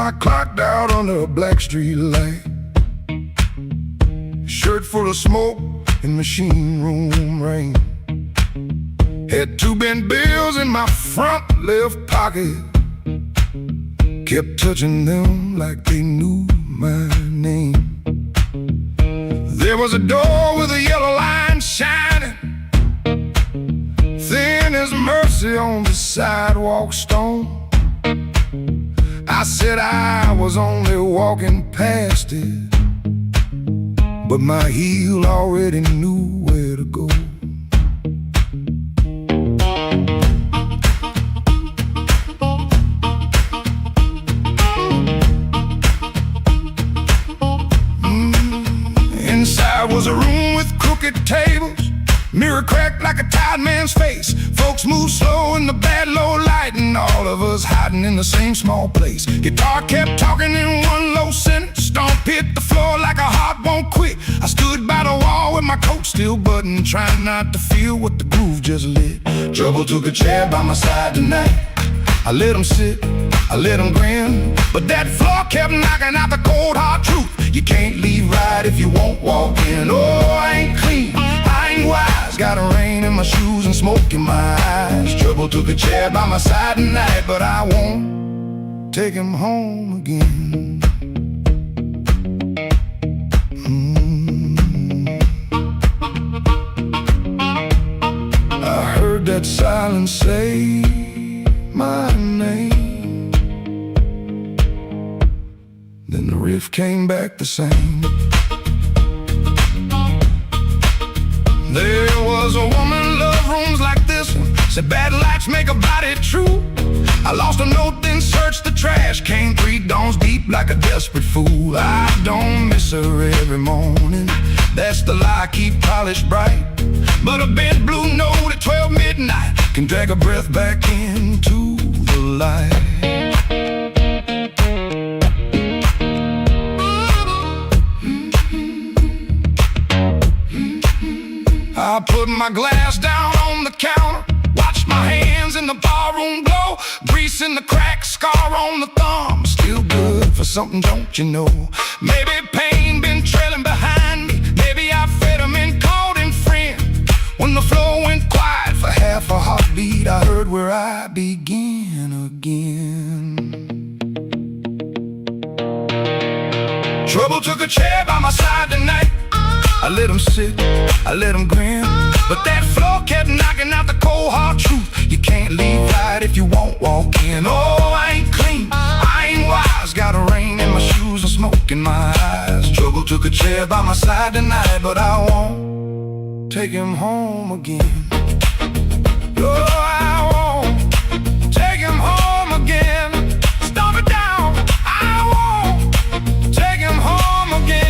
I clocked out under a black street light. Shirt full of smoke and machine room rain. Had 2 bent bills in my front left pocket. Kept touching them like they knew my name. There was a door with a yellow line shining, thin as mercy on the sidewalk stone. I said I was only walking past it, but my heel already knew where to go. Inside was a room with crooked tables, mirror cracked like a tired man's face. Folks moved slow in the bad low light, and all of us hiding in the same small place. Guitar kept talking in one low sentence. Stomp hit the floor like a heart won't quit. I stood by the wall with my coat still buttoned, trying not to feel what the groove just lit. Trouble took a chair by my side tonight. I let him sit, I let him grin, but that floor kept knocking out the cold hard truth. You can't leave right if you won't walk in. Oh, I ain't clean, I ain't wise. Got a rain in my shoes and smoke in my eyes. Trouble took a chair by my side tonight, but I won't take him home again. I heard that silence say my name, then the riff came back the same. There was a woman loved rooms like this one, said bad lights make a body true. I lost a note, then searched the trash, came 3 dawns deep like a desperate fool. I don't miss her every morning, that's the lie I keep polished bright. But a bent blue note at 12 midnight can drag a breath back into the light. I put my glass down on the counter, watched my hands in the barroom glow. Grease in the crack, scar on the thumb, still good for something, don't you know? Maybe pain been trailing behind me, maybe I fed him and called him friend. When the floor went quiet for half a heartbeat, I heard where I begin again. Trouble took a chair by my side tonight. I let him sit, I let him grin, but that floor kept knocking out the cold hard truth. You can't leave right if you won't walk in. Oh, I ain't clean, I ain't wise. Got a rain in my shoes and smoke in my eyes. Trouble took a chair by my side tonight, but I won't take him home again. Oh, I won't take him home again. Stomp it down, I won't take him home again.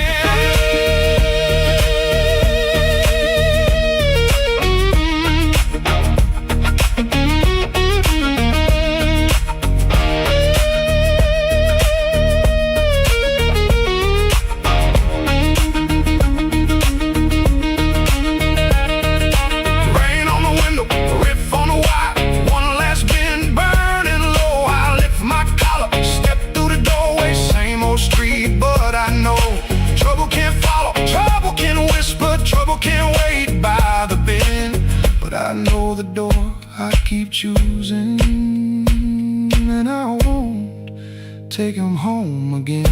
Can't wait by the bend, but I know the door I keep choosing, and I won't take him home again.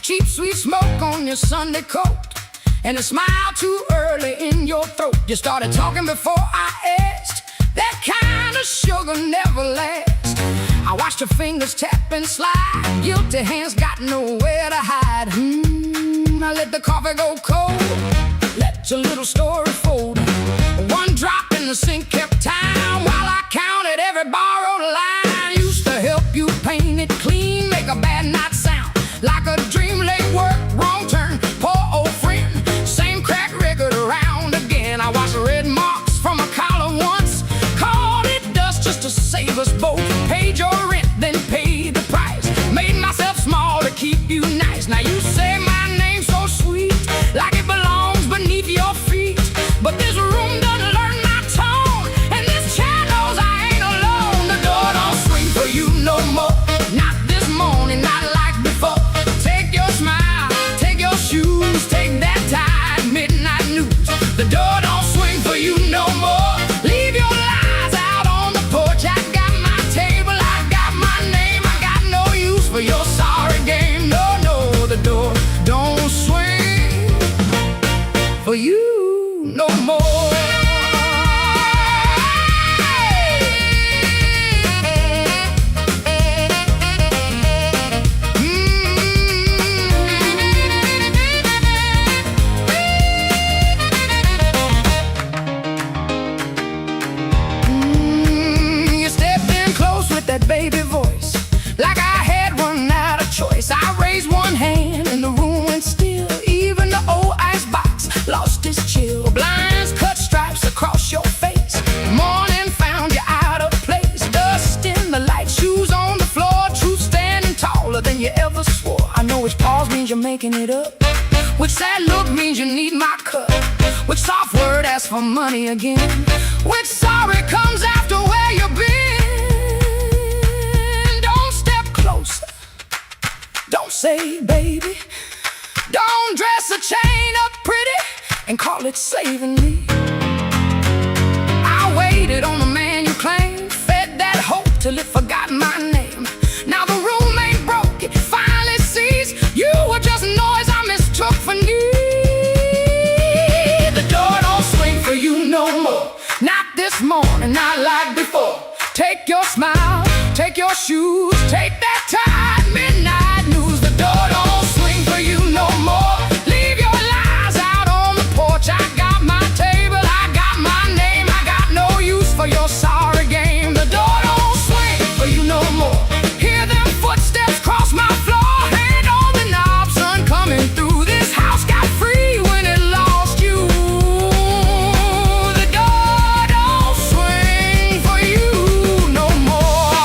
Cheap sweet smoke on your Sunday coat, and a smile too early in your throat. You started talking before I kind of sugar never lasts. I watched her fingers tap and slide. Guilty hands got nowhere to hide. I let the coffee go cold. Let your little story fold. One drop in the sink kept time while I counted every borrowed line. Used to help you paint it clean, make a bad night sound like a dream. Late work, wrong turn, poor old friend. Same crack record around again. I watched red marks from a collar once. Called it dust just to save us both. Paid your rent, then paid the price. Made myself small to keep you nice. Now you say my name so sweet, like it belongs beneath your feet. But this room doesn't learn my tone, and this chair knows I ain't alone. The door don't swing for you no more. Not this morning, not like before. Take your smile, take your shoes, take that tired midnight news. The door don't swing for you no more. Leave your lies out on the porch. I got my table, I got my name. I got no use for your sorry game. No, no, the door don't swing for you no more. You stepped in close with that baby voice, like I had run out of choice. I raised one hand and the room went still. Even the old icebox lost its chill. Blinds cut stripes across your face. Morning found you out of place. Dust in the light, shoes on the floor. Truth standing taller than you ever swore. I know which pause means you're making it up. Which sad look means you need my cup. Which soft word asks for money again. Which sorry comes after where you've been. Don't step closer. Don't say baby. Don't dress a chain up pretty and call it saving me. I waited on the man you claimed, fed that hope till it forgot my name. Now the room ain't broke, it finally sees you were just noise I mistook for need. The door don't swing for you no more. Not this morning, not like before. Take your smile, take your shoes, take that tired midnight news. The door don't swing for you no more. Leave your lies out on the porch. I got my table, I got my name. I got no use for your sorry game. The door don't swing for you no more. Hear them footsteps cross my floor. Hand on the knob, sun coming through. This house got free when it lost you. The door don't swing for you no more.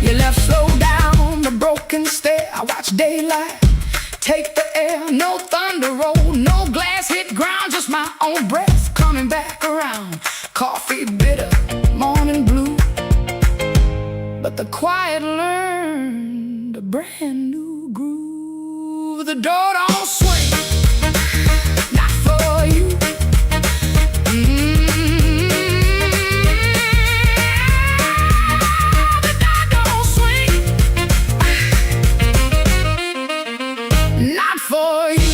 You left slow down the broken stair. I watched daylight take the air. No thunder roll, no glass hit ground. Just my own breath coming back around. Coffee bitter, morning blue. But the quiet learned a brand new groove. The door don't swing, not for you. The door don't swing, not for you.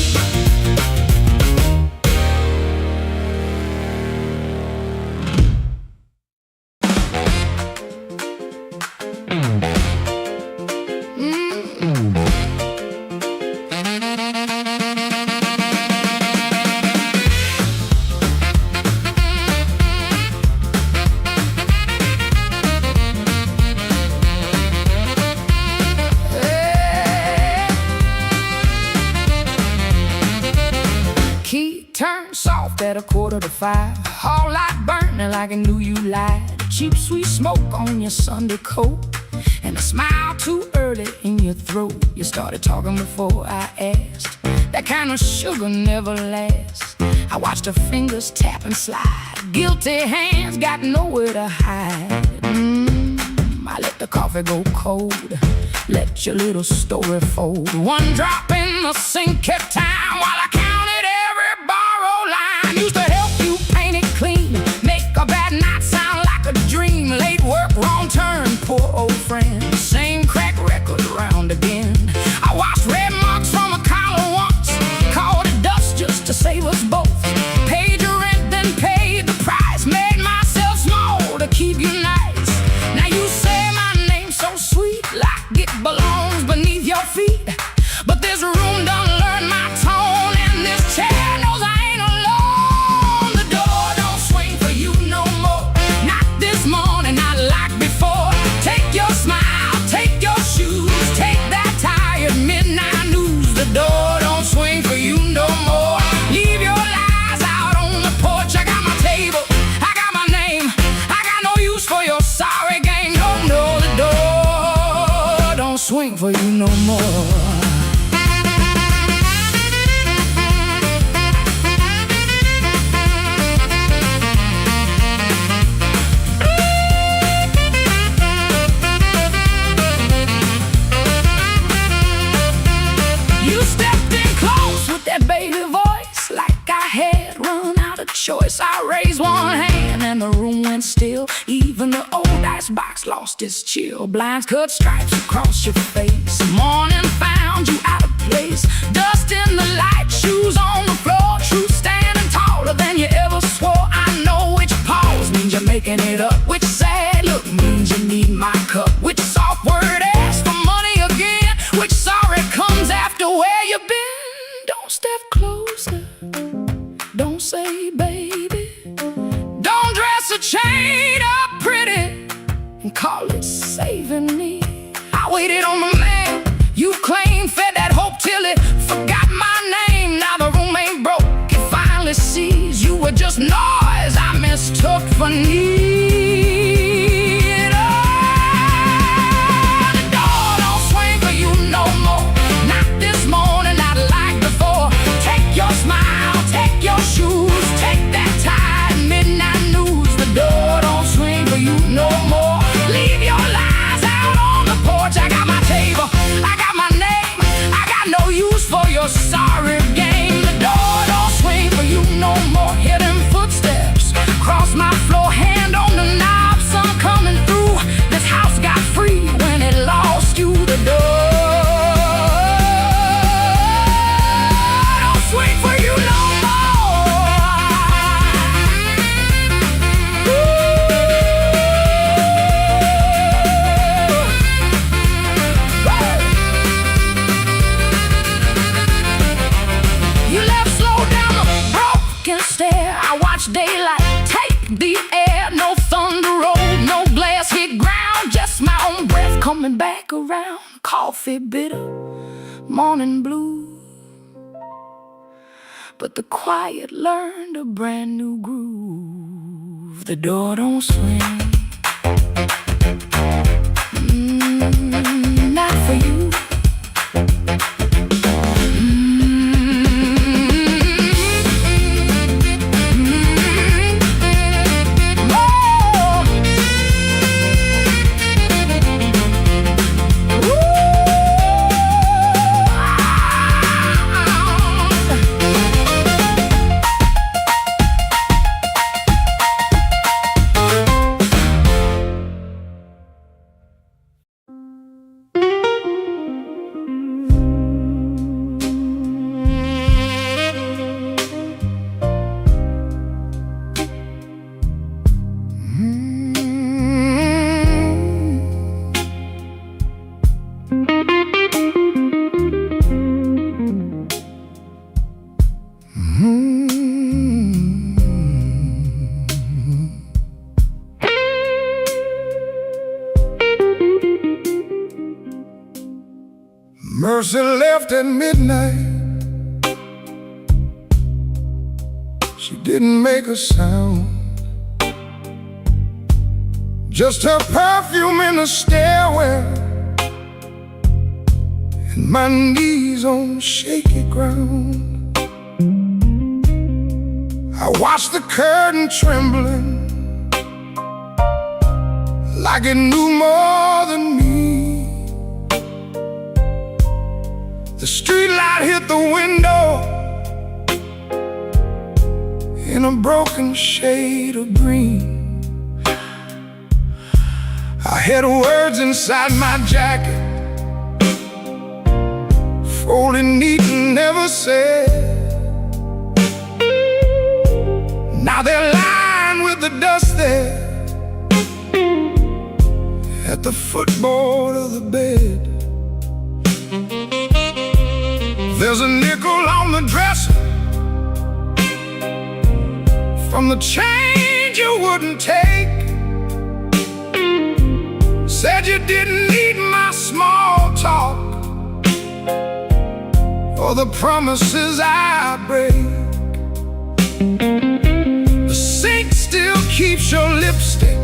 Key turned soft at 4:45. Hall light burning like I knew you lied. Cheap sweet smoke on your Sunday coat, and a smile too early in your throat. You started talking before I asked. That kind of sugar never lasts. I watched her fingers tap and slide. Guilty hands got nowhere to hide. I let the coffee go cold. Let your little story fold. One drop in the sink kept time while I counted every borrowed line. Used to help you paint it clean, make a bad night sound like a dream. Late work, wrong turn, poor old friend. us both. Paid your rent, then paid the price. Made myself small to keep you nice. Now you say my name so sweet, like it belongs beneath your feet. But this room done learned my tone, and this chair knows I ain't alone. The door don't swing for you no more. Not this morning, not like before. Take your smile, take your shoes, take that tired midnight news. The door don't swing for you no more. Leave your lies out on the porch. I got my table, I got my name. I got no use for your sorry game. No, no, the door don't swing for you no more. Baby voice, like I had run out of choice. I raised one hand and the room went still. Even the old icebox lost its chill. Blinds cut stripes across your face. Morning found you out of place. Dust in the light, shoes on the floor. Truth standing taller than you ever swore. I know which pause means you're making it up. Which sad look means you need my cup. Which soft word asks for money again. Which sorry comes after where you've been. Don't step closer, don't say baby. Don't dress a chain up pretty and call it saving me. I waited on the man you claimed, fed that hope till it forgot my name. Now the room ain't broke, it finally sees you were just noise I mistook for need. Oh, the door don't swing for you no more. Not this morning, not like before. Take your smile, take your shoes, take that tired midnight news. The door don't swing for you no more. Leave your lies out on the porch. I got my table, I got my name. I got no use for your sorry game. The door don't swing for you no more. Hear them footsteps cross my floor, hand on the knob, sun coming through. This house got free when it lost you. The door swing for you no more. You left slow down the broken stair. I watched daylight take the air. No thunder rolled, no glass hit ground. Just my own breath coming back around. Coffee bitter, morning blue. But the quiet learned a brand new groove. The door don't swing, not for you. Mercy left at midnight. She didn't make a sound. Just her perfume in the stairwell, and my knees on shaky ground. I watched the curtain trembling like it knew more than me. The street light hit the window in a broken shade of green. I had words inside my jacket, folded neat and never said. Now they're lying with the dust there at the footboard of the bed. There's a nickel on the dresser from the change you wouldn't take. Said you didn't need my small talk or the promises I break. The sink still keeps your lipstick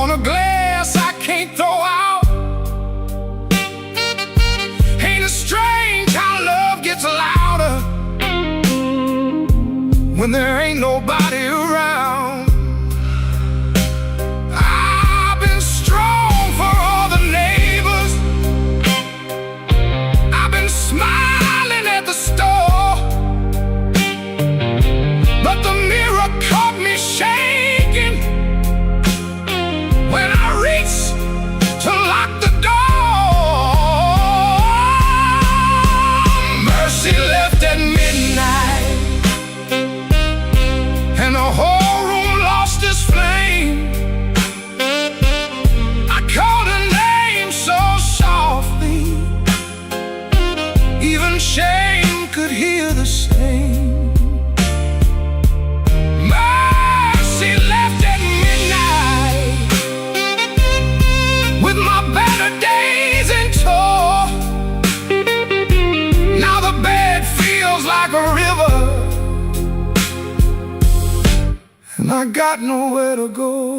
on a glass I can't throw out. Ain't it strange how love gets louder when there ain't nobody around? I've been strong for all the neighbors. I've been smiling at the store, but the mirror caught me shaking when I reached to lock the door. Mercy left at midnight, and the whole room lost its flame. I called her name so softly, even shame could hear the same. Mercy left at midnight with my better days in tow. Now the bed feels like a river, and I got nowhere to go.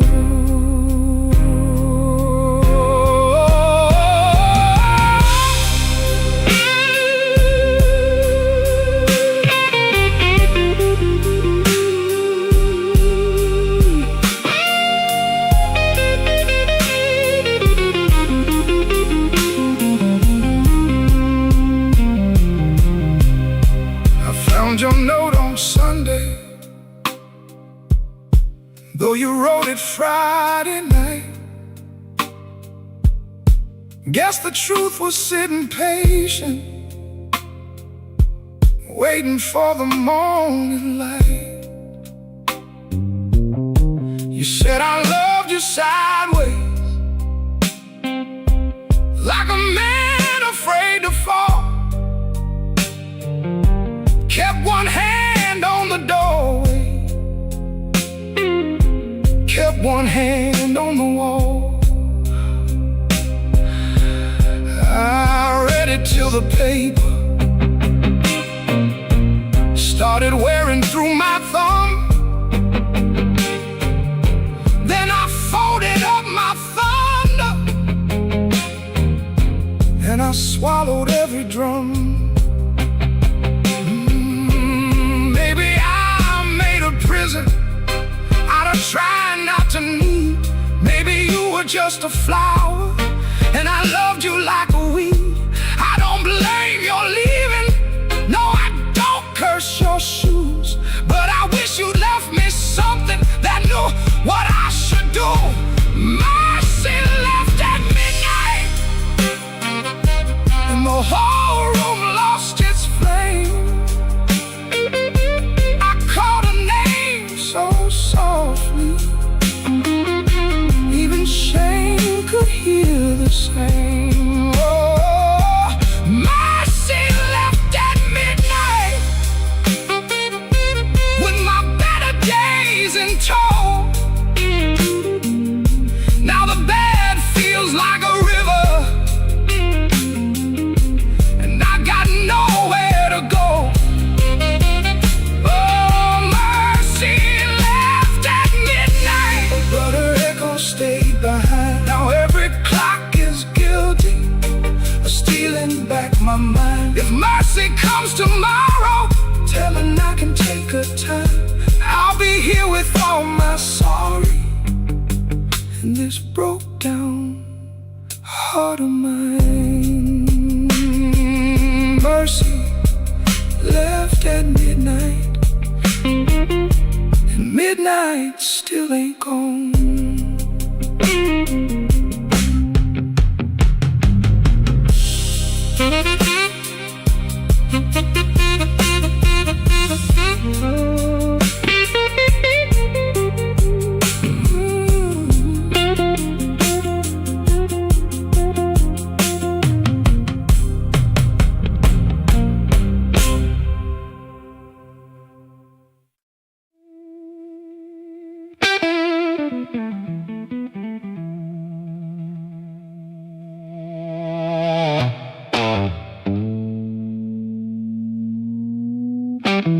I found your note on Sunday, though you wrote it Friday night. Guess the truth was sitting patient, waiting for the morning light. You said I loved you sideways, like a man afraid to fall. Kept one hand on the doorway, kept one hand on the wall. I read it till the paper started wearing through my thumb. Then I folded up my thunder, and I swallowed every drum. Maybe I made a prison out of trying not to need. Maybe you were just a flower, and I loved you like a weed. I don't blame your leaving, no, I don't curse your shoes, but I wish you left me something that knew what I should do. Mercy left at midnight, and the whole room lost its flame. I called her name so softly, even shame could hear the same. Oh, mercy left at midnight with my better days in tow. Now the bed feels like a river, and I got nowhere to go. Oh, mercy left at midnight, but her echo stayed behind. Now every clock is guilty of stealing back my mind. If mercy comes tomorrow, tell her I can take her time. I'll be here with all my sorry and this broke down heart of mine. Mercy left at midnight, and midnight still ain't gone. I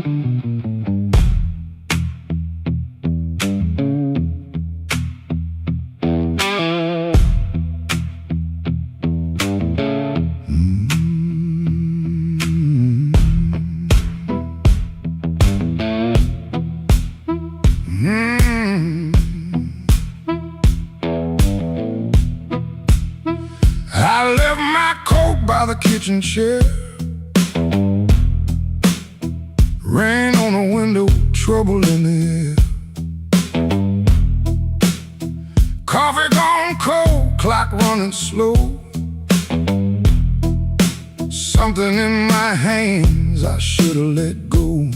left my coat by the kitchen chair. Rain on the window, trouble in the air. Coffee gone cold, clock running slow. Something in my hands I should've let go.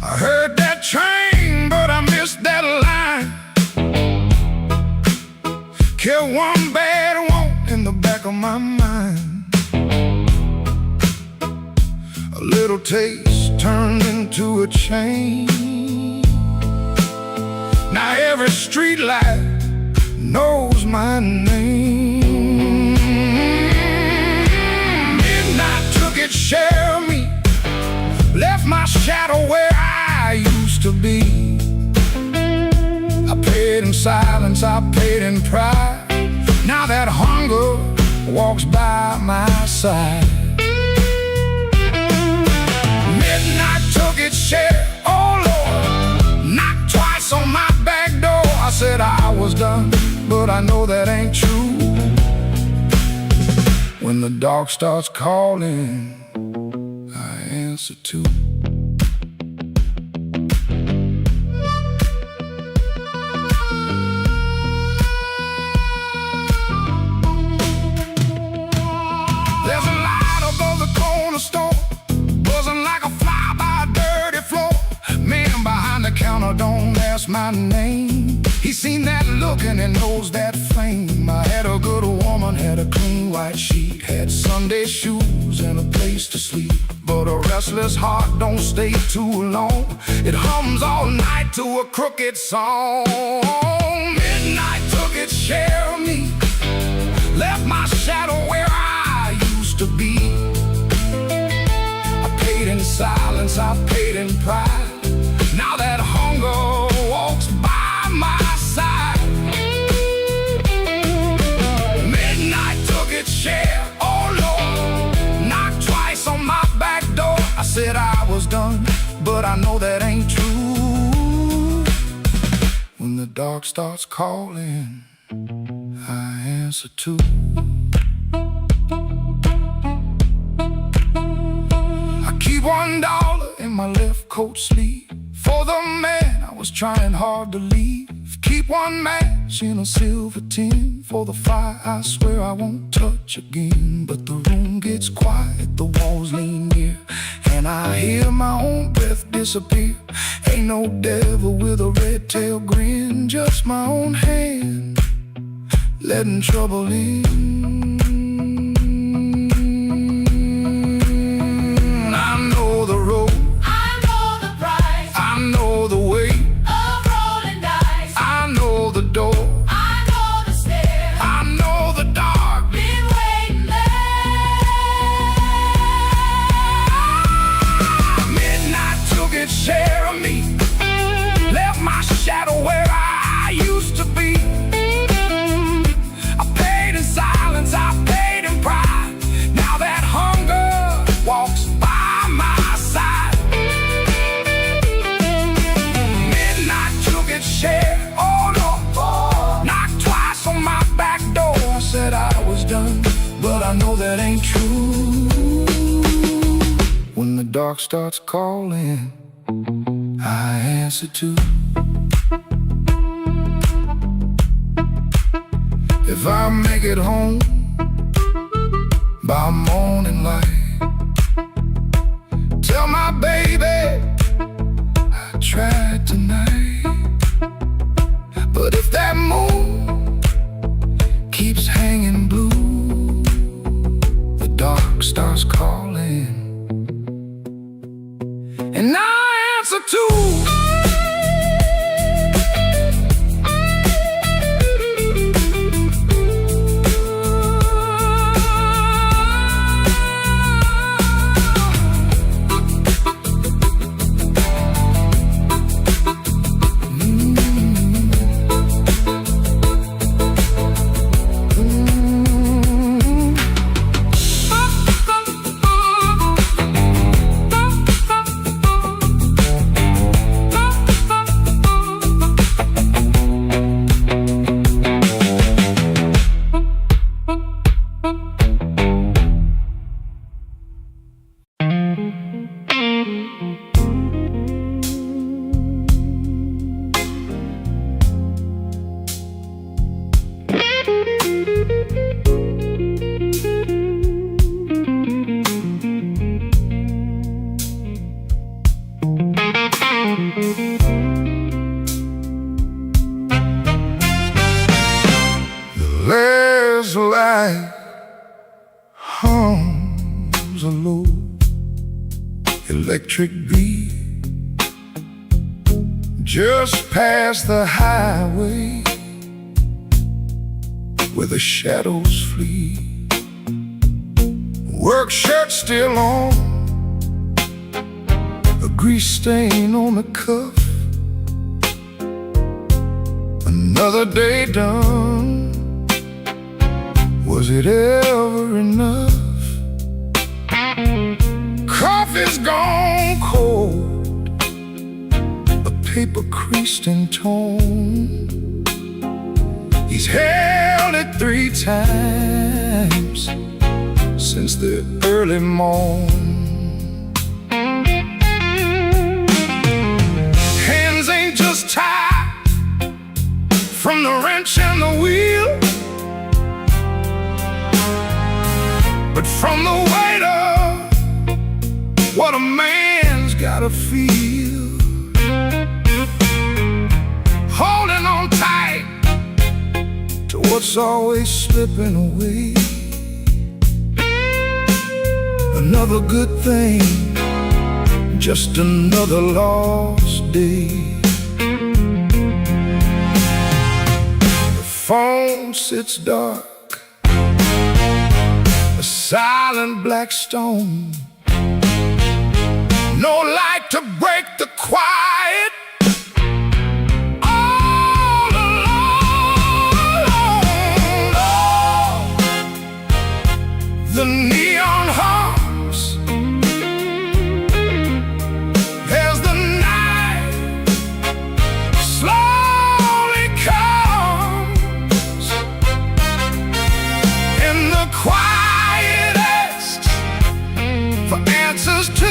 I heard that train, but I missed that line. Kept one bad want in the back of my mind. A little taste turned into a chain. Now every street light knows my name. Midnight took its share of me, left my shadow where I used to be. I paid in silence, I paid in pride. Now that hunger walks by my side. Midnight took its share, oh Lord, knocked twice on my back door. I said I was done, but I know that ain't true. When the dark starts calling, I answer too. There's a light above the corner store, buzzing like a fly by a dirty floor. Man behind the counter don't ask my name. He seen that look and he knows that flame. I had a good woman, had a clean white sheet, had Sunday shoes and a place to sleep. But a restless heart don't stay too long. It hums all night to a crooked song. Midnight took its share of me, left my shadow where I used to be. I paid in silence, I paid in pride. Now that hunger walks by my side. Midnight took its share, oh Lord, knocked twice on my back door. I said I was done, but I know that ain't true. When the dark starts calling, I answer too. I keep $1 in my left coat sleeve for the man I was trying hard to leave. Keep one match in a silver tin for the fire I swear I won't touch again. But the room gets quiet, the walls lean near, and I hear my own breath disappear. Ain't no devil with a red tail grin, just my own hand letting trouble in. I know the road, I know the price I know the way, of rolling dice. I know the door, I know the stairs, I know the dark. been waiting there. Midnight took its share of me, left my shadow where I used to be. I paid in silence, I paid in pride. Now that hunger walks by my side. Midnight took its share, oh Lord, knocked twice on my back door. I said I was done, but I know that ain't true. When the dark starts calling, I answer too. If I make it home by morning light, tell my baby I tried tonight. But if that moon keeps hanging blue, the dark starts calling, and I answer too. There's light hums a low electric beat just past the highway where the shadows flee. Work shirt still on, a grease stain on the cuff. Another day done. Was it ever enough? Coffee's gone cold, a paper creased and torn. He's held it 3 times since the early morn. Hands ain't just tied from the wrench and the wheel, but from the weight of what a man's gotta feel. Holding on tight to what's always slipping away. Another good thing, just another lost day. The phone sits dark, a silent black stone. No light to break the quiet. All alone. Oh, the neon hums as the night slowly comes, and the quiet for answers to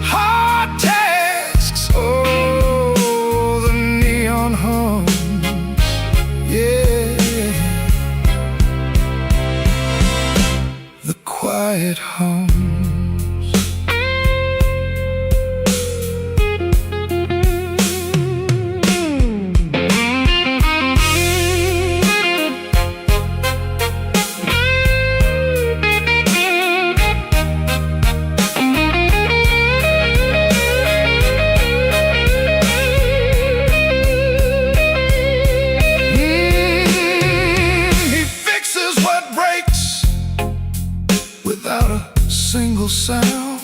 hard tasks. Oh, the neon hums, yeah, the quiet hums. Without a single sound,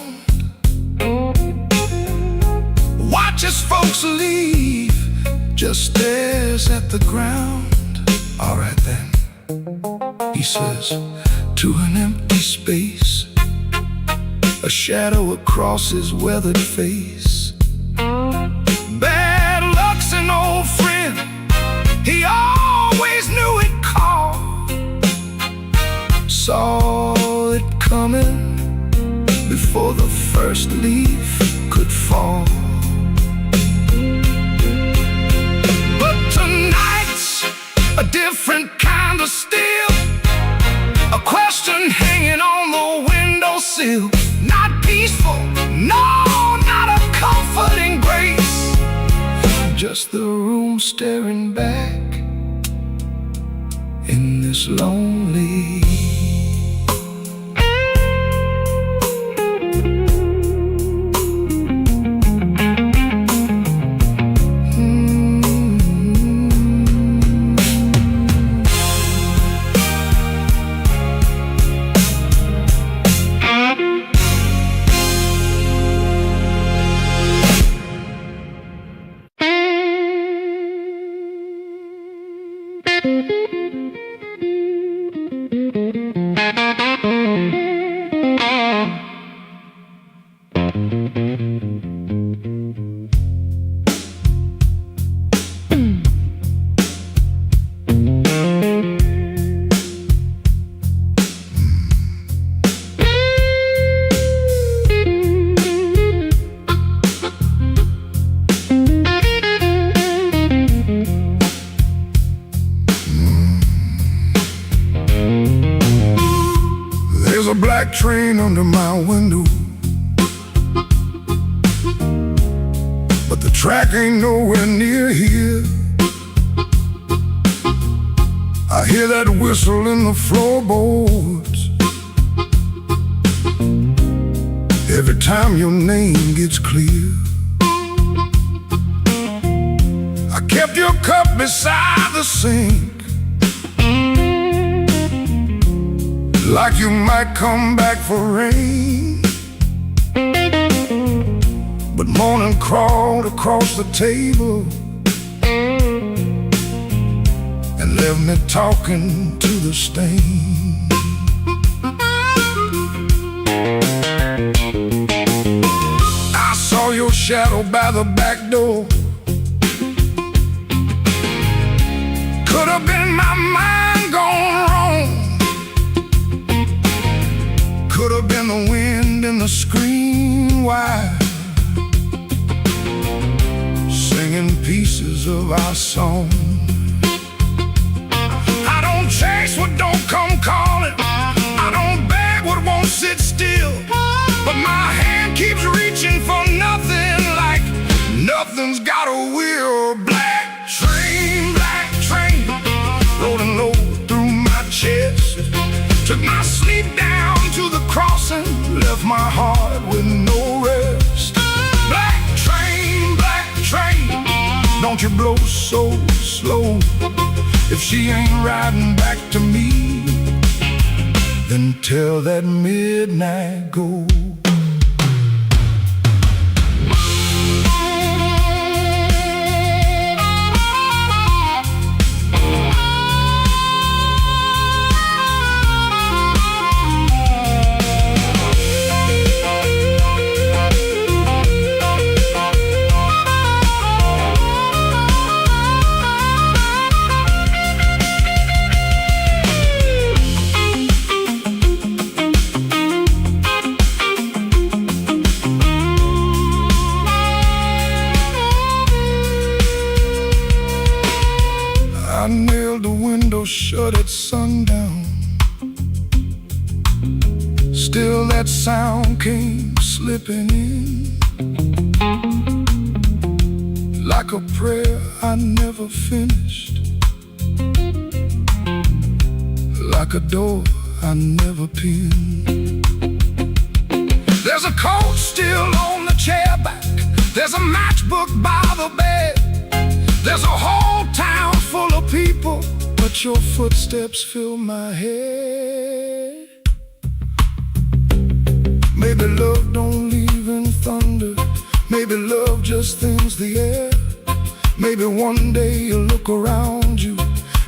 watches folks leave, just stares at the ground. All right then, he says to an empty space, a shadow across his weathered face. Bad luck's an old friend, he always knew it called. Saw it coming before the first leaf could fall. But tonight's a different kind of steel, a question hanging on the windowsill. Not peaceful, no, not a comforting grace, just the room staring back in this lonely. train under my window, but the track ain't nowhere near here. I hear that whistle in the floorboards every time your name gets clear. I kept your cup beside the sink, like you might come back for rain. But morning crawled across the table and left me talking to the stain. I saw your shadow by the back door. Could have been my mind gone wrong. Could have been the wind in the screen wire, singing pieces of our song. I don't chase what don't come calling, I don't beg what won't sit still, but my hand keeps reaching for nothing, like nothing's got a will. Black train, rolling low through my chest, took my sleep down to the crossing, left my heart with no rest. Black train, don't you blow so slow. If she ain't riding back to me, then tell that midnight go. I nailed the window shut at sundown. Still that sound came slipping in, like a prayer I never finished, like a door I never pinned. There's a coat still on the chair back, there's a matchbook by the bed, there's a whole town full of people, but your footsteps fill my head. Maybe love don't leave in thunder, maybe love just thins the air. Maybe one day you look around you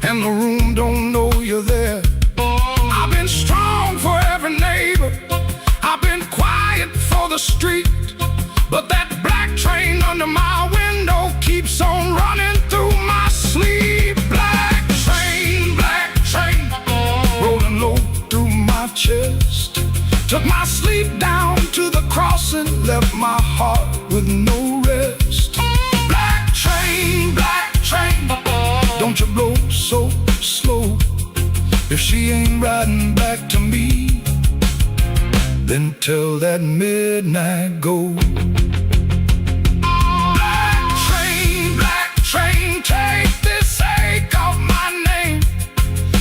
and the room don't know you're there. I've been strong for every neighbor, I've been quiet for the street, but that black train under my window keeps on running through my sleep. Black train, rolling low through my chest, took my sleep down to the crossing, left my heart with no rest. Black train, don't you blow so slow. If she ain't riding back to me, then tell that midnight go. Black train, take this ache off my name.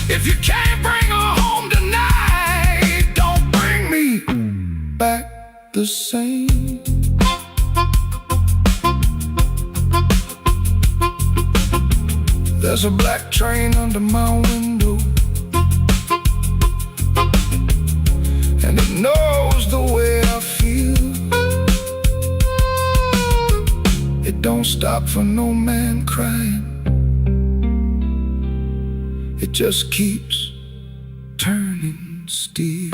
If you can't bring her home tonight, don't bring me back the same. There's a black train under my window, and it knows the way I feel. It don't stop for no man crying, it just keeps turning steel.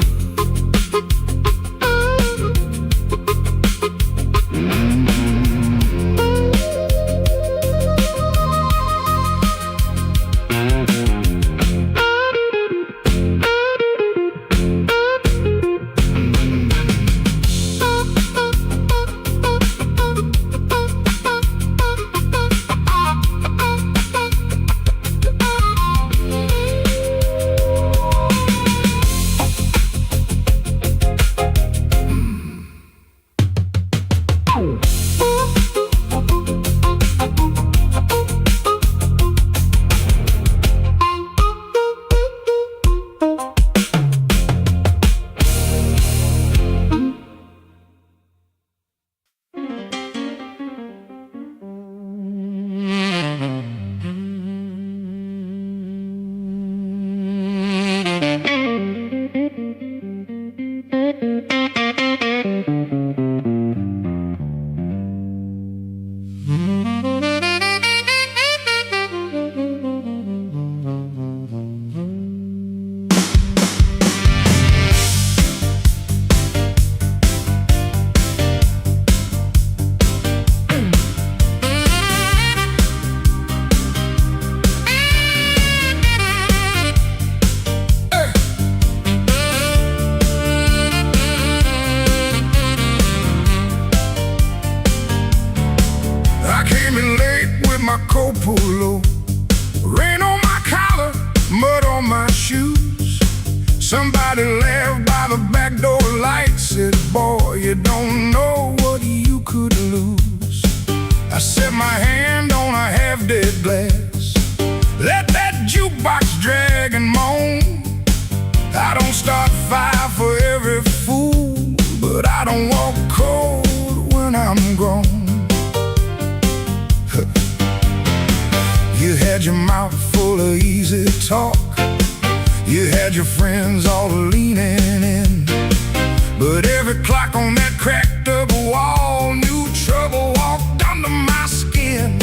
Rain on my collar, mud on my shoes. Somebody laughed by the back door light, said, boy, you don't know what you could lose. I set my hand on a half-dead glass, let that jukebox drag and moan. I don't start fire for every fool, but I don't walk cold when I'm grown. You had your mouth full of easy talk, you had your friends all leaning in, but every clock on that cracked up wall knew trouble walked under my skin.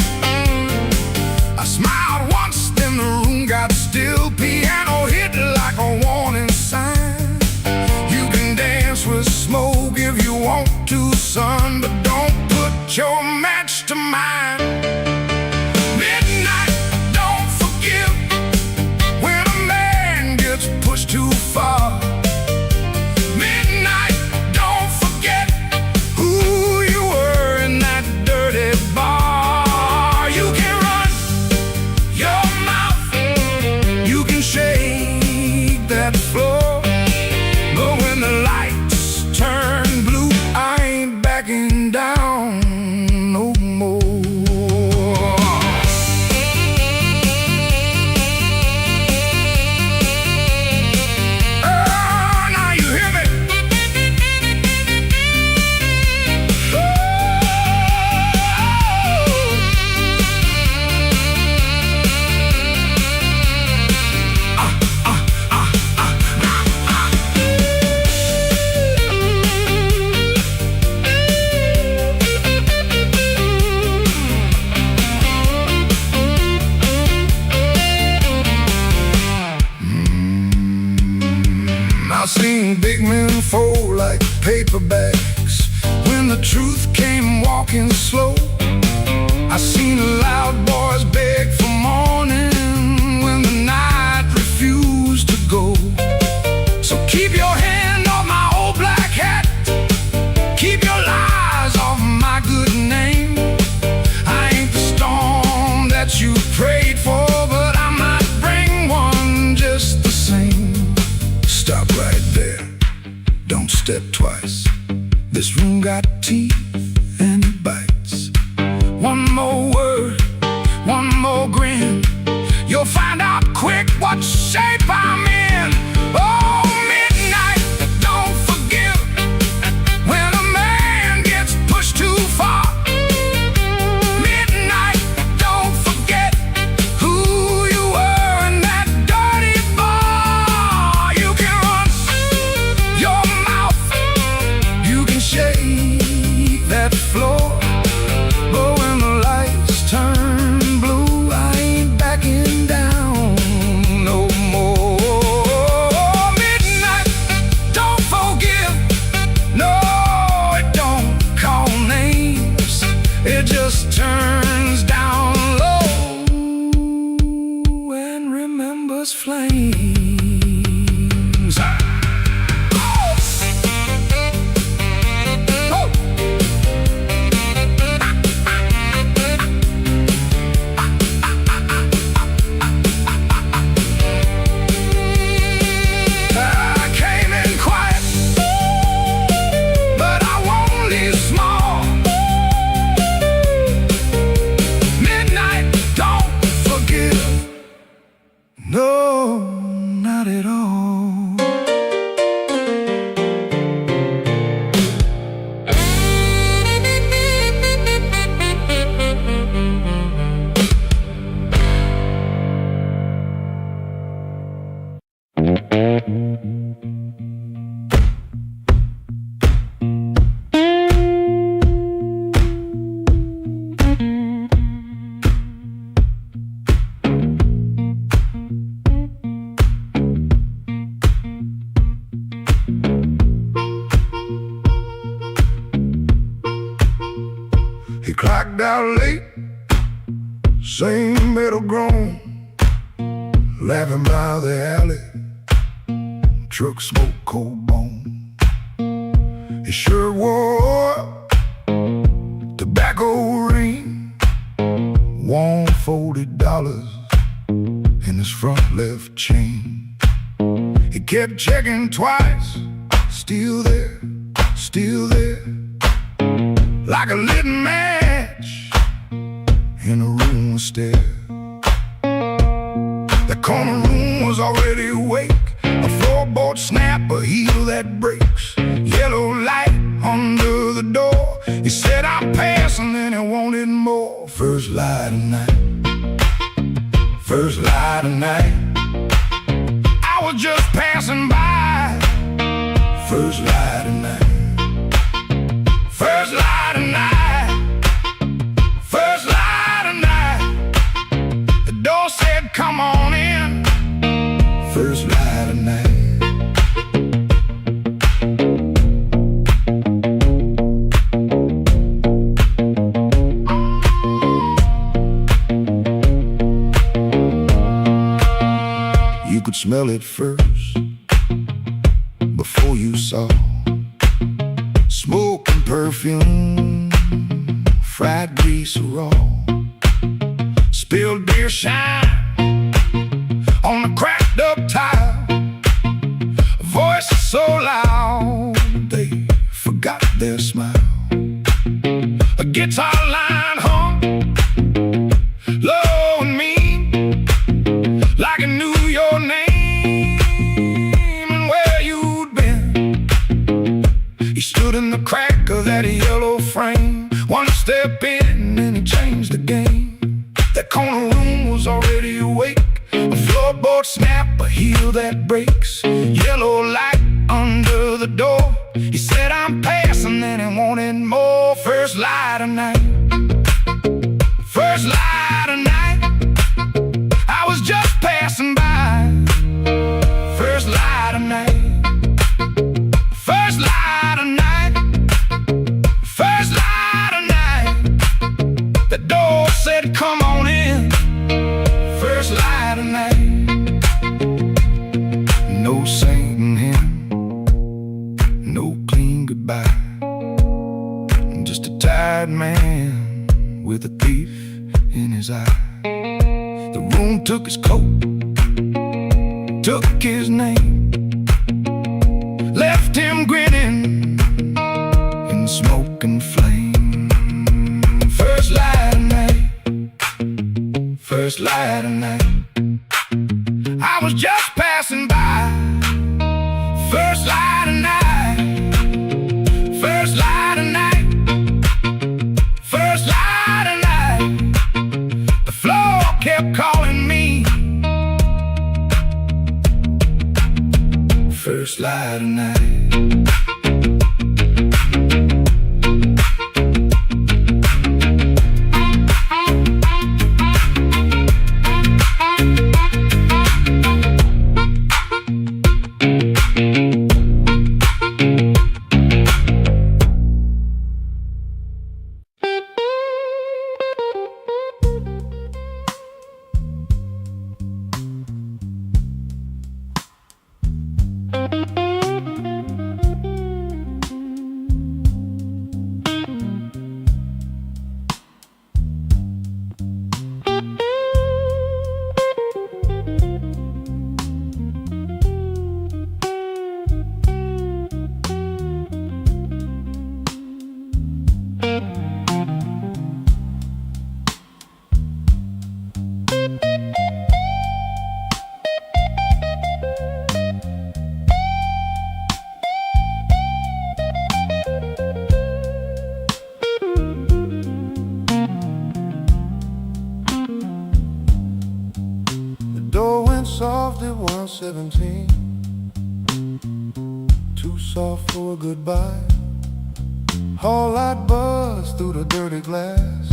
I smiled once, then the room got still. Piano hit like a warning sign. You can dance with smoke if you want to, son, but don't put your match to mine. Midnight don't forgive when a man gets pushed too far. Midnight don't forget who you were in that dirty bar. You can run your mouth, you can shake that floor, but when the lights turn blue, I ain't backing down no more. Oh, now you hear me? I've seen big men fold like paper bags when the truth came walking slow. I seen loud boys beg for morning when the night refused to go. So keep your hand off my old black hat, keep your lies off my good name. I ain't the storm that you prayed for, but I might bring one just the same. Stop right there, don't step twice. This room got teeth and it bites. One more word, one more grin, you'll find out quick what shape I'm in. Oh, midnight, don't forgive when a man gets pushed too far. Midnight, don't forget who you were in that dirty bar. You can run your mouth, you can shake that floor, but when the lights turn blue, I ain't backing down no more. Midnight don't forgive, no, it don't call names, it just turns down low and remembers flames. Oh! He clocked out late, same metal groan, laughing by the alley, truck smoke, cold bone. His shirt wore tobacco ring, warm folded dollars in his front left chain. He kept checking twice, still there, like a lit match in a room of stairs. The corner room was already awake, a floorboard snap, a heel that breaks, yellow light under the door. He said, I'm passing, and he wanted more. First light of night, first light of night, I was just passing by. First light of night, first light of night, first light of night. The door said, come on in. First light of night. You could smell it first, before you saw smoke and perfume, fried grease raw, spilled beer shine on the cracked up tile. A voice so loud they forgot their smile. A guitar line hung low and mean, like it knew your name and where you'd been. He stood in the crack of that yellow frame, one step in and he changed the game. That corner room was already awake, a floorboard snap, a heel that breaks, yellow light under the door. He said, I'm passing, and he wanted more. First light of night, first light of night, I was just passing by. First light of night, first light of night, first light of night. The door said, come on in. First light of night. No singing hymn, no clean goodbye, just a tired man with a thief in his eye. The room took his coat, took his name, left him grinning in smoke and flame. First light of night, first light of night, I was just passing by. First light of night, first light of night, first light of night. The floor kept calling me. First light of night. Soft at 117, too soft for a goodbye. Whole light buzzed through the dirty glass,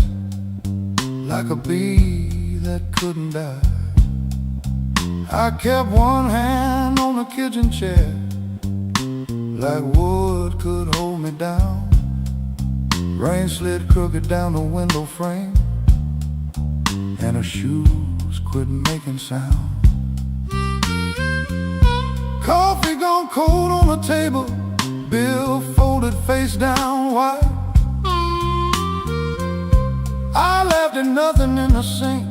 like a bee that couldn't die. I kept one hand on the kitchen chair, like wood could hold me down. Rain slid crooked down the window frame, and her shoes quit making sound. Coffee gone cold on the table, bill folded face down wide. I laughed at nothing in the sink,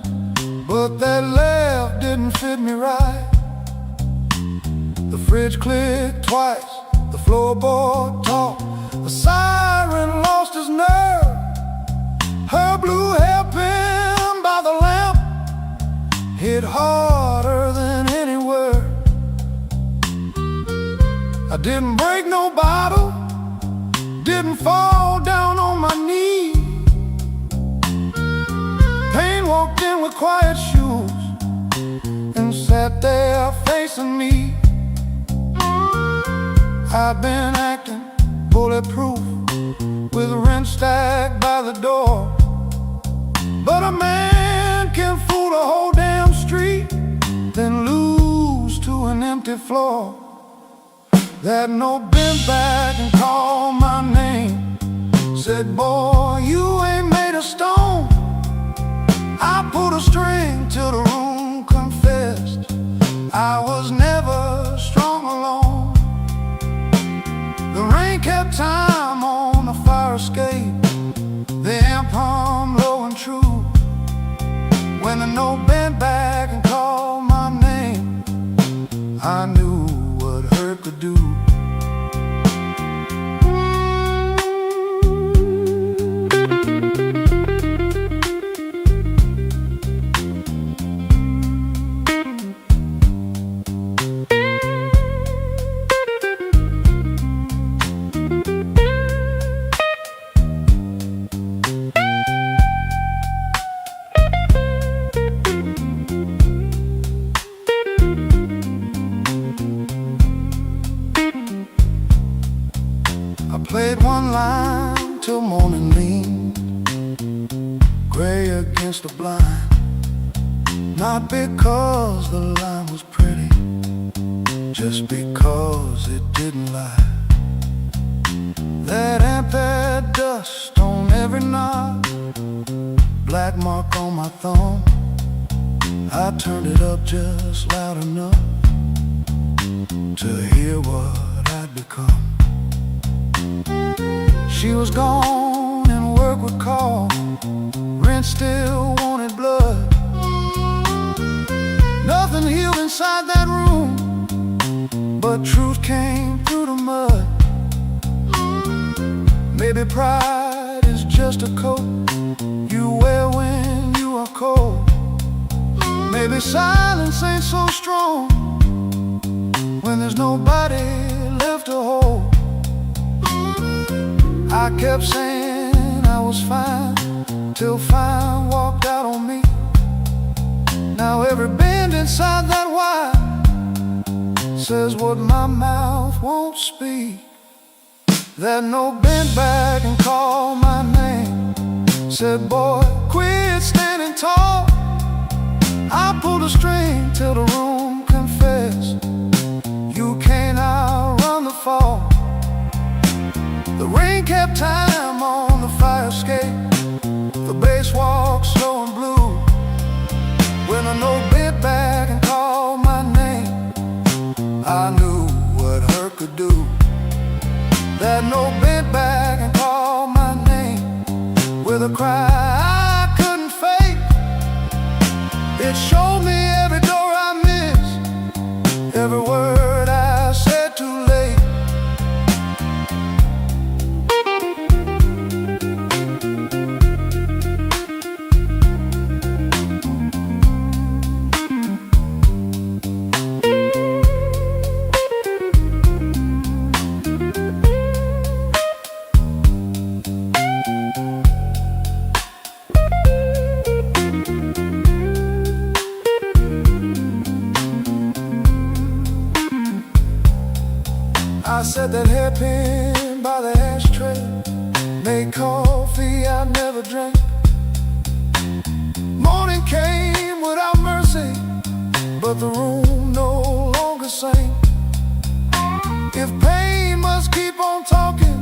but that laugh didn't fit me right. The fridge clicked twice, the floorboard talked, the siren lost his nerve. Her blue hairpin by the lamp hit harder than any word. I didn't break no bottle, didn't fall down on my knees. Pain walked in with quiet shoes and sat there facing me. I'd been acting bulletproof with rent stacked by the door, but a man can fool the whole damn street, then lose to an empty floor. That note bent back and called my name, said, "Boy, you ain't made of stone." I pulled a string till the room confessed I was never strong alone. The rain kept time on the fire escape, the amp hummed low and true. When the note bent back and called my name, I knew what hurt could do. Played one line till morning leaned gray against the blind, not because the line was pretty, just because it didn't lie. That amp had dust on every knob, black mark on my thumb. I turned it up just loud enough to hear what I'd become. She was gone and work would call, rent still wanted blood. Nothing healed inside that room, but truth came through the mud. Maybe pride is just a coat you wear when you are cold. Maybe silence ain't so strong when there's nobody left to hold. I kept saying I was fine, till fine walked out on me. Now every bend inside that wire says what my mouth won't speak. That note bent back and called my name, said, "Boy, quit standing tall." I pulled a string till the room confessed you can't outrun the fall. The rain kept time on the fire escape, the bass walked slow and blue. When a note bent back and called my name, I knew what hurt could do. That note bent back and called my name with a cry I couldn't fake. It showed me every door I missed, every word I said too late. I said that hairpin by the ashtray made coffee I never drank. Morning came without mercy, but the room no longer sang. If pain must keep on talking,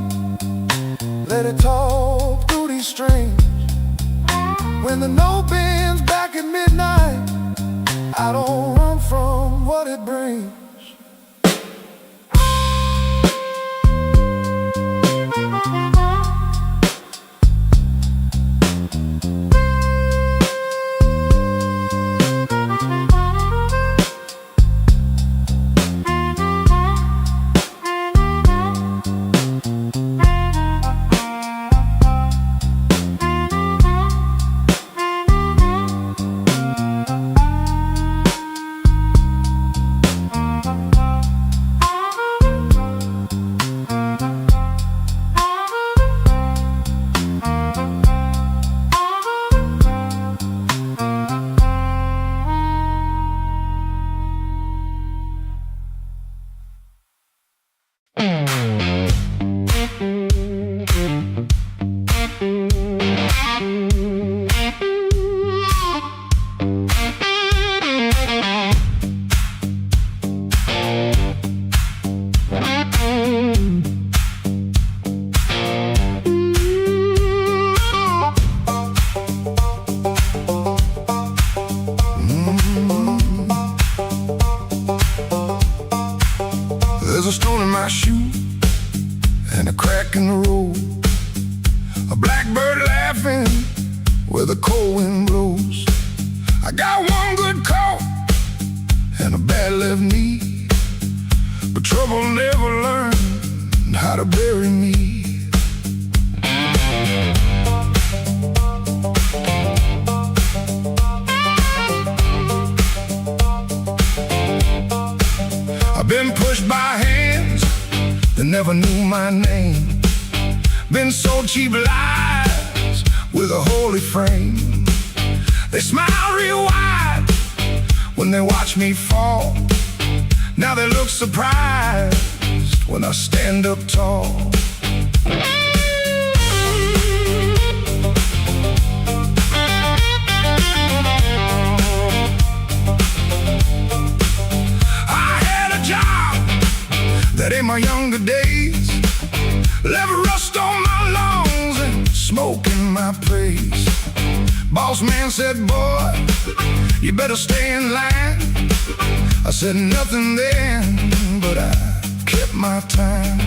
let it talk be strange when the note bends back at midnight. I don't run from what it brings. There's a stone in my shoe and a crack in the road, a blackbird laughing where the cold wind blows. I got one good coat and a bad left knee, but trouble never learned how to bury me. I've been pushed by hands that never knew my name, been sold cheap lies with a holy frame. They smile real wide when they watch me fall. Now they look surprised when I stand up tall. That in my younger days left rust on my lungs and smoke in my praise. Boss man said, boy, you better stay in line. I said nothing then, but I kept my time.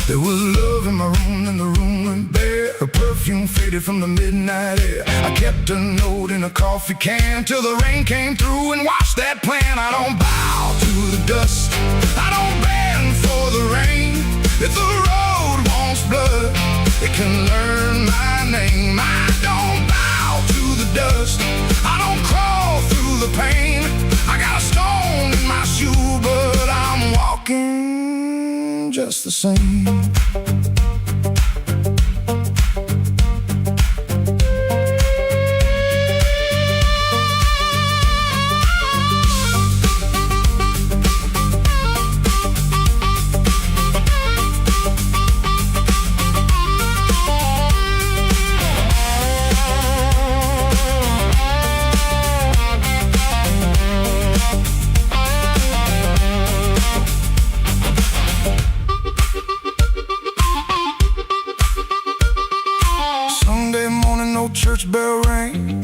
There was love in my room and the room went bare. Her perfume faded from the midnight air. I kept a note in a coffee can till the rain came through and washed that plan. I don't bow to the dust, I don't bend for the rain. If the road wants blood, it can learn my name. I don't bow to the dust, I don't crawl through the pain. I got a stone in my shoe, but I'm walking just the same. Church bell rang,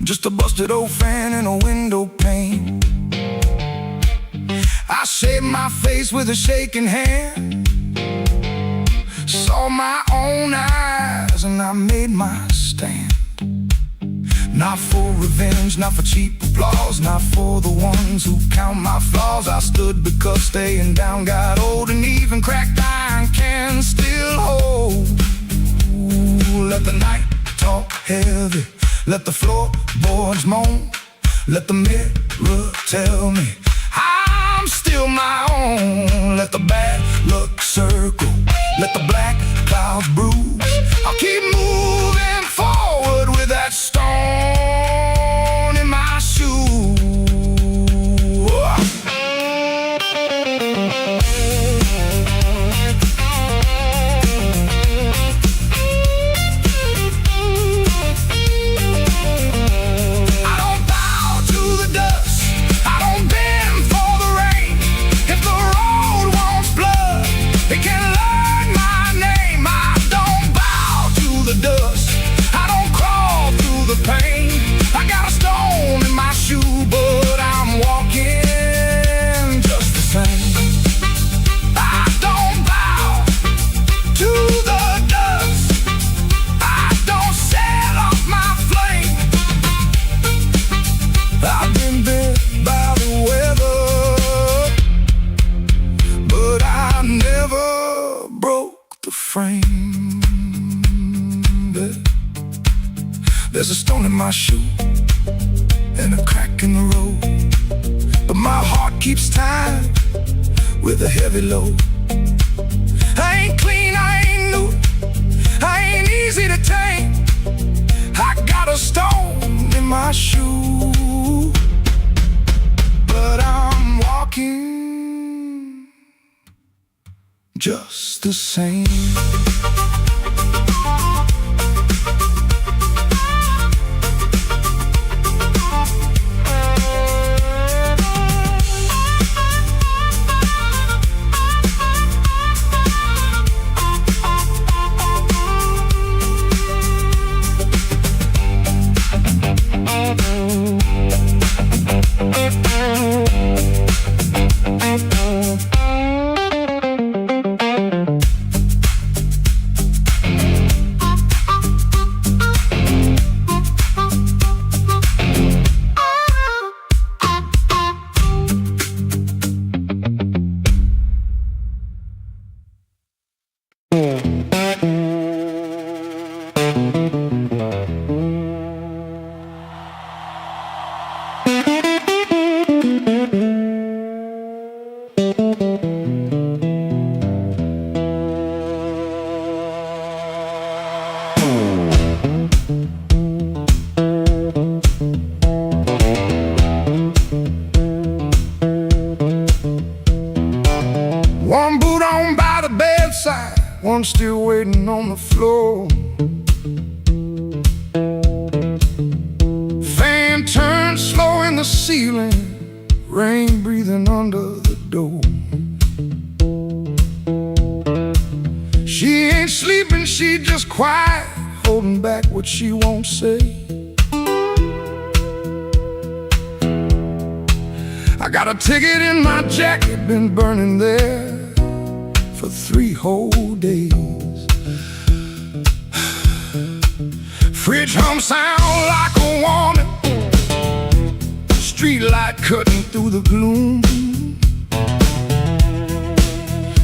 just a busted old fan in a window pane. I shaved my face with a shaking hand, saw my own eyes and I made my stand. Not for revenge, not for cheap applause, not for the ones who count my flaws. I stood because staying down got old, and even cracked iron can still hold. Let the night talk heavy, let the floorboards moan, let the mirror tell me I'm still my own. Let the bad luck circle, let the black clouds bruise. I'll keep moving forward with that stone in my shoe. It can learn my name. I bed. There's a stone in my shoe and a crack in the road, but my heart keeps time with a heavy load. I ain't clean, I ain't new, I ain't easy to tame. I got a stone in my shoe, but I'm walking just the same. One boot on by the bedside, one still waiting on the floor. Fan turned slow in the ceiling, rain breathing under the door. She ain't sleeping, she just quiet, holding back what she won't say. I got a ticket in my jacket, been burning there for 3 whole days. Fridge hum sound like a warning, street light cutting through the gloom.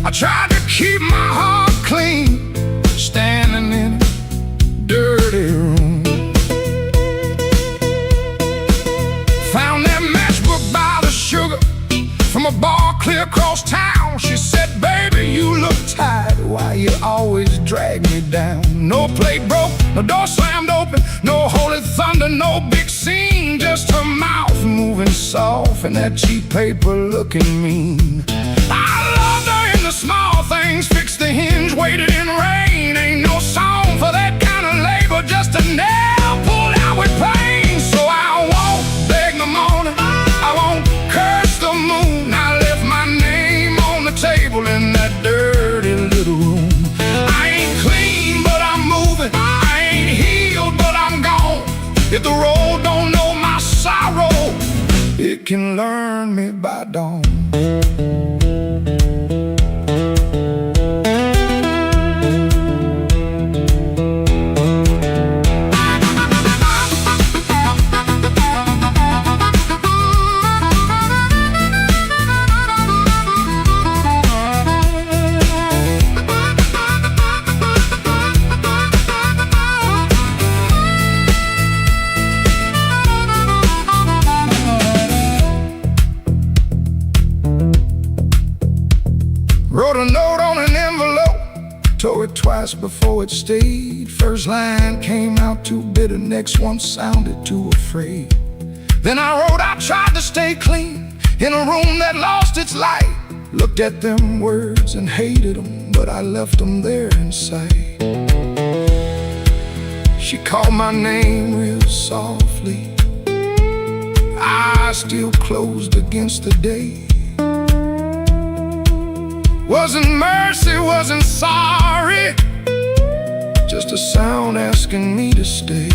I tried to keep my heart clean, standing in a dirty room. Found that matchbook by the sugar from a bar clear across town. She said, baby, you look tired, why you always drag me down? No plate broke, no door slammed open, no holy thunder, no big scene, just her mouth moving soft and that cheap paper looking mean. I loved her in the small things, fixed the hinge, waited in rain. Ain't no song for that kind of labor, just a nail pulled out with pain. So I won't beg the morning, I won't curse the moon. I left my name on the table in that dirty little room. I ain't clean, but I'm moving, I ain't healed, but I'm gone. If the road don't know my sorrow, it can learn me by dawn. Wrote a note on an envelope, tore it twice before it stayed. First line came out too bitter, next one sounded too afraid. Then I wrote, I tried to stay clean in a room that lost its light. Looked at them words and hated them, but I left them there inside. She called my name real softly, eyes still closed against the day. Wasn't mercy, wasn't sorry, just a sound asking me to stay.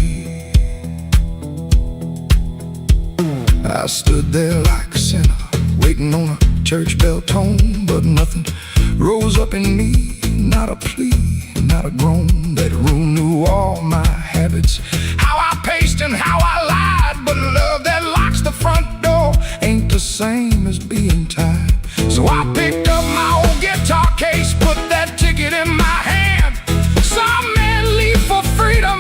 I stood there like a sinner, waiting on a church bell tone, but nothing rose up in me, not a plea, not a groan. That room knew all my habits, how I paced and how I lied, but love that locks the front door ain't the same as being tied. So I picked up my old guitar case, put that ticket in my hand. Some men leave for freedom,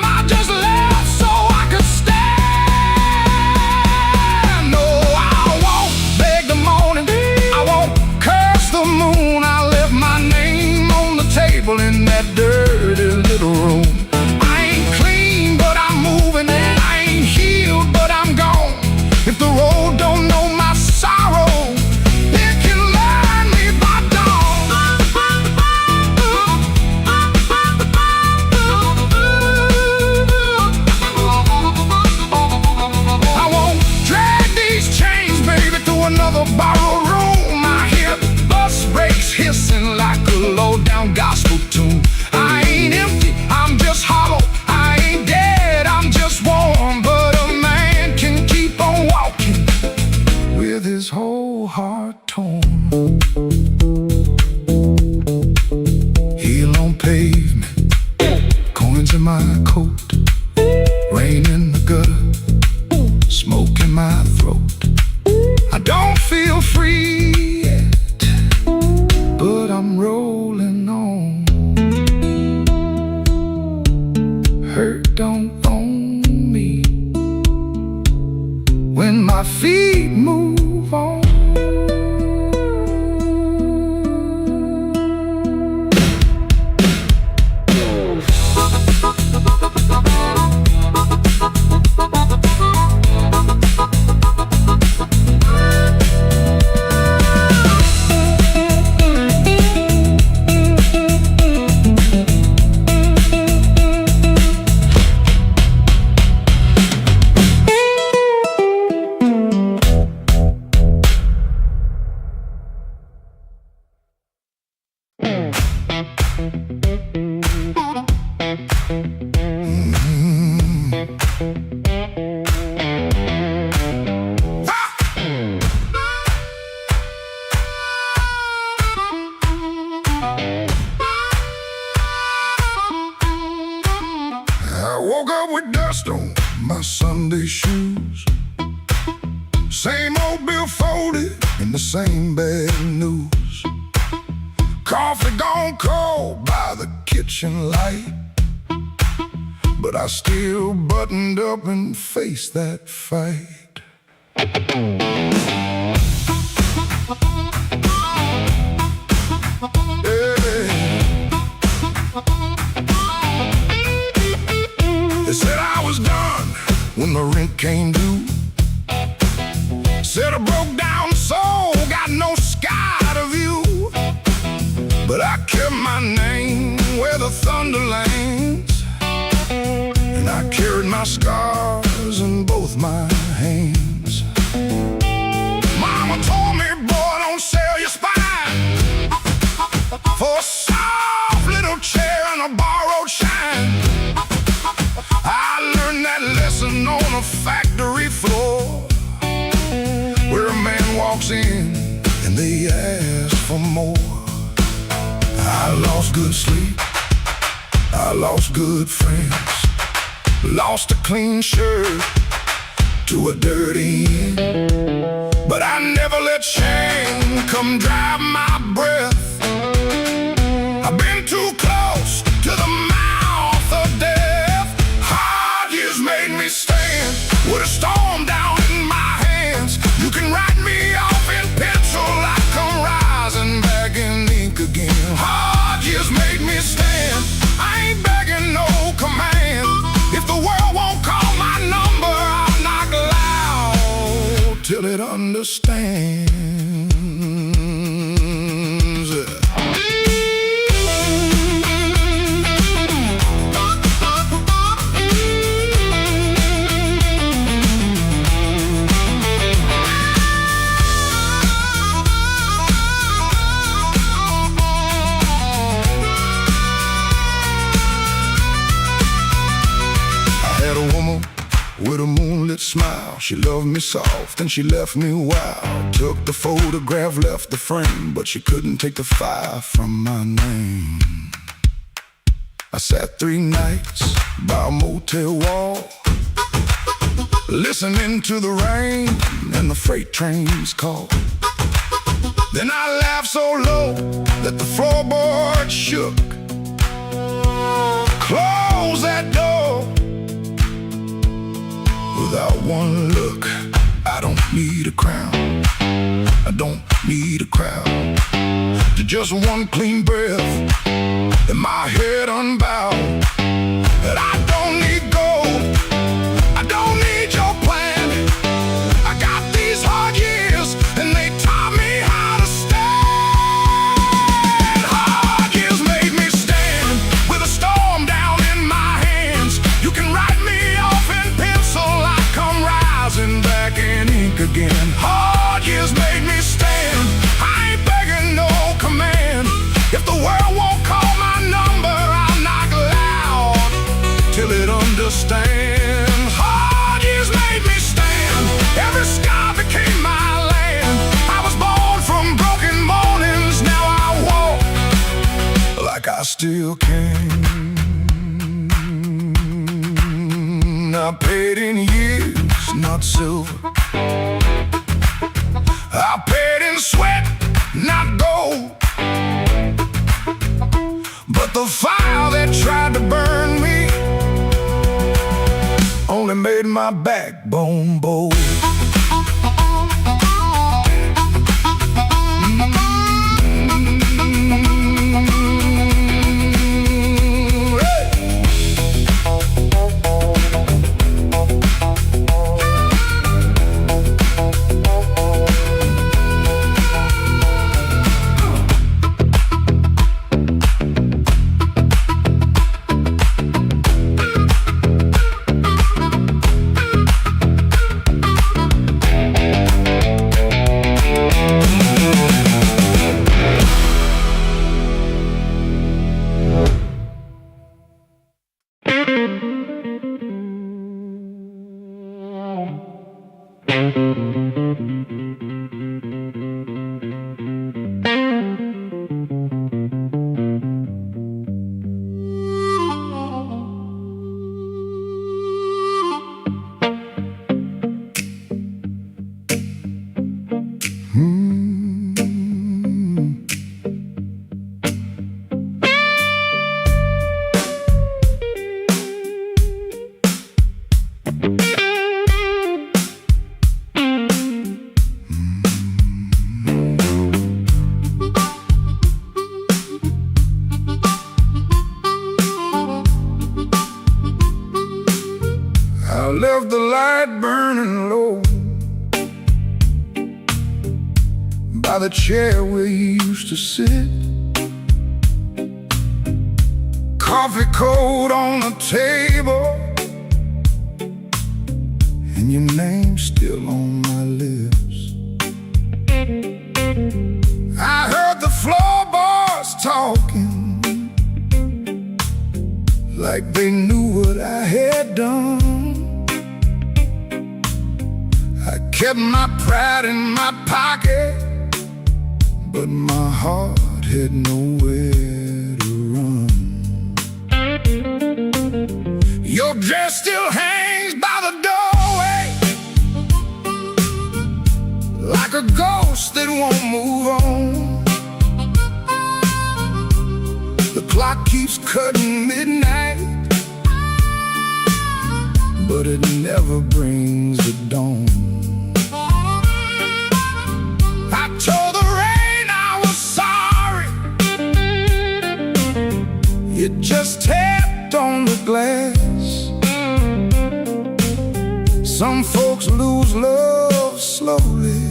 stains in my coat, rain in the gutter, smoke in my throat. I don't feel free yet, but I'm rolling on. Hurt don't own me when my feet move on. I woke up with dust on my Sunday shoes, same old bill folded in the same bad news. Coffee gone cold by the kitchen light, but I still buttoned up and faced that fight. They said I was done when the rent came due. Said a broke down soul got no sky to view. But I kept my name where the thunder lands, and I carried my scars in both my hands. Mama told me, boy, don't sell your spine for a soft little chair and a borrowed shine. I learned that lesson on a factory floor, where a man walks in and they ask for more. I lost good sleep, I lost good friends, lost a clean shirt to a dirty end. But I never let shame come drive my breath. I've been too close to the mouth of death. Hard years made me stand with a storm down in my hands. You can write me off in pencil, I come rising back in ink again. Hard years made me stand, I ain't begging no command. If the world won't call my number, I'll knock loud till it understands. With a moonlit smile, she loved me soft and she left me wild. Took the photograph, left the frame, but she couldn't take the fire from my name. I sat 3 nights by a motel wall, listening to the rain and the freight trains call. Then I laughed so low that the floorboard shook. Close that door. Without one look, I don't need a crown, I don't need a crowd. Just one clean breath and my head unbowed. And I don't need gold, I don't need your plan. I got these hard years and they taught me how to stand. Hard years made me stand with a storm down in my hands. You can write me off in pencil, I come rising back in ink again. Hard years made me stand, I ain't begging no command. If the world won't call my number, I'll knock loud till it understands. Hard years made me stand, every scar became my land. I was born from broken mornings, now I walk like I still can. I paid in years, not silver. I paid in sweat, not gold. But the fire that tried to burn me only made my backbone bold. I left the light burning low by the chair where you used to sit. Coffee cold on the table, and your name's still on my lips. I heard the floorboards talking like they knew what I had done. I kept my pride in my pocket, but my heart had nowhere to run. Your dress still hangs by the doorway like a ghost that won't move on. The clock keeps cutting midnight, but it never brings the dawn. I told the rain I was sorry. It just tapped on the glass. Some folks lose love slowly.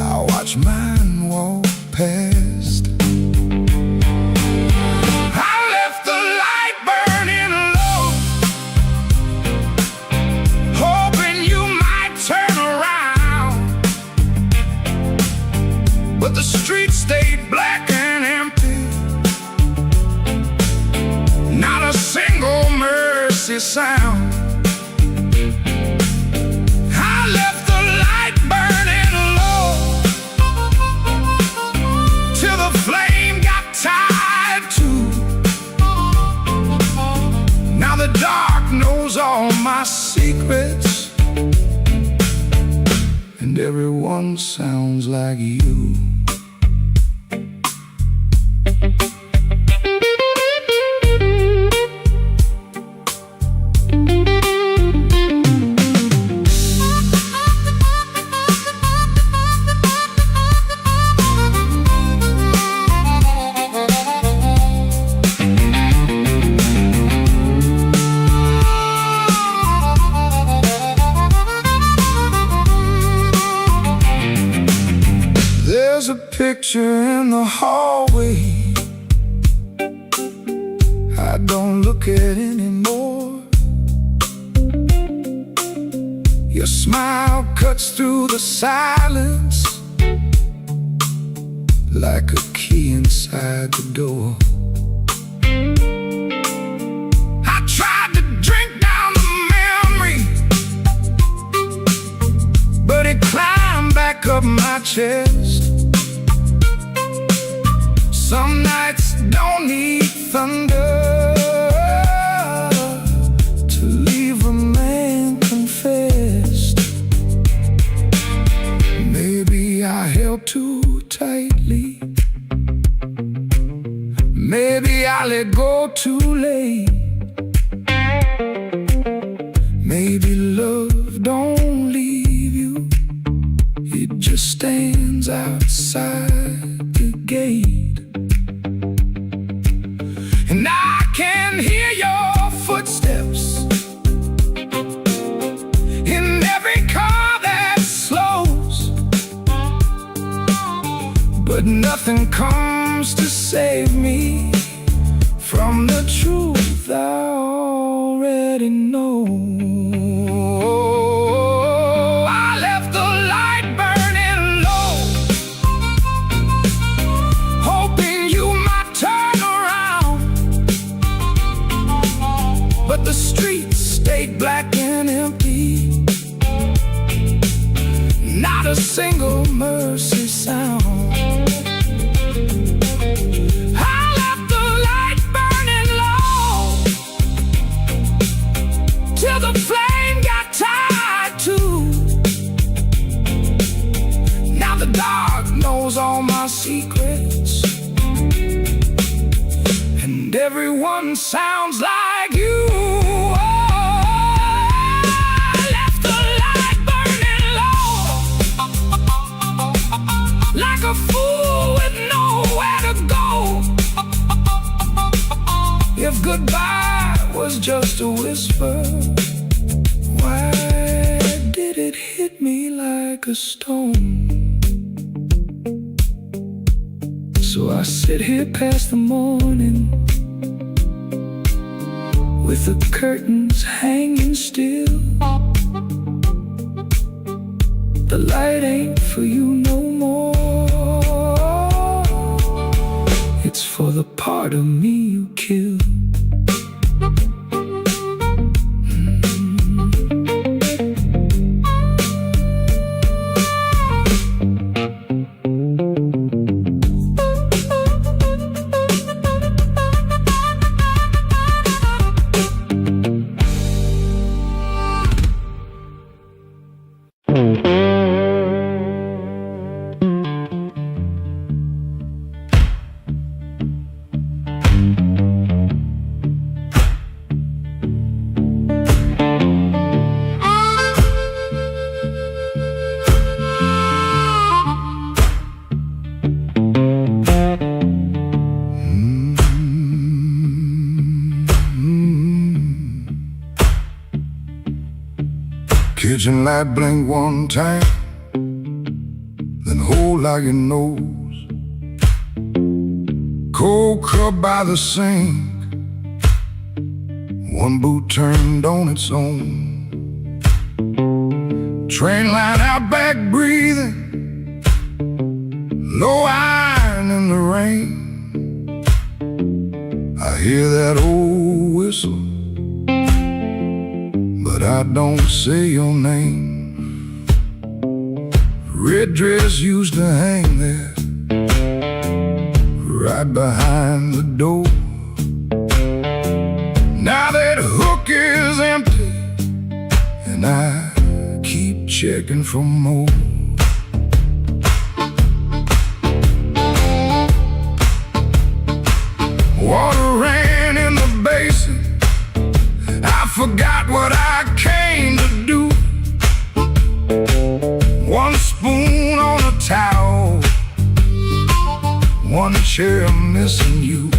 I watch mine walk past. I left the light burning low, hoping you might turn around. But the street stayed black and empty, not a single mercy sound. I left the light burning low till the flame got tired too. Now the dark knows all my secrets, and everyone sounds like you. There's a picture in the hallway I don't look at anymore. Your smile cuts through the silence like a key inside the door. I tried to drink down the memory, but it climbed back up my chest. Some nights don't need thunder, I let go too late. Maybe love don't leave you, it just stands outside the gate. And I can hear your footsteps in every car that slows, but nothing comes to save me from the truth I already know. I left the light burning low, hoping you might turn around, but the streets stayed black and empty, not a single mercy sound. The flame got tied too. Now the dark knows all my secrets, and everyone sounds like you. Oh, I left the light burning low, like a fool with nowhere to go. If goodbye was just a whisper, why did it hit me like a stone? So I sit here past the morning, with the curtains hanging still. The light ain't for you no more, it's for the part of me you killed. Kitchen light blink one time, then hold out your nose. Cold cup by the sink, one boot turned on its own. Train line out back breathing, low iron in the rain. I hear that old whistle, but I don't say your name. Red dress used to hang there, right behind the door. Now that hook is empty, and I keep checking for more. Water ran in the basin, I forgot what I came to do. One spoon on a towel, one chair missing you.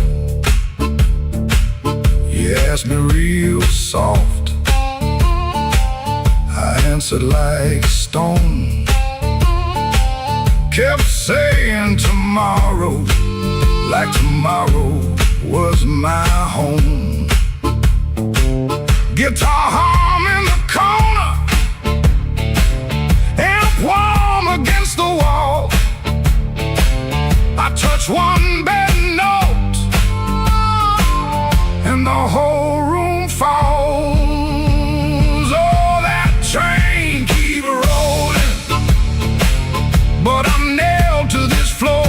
You asked me real soft, I answered like stone. Kept saying tomorrow, like tomorrow was my home. Guitar hum in the corner, amp warm against the wall. I touch one bad note, and the whole room falls. Oh, that train keep rolling, but I'm nailed to this floor.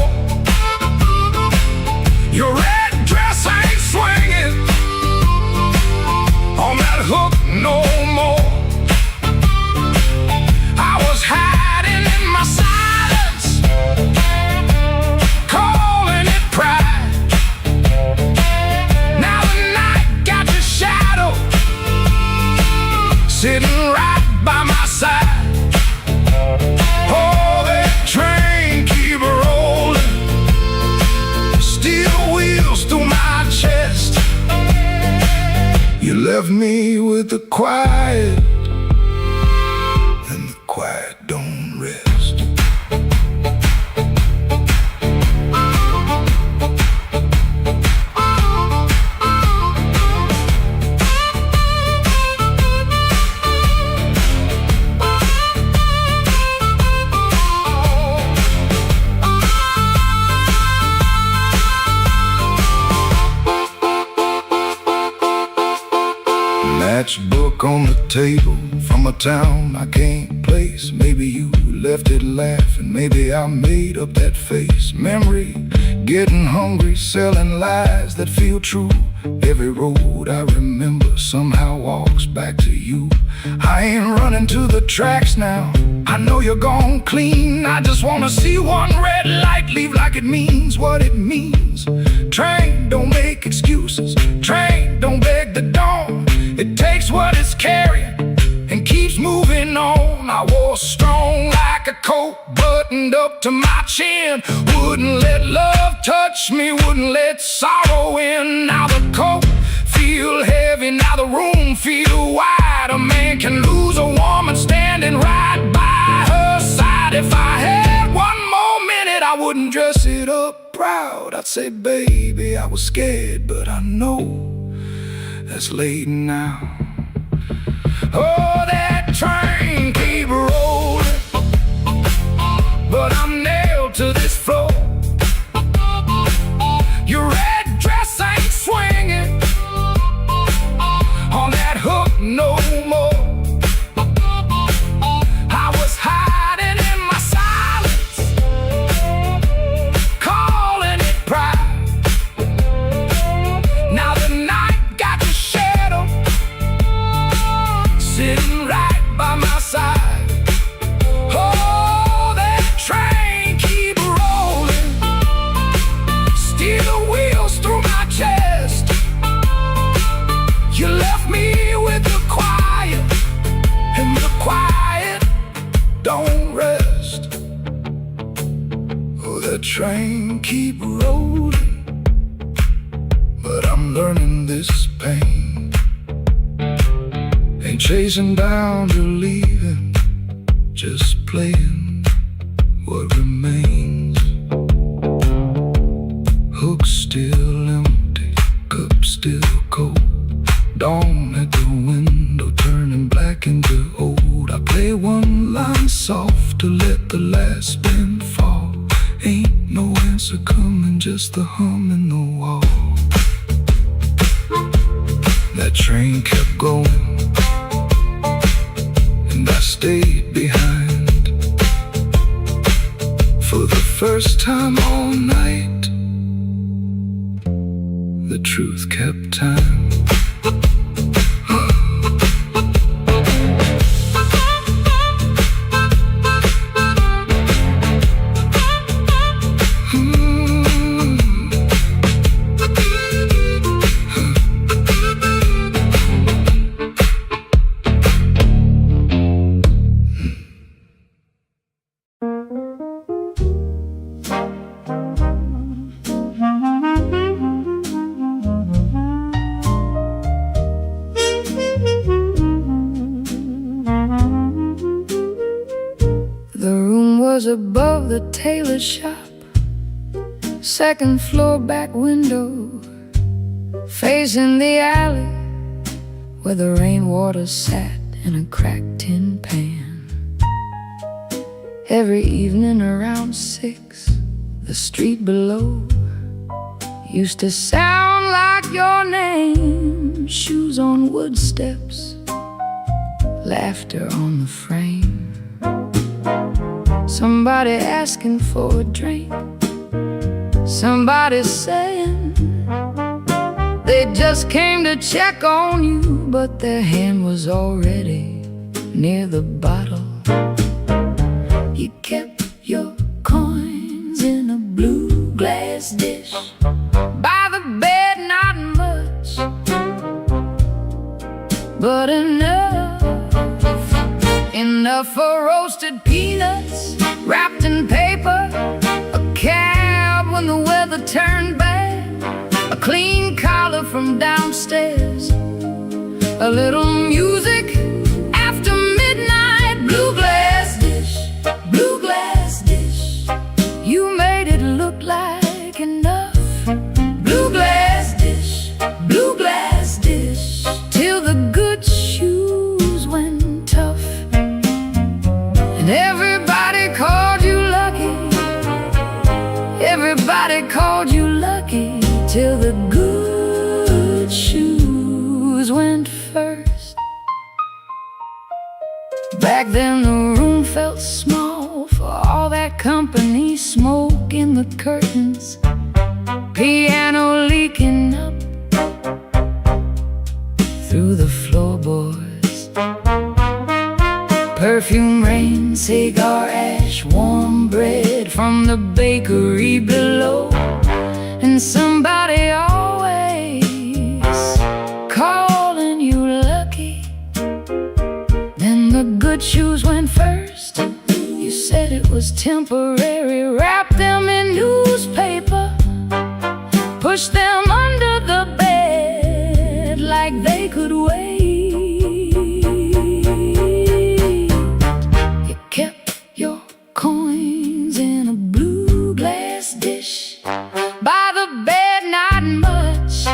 Your red dress ain't swinging on that hook no more. I was hiding in my silence, calling left me with the quiet, and the quiet don't rest. Matchbook on the table from a town I can't place. Maybe you left it laughing, maybe I made up that face. Memory, getting hungry, selling lies that feel true. Every road I remember somehow walks back to you. I ain't running to the tracks now, I know you're gone clean. I just wanna see one red light leave like it means what it means. Train, don't make excuses. Train, don't beg the dawn. It takes what it's carrying and keeps moving on. I was strong like a coat buttoned up to my chin. Wouldn't let love touch me, wouldn't let sorrow in. Now the coat feel heavy, now the room feel wide. A man can lose a woman standing right by her side. If I had one more minute, I wouldn't dress it up proud. I'd say, baby, I was scared, but I know that's late now. Oh, that train keep rolling, but I'm nailed to this floor. Your red dress ain't swinging on that hook no more. I was hiding in my silence, calling it pride. Now the night got the shadow sitting right by my side. Oh, that train keep rolling, steel wheels through my chest. You left me with the quiet, and the quiet don't rest. Oh, that train keep rolling, but I'm learning this pain. Ain't chasing down your leaving, just playing what remains. Hook still empty, cup still cold. Dawn at the window turning black into old. I play one line soft to let the last bend fall. Ain't no answer coming, just the hum in the wall. That train kept going, and I stayed behind. For the first time all night, the truth kept time. Was above the tailor shop, second floor back window, facing the alley where the rainwater sat in a cracked tin pan. Every evening around 6, the street below used to sound like your name. Shoes on wood steps, laughter on the frame. Somebody asking for a drink, somebody saying they just came to check on you, but their hand was already near the bottle. You kept your coins in a blue glass dish by the bed, not much, but enough for roasted peanuts wrapped in paper, a cab when the weather turned bad, a clean collar from downstairs, a little music after midnight. Blue glass dish, blue glass dish, you made it look like enough. Blue glass dish, blue glass dish, till the good shoes went tough. And everybody called you lucky, everybody called you lucky, till the good shoes went first. Back then the room felt small, for all that company, smoke in the curtains, piano leaking up through the floorboards. Perfume rain, cigar ash, warm bread from the bakery below. And somebody always calling you lucky. Then the good shoes went first. You said it was temporary. Wrap them in newspaper, push them under the bed like they could wait. You kept your coins in a blue glass dish by the bed, not much,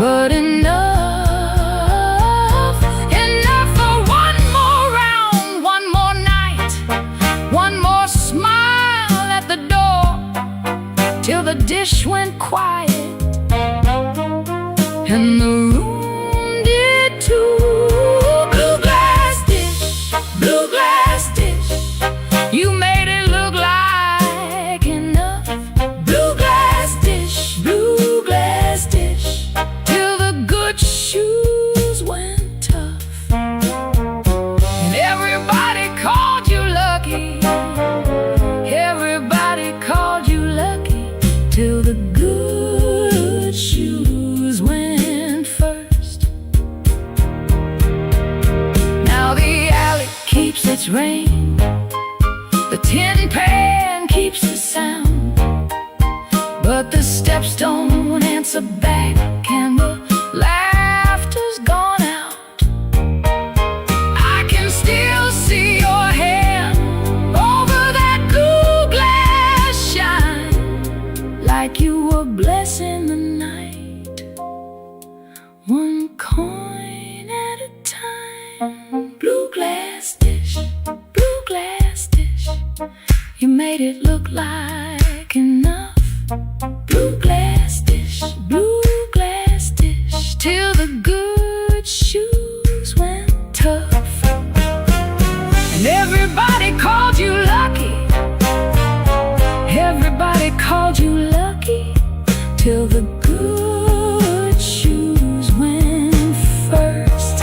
but enough, enough for one more round, one more night, one more smile at the door, till the dish went quiet and the room did too. Blue glass dish, blue glass dish, you made it look like enough. Blue glass dish, blue glass dish, till the good shoes went tough. And everybody called you lucky, everybody called you lucky, till the good shoes went first. Now the alley keeps its rain, the tin pan keeps the sound, but the steps don't answer back and the laughter's gone out. I can still see your hand over that blue glass shine, like you were blessing the night, one coin at a time. Blue glass dish, blue glass dish, you made it look like enough. Blue glass dish, blue glass dish, till the good shoes went tough. And everybody called you lucky, everybody called you lucky, till the good shoes went first.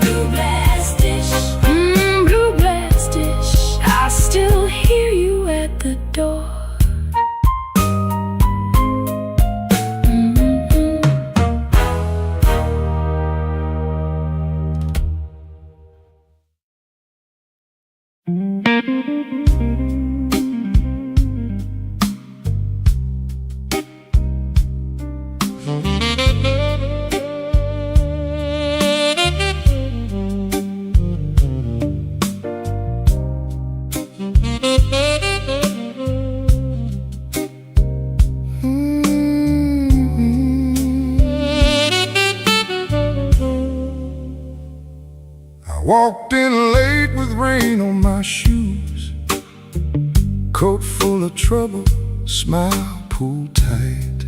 Blue glass dish, blue glass dish, I still hear you at the door. Walked in late with rain on my shoes, coat full of trouble, smile pulled tight.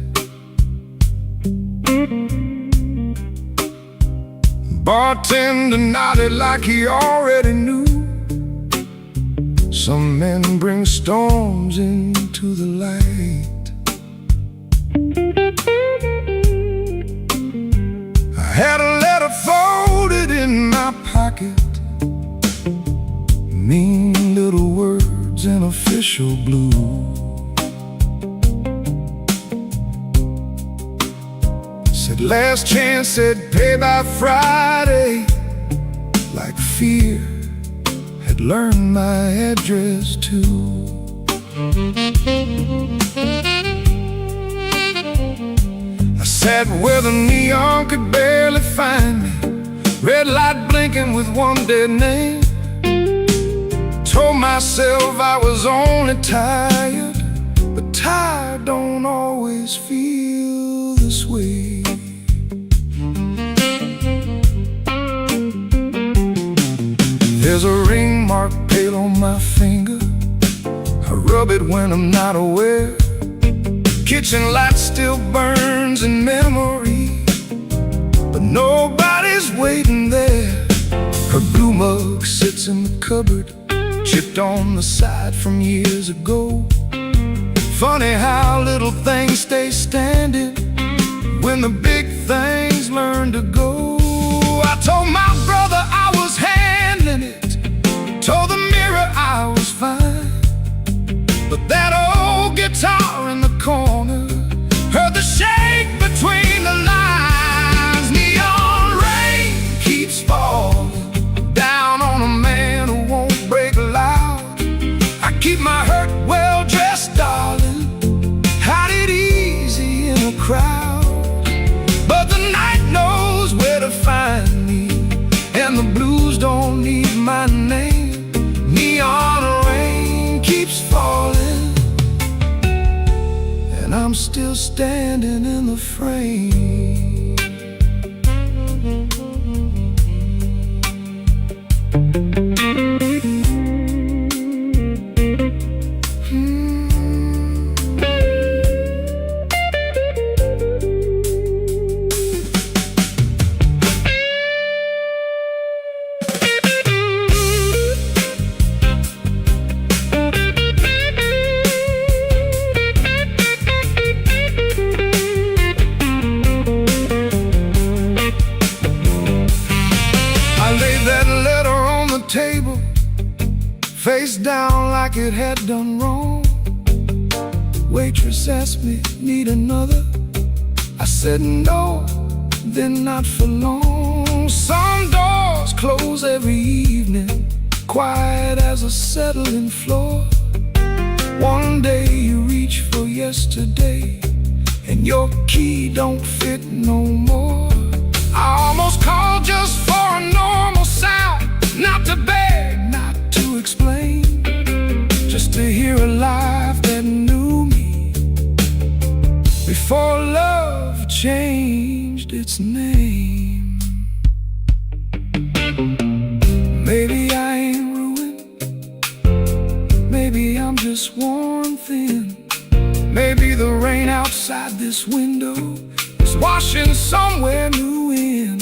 Bartender nodded like he already knew. Some men bring storms into the light. I had a letter folded in my pocket, mean little words in official blue. Said last chance, said pay by Friday, like fear had learned my address too. Sat where the neon could barely find me, red light blinking with one dead name. Told myself I was only tired, but tired don't always feel this way. There's a ring mark pale on my finger, I rub it when I'm not aware. Kitchen light still burns in memory, but nobody's waiting there. Her blue mug sits in the cupboard, chipped on the side from years ago. Funny how little things stay standing when the big things learn to go. I told my brother I was handling it, told the mirror I was fine, but that old guitar in the corner heard the shake between the lines. Neon rain keeps falling down on a man who won't break loud. I keep my hurt well dressed, darling, hide it easy in a crowd. But the night knows where to find me, and the blues don't need my name. Neon rain keeps falling, and I'm still standing in the frame. Table, face down like it had done wrong. Waitress asked me, need another? I said no, then not for long. Some doors close every evening, quiet as a settling floor. One day you reach for yesterday, and your key don't fit no more. I almost called just for a normal sound, not to beg, not to explain, just to hear a life that knew me before love changed its name. Maybe I ain't ruined, maybe I'm just worn thin. Maybe the rain outside this window is washing somewhere new in.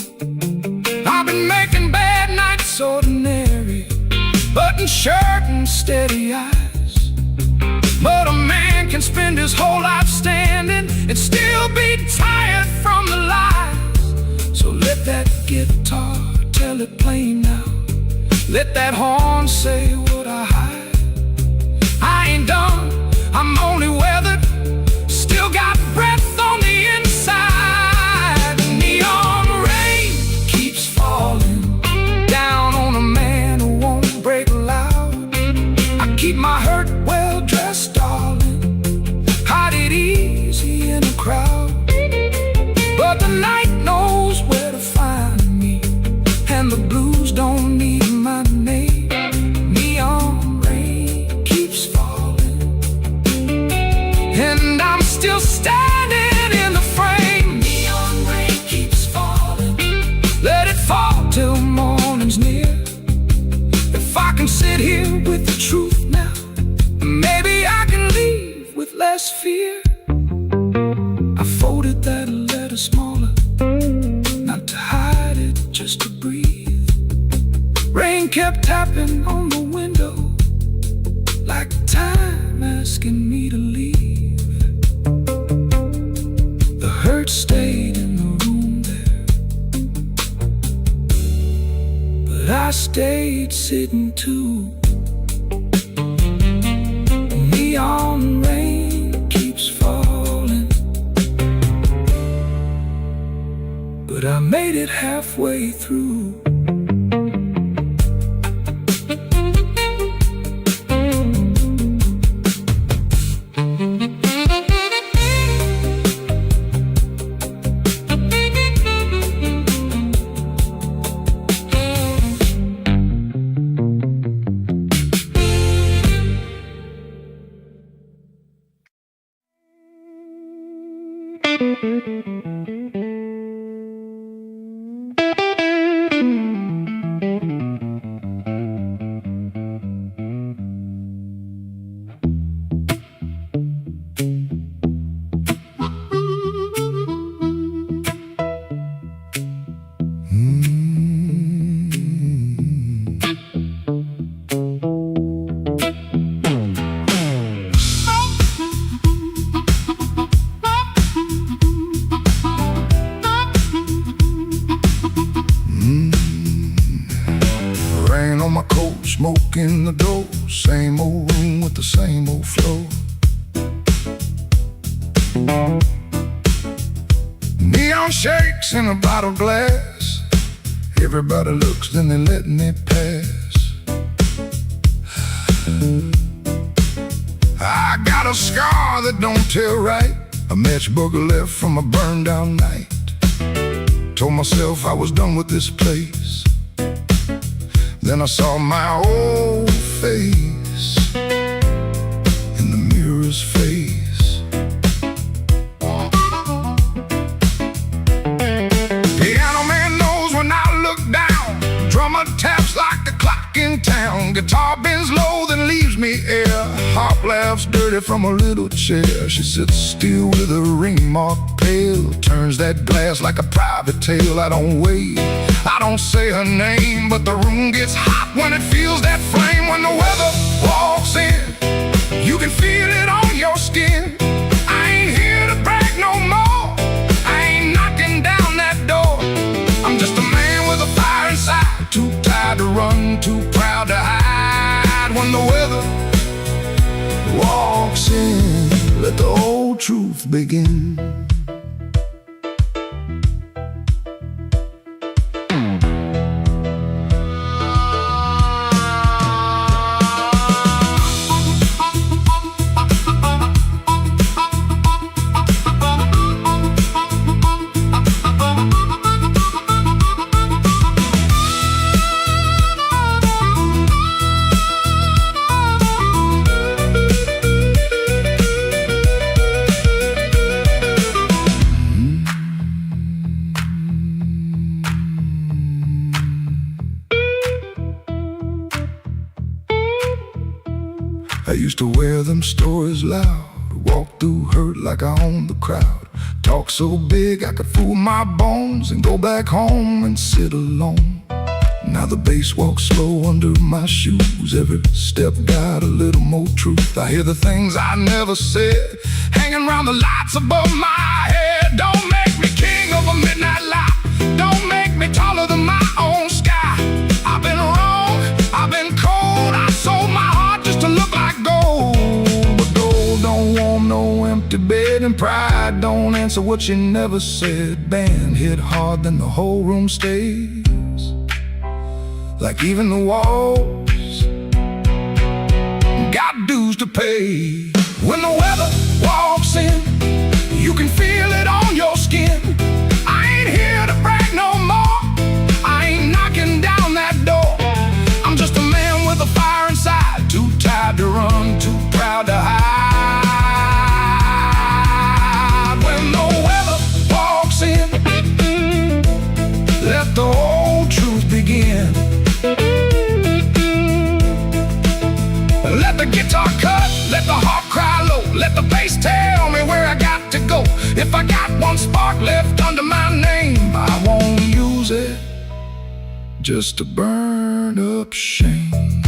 I've been making bad nights ordinary, button shirt and steady eyes. But a man can spend his whole life standing and still be tired from the lies. So let that guitar tell it plain now, let that horn say what I hide. I ain't done, I'm only weathered, still got breath on the inside. Neon rain keeps falling down on a man who won't break loud. I keep my hurt well dressed, darling, hide it easy in a crowd. But the night knows where to find me, and the blues don't need my name. Neon rain keeps falling, and I'm still standing in the frame. Neon rain keeps falling, let it fall till morning's near. If I can sit here with the truth now, maybe I can leave with less fear. I folded that letter smaller, not to hide it, just to breathe. Rain kept tapping on the window, like time asking me to leave. The hurt stayed in the room there, but I stayed sitting too. Neon rain keeps falling, but I made it halfway through. Rain on my coat, smoke in the door, same old room with the same old floor. Neon shakes in a bottle glass. Everybody looks, then they let me pass. I got a scar that don't tell right, a matchbook left from a burned down night. Told myself I was done with this place. Then I saw my old face in the mirror's face. Piano man knows when I look down. Drummer taps like the clock in town. Guitar bends low, then leaves me air. Harp laughs dirty from a little chair. She sits still with a ring mark pale. Turns that glass like a private tale. I don't wait, I don't say her name, but the room gets hot when it feels that flame. When the weather walks in, you can feel it on your skin. I ain't here to brag no more, I ain't knocking down that door. I'm just a man with a fire inside, too tired to run, too proud to hide. When the weather walks in, let the old truth begin. I used to wear them stories loud, walk through hurt like I owned the crowd. Talk so big I could fool my bones and go back home and sit alone. Now the bass walks slow under my shoes. Every step got a little more truth. I hear the things I never said hanging around the lights above my head. Don't make me king of a midnight lie. Don't make me taller than my own sky. I've been wrong, I've been cold. I sold my heart just to look like gold. But gold don't want no empty bed, and pride don't answer what you never said. Band hit hard, then the whole room stays like even the walls got dues to pay. When the weather walks in, you can feel it on your skin. I ain't here to brag no more, I ain't knocking down that door. I'm just a man with a fire inside, too tired to run, too proud to hide. When the weather walks in, let the old truth begin. Let the guitar cut, let the harp cry low. Let the bass tell me where I got to go. If I got one spark left under my name, I won't use it just to burn up shame.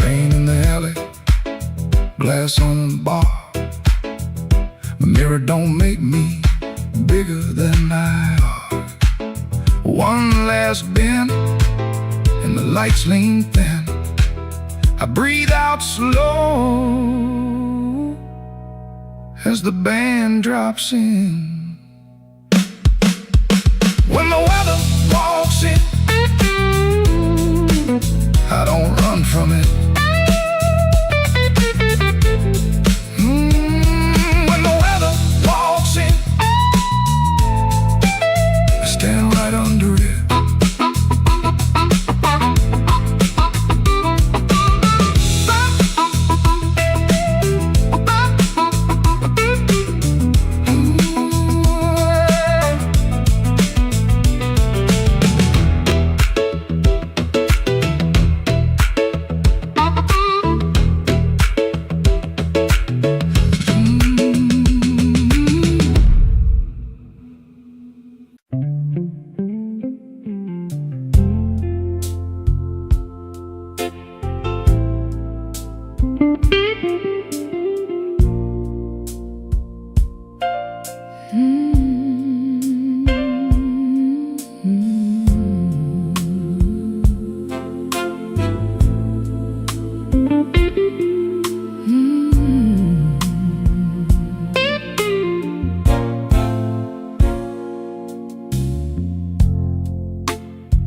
Rain in the alley, glass on the bar. My mirror don't make me bigger than I are. One last bend, and the lights lean thin. I breathe out slow as the band drops in. When the weather walks in, I don't run from it. When the weather walks in, stand right under it.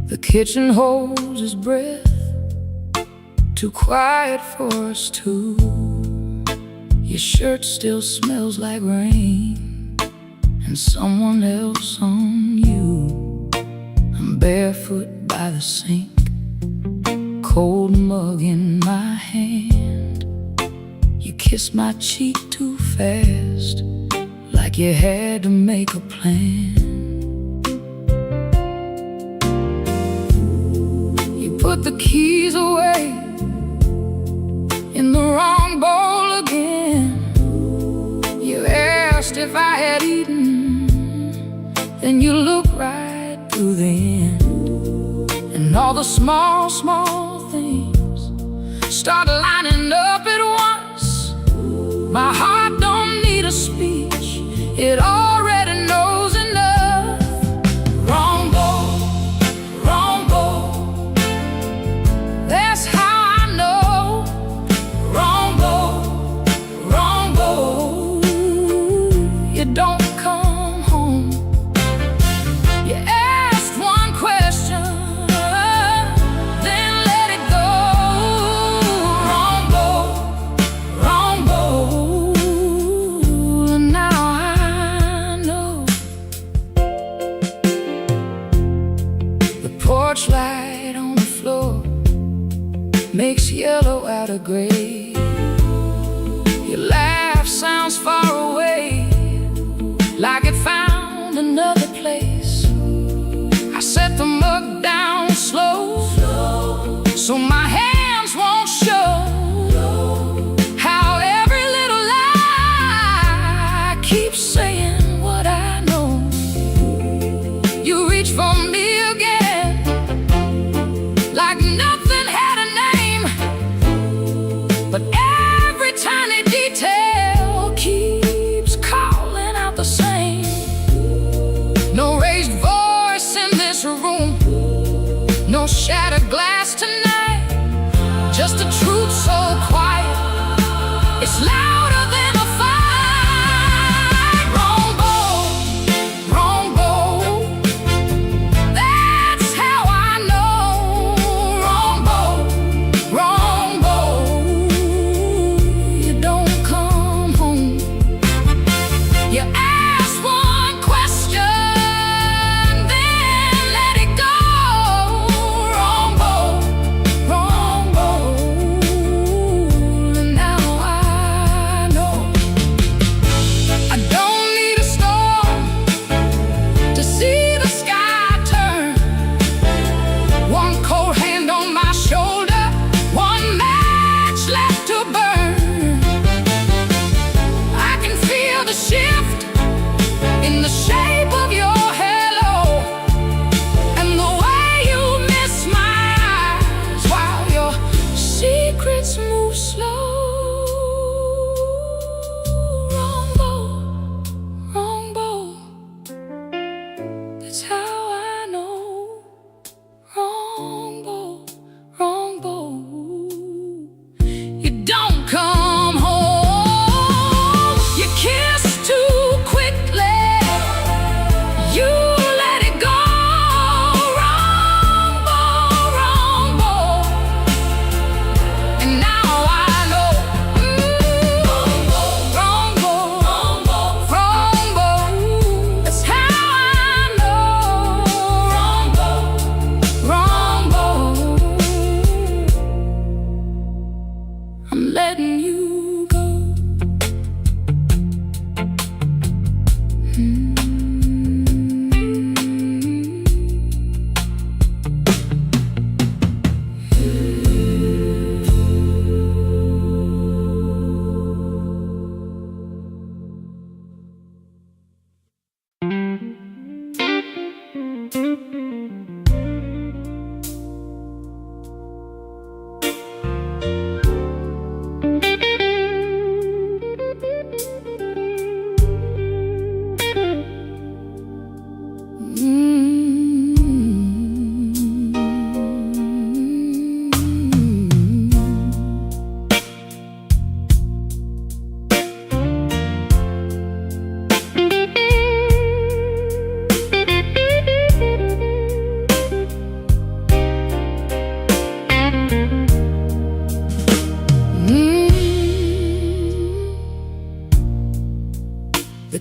The kitchen holds his breath, too quiet for us two. Your shirt still smells like rain and someone else on you. I'm barefoot by the sink, cold mug in my hand. You kiss my cheek too fast, like you had to make a plan. Put the keys away in the wrong bowl again. You asked if I had eaten, then you looked right through the end. And all the small, small things start lining up at once. My heart don't need a speech, it already knows enough. Wrong bowl, wrong bowl, that's how I know. Wrong bowl, wrong bowl, you don't come home. You asked one question, then let it go. Wrong bowl, wrong bowl, and now I know. The porch light on the floor makes yellow out of gray. Your laugh sounds far away, like it found another place. I set the mug down slow, so my hands won't show how every little lie keeps saying what I know. You reach for me again, like nothing had a name, but every tiny detail keeps calling out the same. No raised voice in this room, no shattered glass tonight, just a truth so quiet, it's louder than a fight. Wrong bowl, wrong bowl, that's how I know. Wrong bowl, wrong bowl, you don't come home. You ask one question, then let it go. Wrong bowl, and now I know. I don't need a storm to see the sky turn. One cold hand on my shoulder, one match left to burn. I can feel the shift in the shape of your halo, and the way you miss my eyes while your secrets move slow. Wrong bowl, that's how I know. Wrong bowl, you don't come home. You kiss too quickly, you let it go. Wrong bowl, and now I know. Wrong bowl, that's how I know. Wrong bowl, I'm letting you go.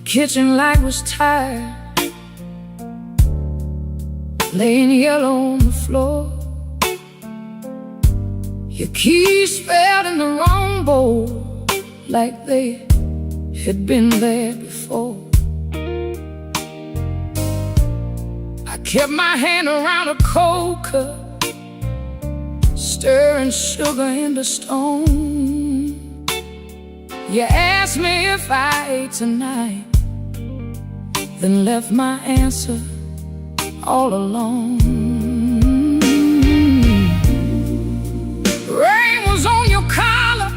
kitchen light was tired, laying yellow on the floor. Your keys fell in the wrong bowl, like they had been there before. I kept my hand around a cold cup, stirring sugar into stone. You asked me if I ate tonight, then left my answer all alone. Rain was on your collar,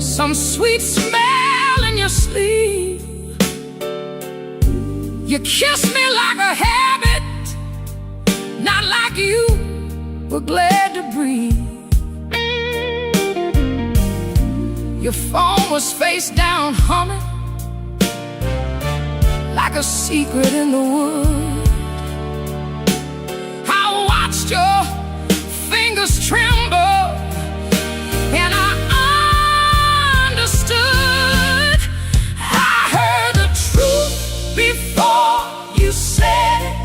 some sweet smell in your sleeve. You kissed me like a habit, not like you were glad to breathe. Your phone was face down humming, like a secret in the woods. I watched your fingers tremble, and I understood. I heard the truth before you said it,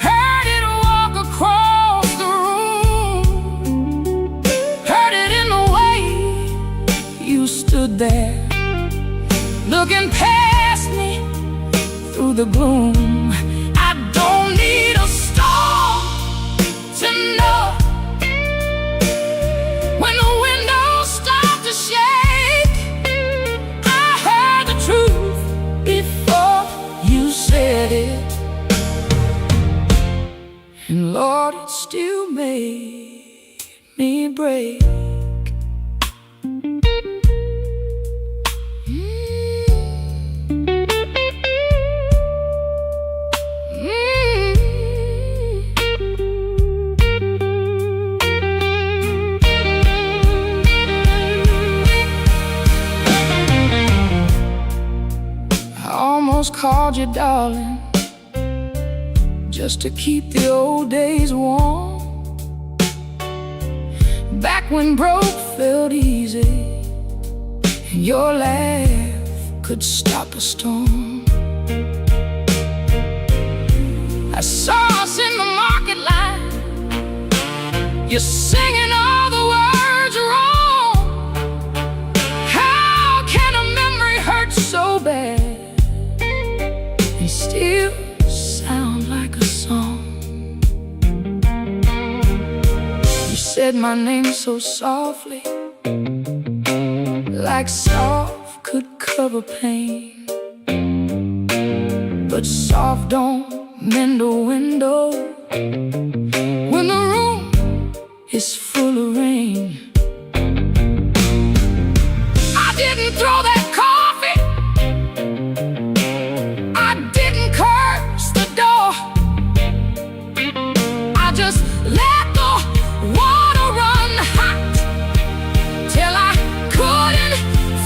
heard it walk across the room, heard it in the way you stood there, looking past me through the gloom. I don't need a storm to know when the windows start to shake. I heard the truth before you said it, and Lord, it still made me break. Called you darling, just to keep the old days warm, back when broke felt easy and your laugh could stop a storm. I saw us in the market line, you're singing all the words wrong. How can a memory hurt so bad, still sound like a song? You said my name so softly, like soft could cover pain, but soft don't mend a window when the room is full of rain. I didn't throw that coffee, just let the water run hot till I couldn't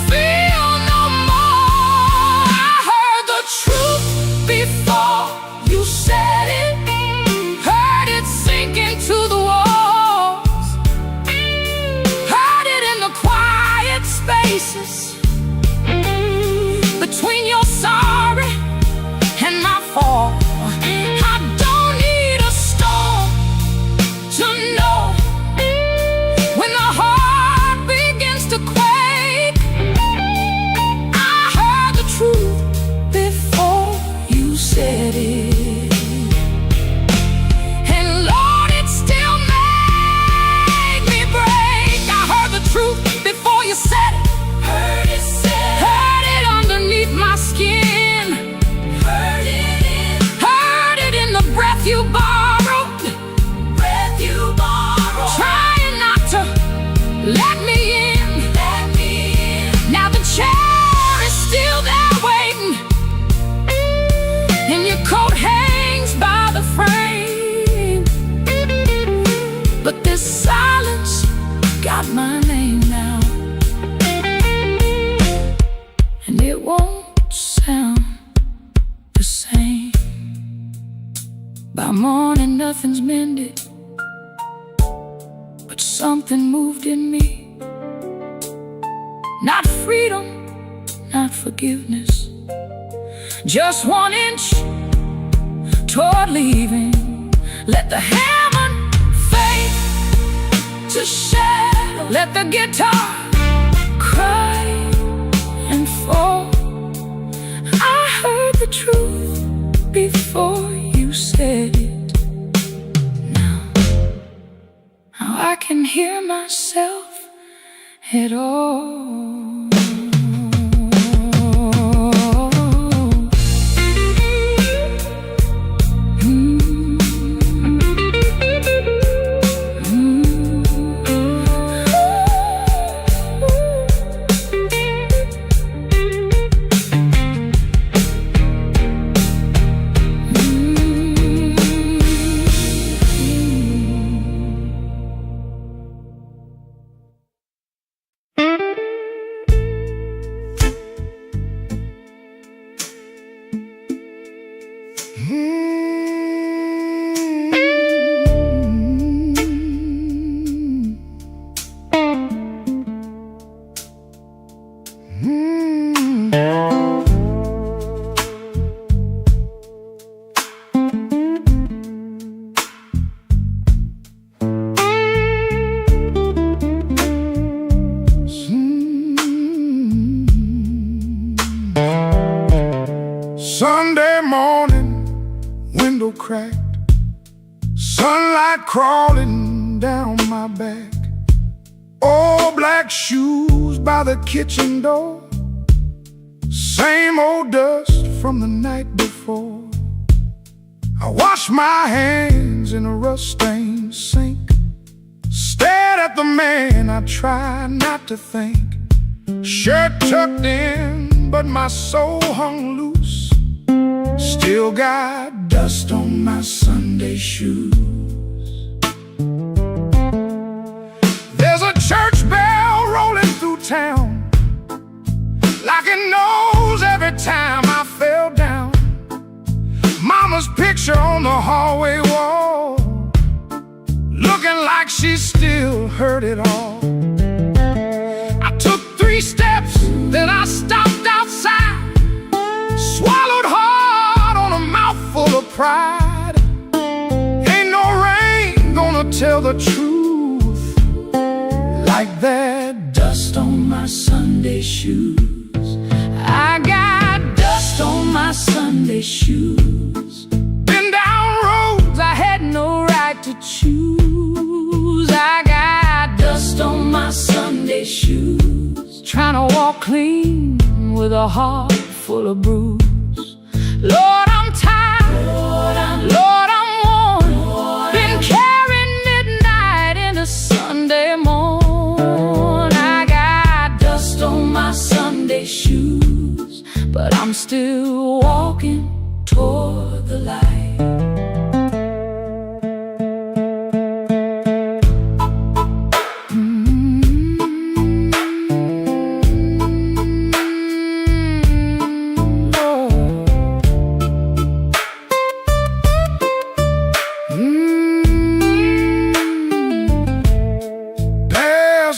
feel no more. I heard the truth before you said it, heard it sink into the walls, heard it in the quiet spaces between your sorry and my fall. You borrowed, breath you borrowed, trying not to let me in, let me in. Now the chair is still there waiting, and your coat hangs by the frame, but this silence got my name now, and it won't sound the same. By morning nothing's mended, but something moved in me. Not freedom, not forgiveness. Just 1 inch toward leaving. Let the hammer fade to shadow. Let the guitar cry and fall. I heard the truth before you said it. Now I can hear myself at all. Sunday morning, window cracked, sunlight crawling down my back. Old black shoes by the kitchen door, same old dust from the night before. I washed my hands in a rust-stained sink, stared at the man I tried not to think. Shirt tucked in, but my soul hung loose. Still got dust on my Sunday shoes. There's a church bell rolling through town, like it knows every time I fell down. Mama's picture on the hallway wall, looking like she still heard it all. I took 3 steps, then I stopped outside, swallowed hard on a mouthful of pride. Ain't no rain gonna tell the truth like that dust on my Sunday shoes. I got dust on my Sunday shoes. Been down roads I had no right to choose. I got dust on my Sunday shoes, trying to walk clean with a heart full of bruise. Lord, I'm tired, Lord, I'm worn, been carrying midnight into Sunday morn. I got dust on my Sunday shoes, but I'm still walking toward the light.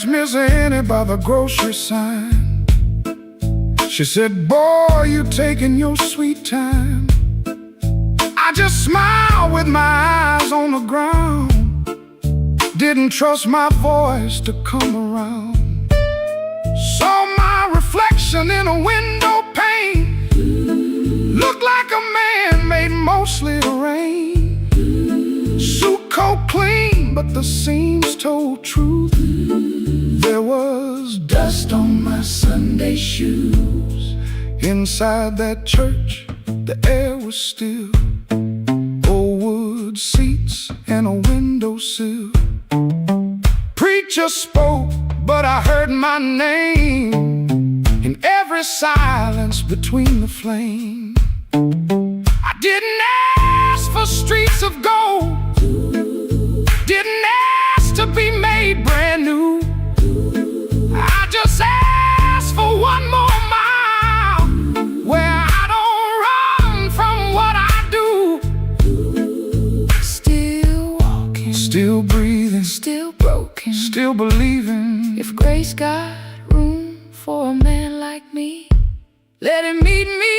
Miss Annie by the grocery sign, she said, boy, you taking your sweet time. I just smiled with my eyes on the ground, didn't trust my voice to come around. Saw my reflection in a window pane, looked like a man made mostly of rain. Suit coat clean, but the seams told truth. There was dust on my Sunday shoes. Inside that church, the air was still, old wood seats and a windowsill. Preacher spoke, but I heard my name in every silence between the flame. I didn't ask for streets of gold, didn't ask to be made brand new. I just asked for one more mile where I don't run from what I do. Still walking, still breathing, still broken, still believing. If grace got room for a man like me, Let it meet me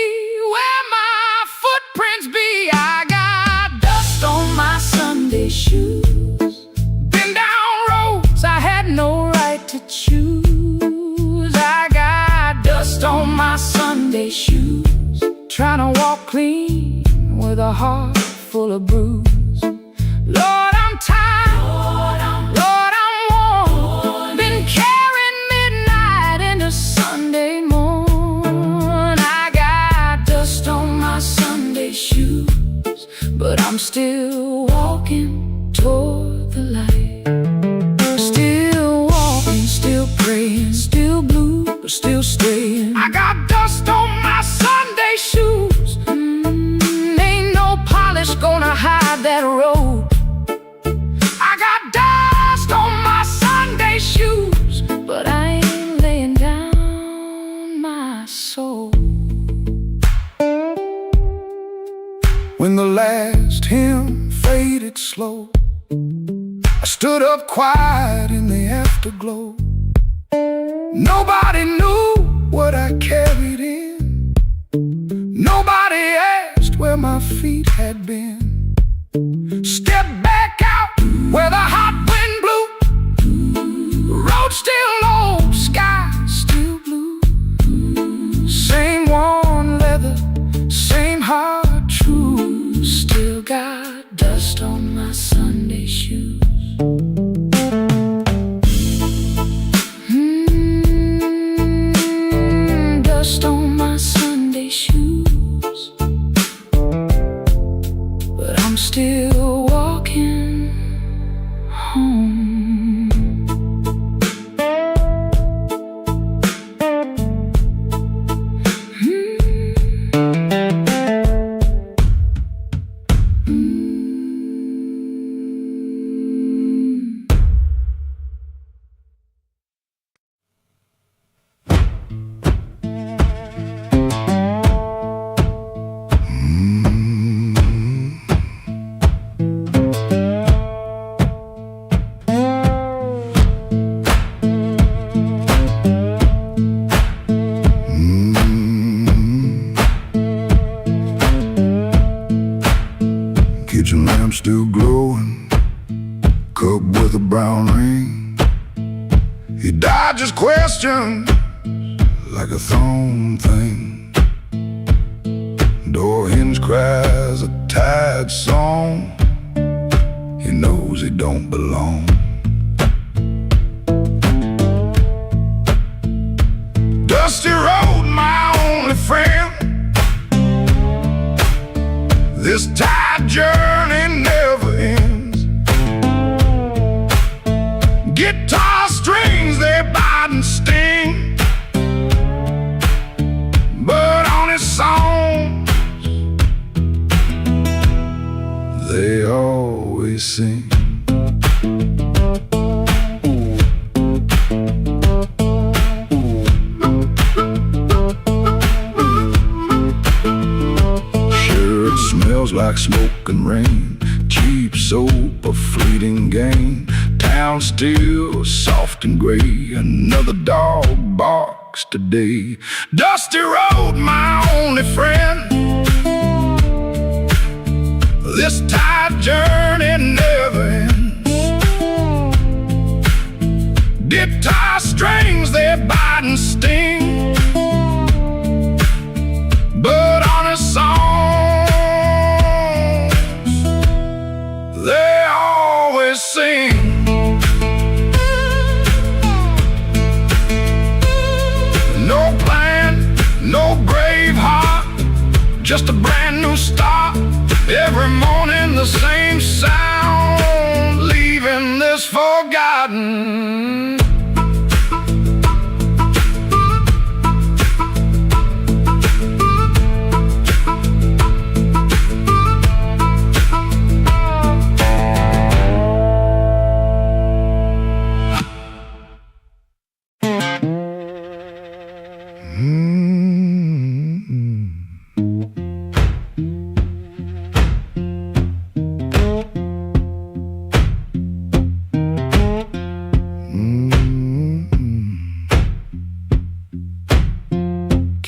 where my footprints be. I got dust on my Sunday shoes. Been down roads I had no right to choose. I got dust on my Sunday shoes. Trying to walk clean with a heart full of bruise. Lord, I'm tired. Lord, I'm worn. Been carrying midnight into Sunday morn. I got dust on my Sunday shoes, but I'm still walking toward the light. Still walking, still praying, still blue, but still straying. I got dust on my Sunday shoes. Ain't no polish gonna hide that road. I got dust on my Sunday shoes, but I ain't laying down my soul. When the last hymn faded slow, I stood up quiet in the afterglow. Nobody knew what I carried in. Nobody asked where my feet had been. Step back out where the hot wind blew. Road still low, sky still blue. Same worn leather, same heart true. Still got dust on my Sunday shoes. Dust on my Sunday shoes, but I'm still walking home. Kitchen lamp still glowing, cup with a brown ring. He dodges questions like a thrown thing. Door hinge cries a tired song. He knows he don't belong. Dusty road, my only friend. This tired journey never ends. Guitar strings, they bite and sting, but on his songs, they always sing. Smells like smoke and rain, cheap soap, a fleeting gain. Town still soft and gray, another dog barks today. Dusty road, my only friend. This tired journey never ends. Guitar strings, they bite and sting, but on a song they always sing. No plan, no brave heart, just a brand new start. Every morning the same sound, leaving this forgotten.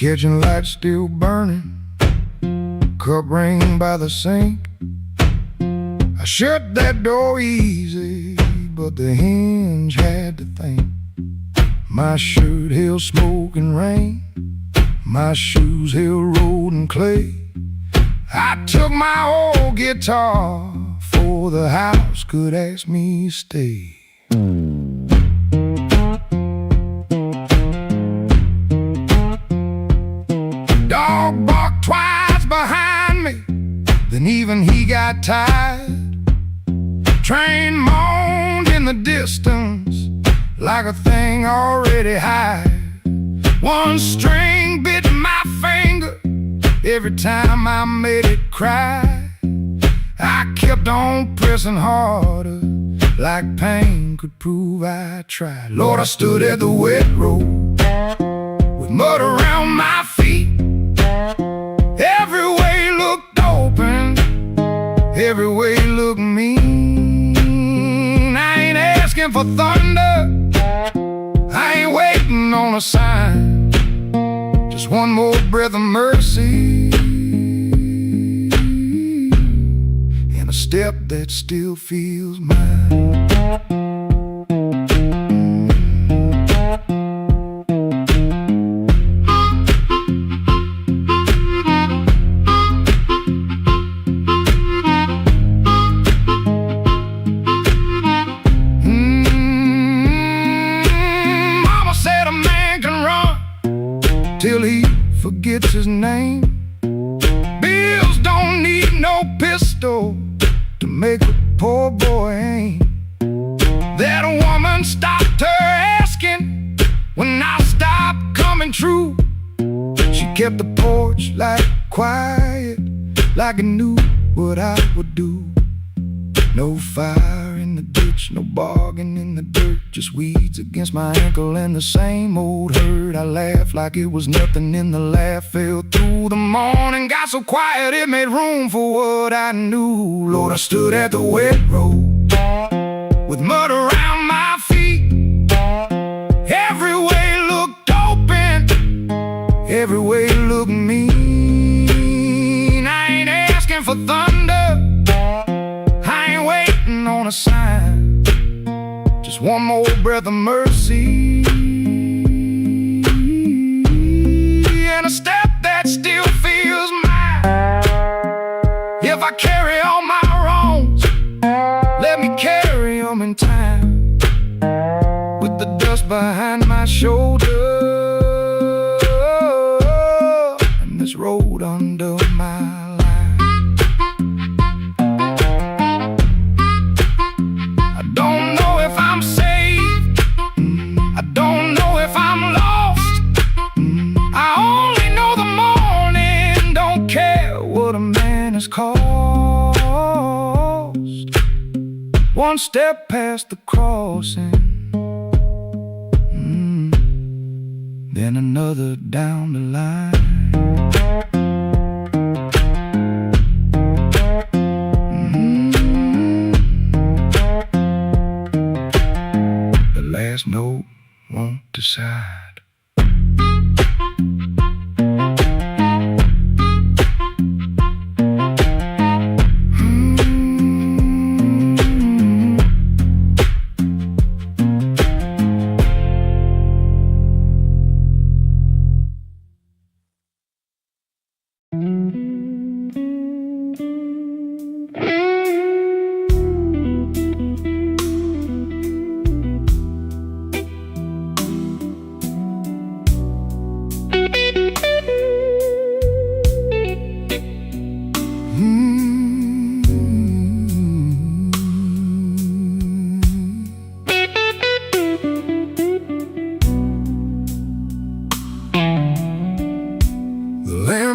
kitchen light still burning, cup ring by the sink. I shut that door easy, but the hinge had to think. My shirt held smoke and rain, my shoes held road and clay. I took my old guitar before the house could ask me to stay. Dog barked twice behind me, then even he got tired. Train moaned in the distance like a thing already hired. One string bit my finger every time I made it cry. I kept on pressing harder, like pain could prove I tried. Lord, I stood at the wet road with mud around my feet. Every way looked open, every way looked mean. I ain't asking for thunder, I ain't waiting on a sign. Just one more breath of mercy and a step that still feels mine. Till he forgets his name. Bills don't need no pistol to make a poor boy aim. That woman stopped her asking when I stopped coming true. She kept the porch light quiet, like I knew what I would do. No fire in the ditch, no bargain in the dirt, just weeds against my ankle and the same old hurt. I laughed like it was nothing, and the laugh fell through the morning. Got so quiet it made room for what I knew. Lord, I stood at the wet road with mud around my feet. Every way looked open, every way looked mean. I ain't asking for thunder, on a sign, just one more breath of mercy and a step that still feels mine. If I carry all my wrongs, let me carry them in time, with the dust behind my shoulder and this road under my cost. One step past the crossing, then another down the line. The last note won't decide.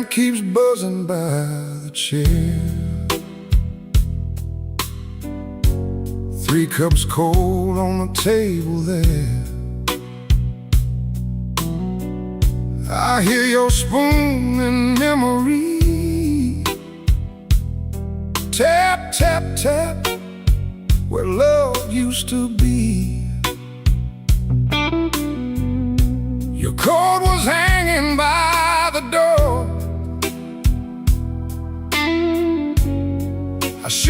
Keeps buzzing by the chair. 3 cups cold on the table there. I hear your spoon in memory. Tap, tap, tap, where love used to be. Your coat was hanging by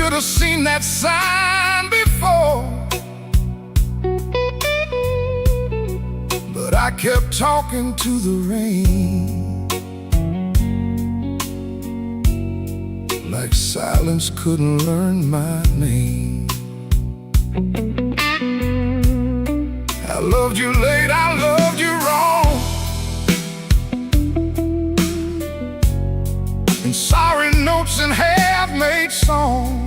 should have seen that sign before, but I kept talking to the rain, like silence couldn't learn my name. I loved you late, I loved you wrong, and sorry notes and half-made songs.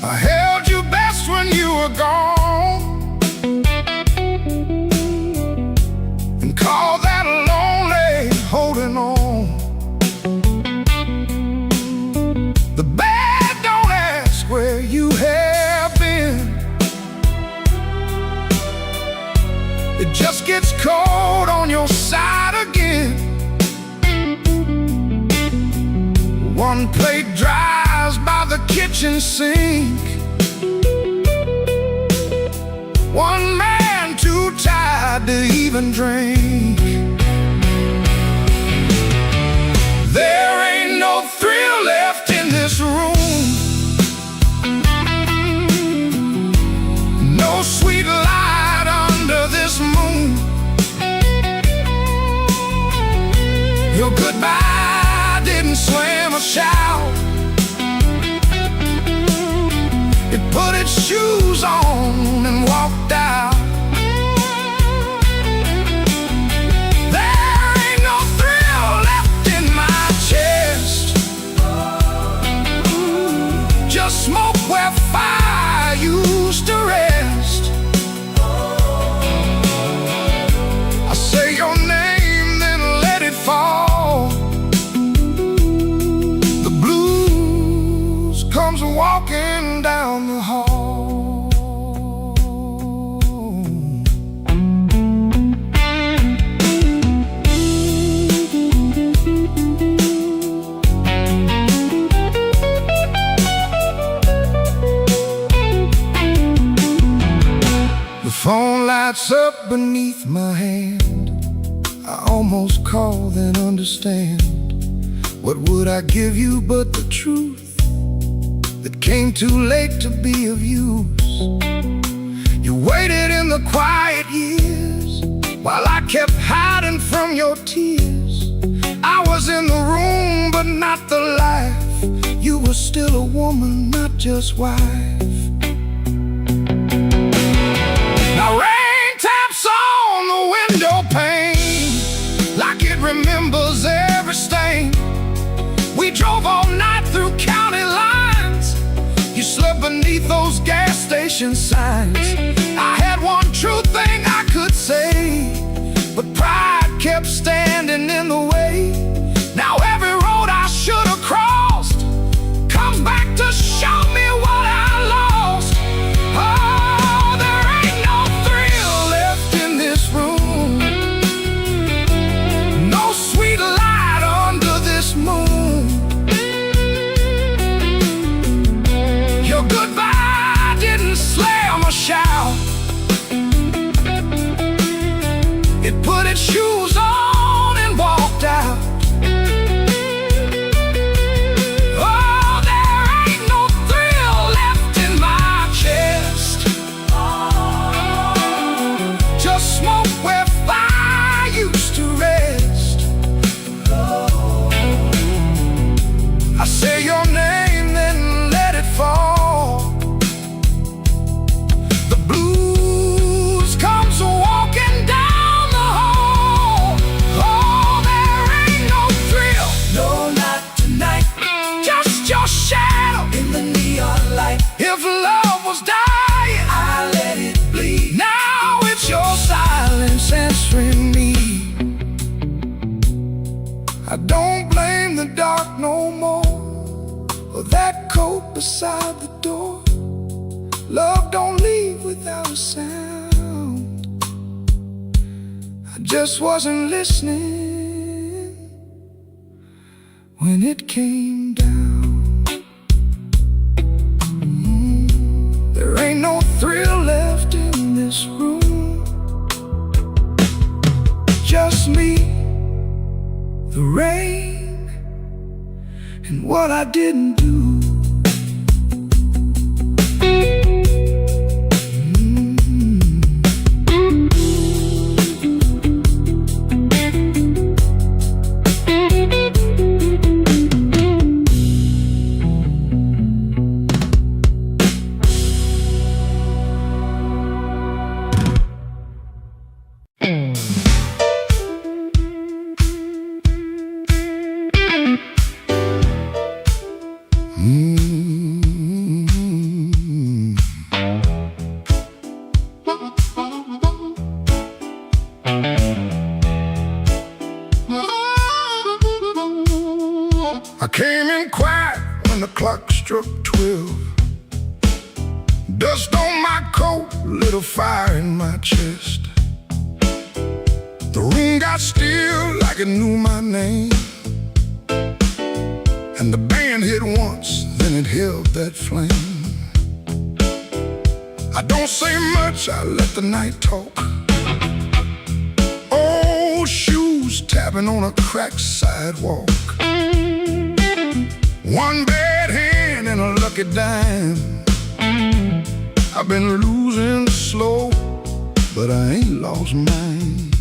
I held you best when you were gone, and called that lonely holding on. The bad don't ask where you have been, it just gets cold on your side again. One plate dries by the kitchen sink, one man too tired to even drink. There ain't no thrill left in this room, no sweet light under this moon. Your goodbye didn't slam or shout, it put its shoes on and walked out. There ain't no thrill left in my chest, just smoke where fire used to rest. I say your name, then let it fall. The blues comes walking down the hall. The phone lights up beneath my hand, I almost call then understand. What would I give you but the truth that came too late to be of use? You waited in the quiet years while I kept hiding from your tears. I was in the room but not the life, you were still a woman, not just wife. Now rain taps on the window pane like it remembers every stain. We drove all night through county lines, you slept beneath those gas station signs. I had one true thing I could say, but pride kept standing in the way. Now every road I should have crossed comes back to show me what I lost. Oh, there ain't no thrill left in this room, no sweet light under this moon. Your goodbye didn't slam or shout, it put its shoes on and walked out. Oh, there ain't no thrill left in my chest, just smoke where fire used to rest. I say your name, then let it fall. The blues comes walking down the hall. Oh, there ain't no thrill, no, not tonight, just your shadow in the neon light. If love was dying, I let it bleed. Now it's your silence answering me. I don't blame the dark no more, or that coat beside the door. Love don't leave without a sound, I just wasn't listening when it came down. There ain't no thrill left in this room, just me, the rain, and I didn't do. I came in quiet when the clock struck 12. Dust on my coat, lit a fire in my chest. The room got still like it knew my name. And the band hit once, then it held that flame. I don't say much, I let the night talk. Old shoes tapping on a cracked sidewalk. One bad hand and a lucky dime. I've been losing slow, but I ain't lost mine.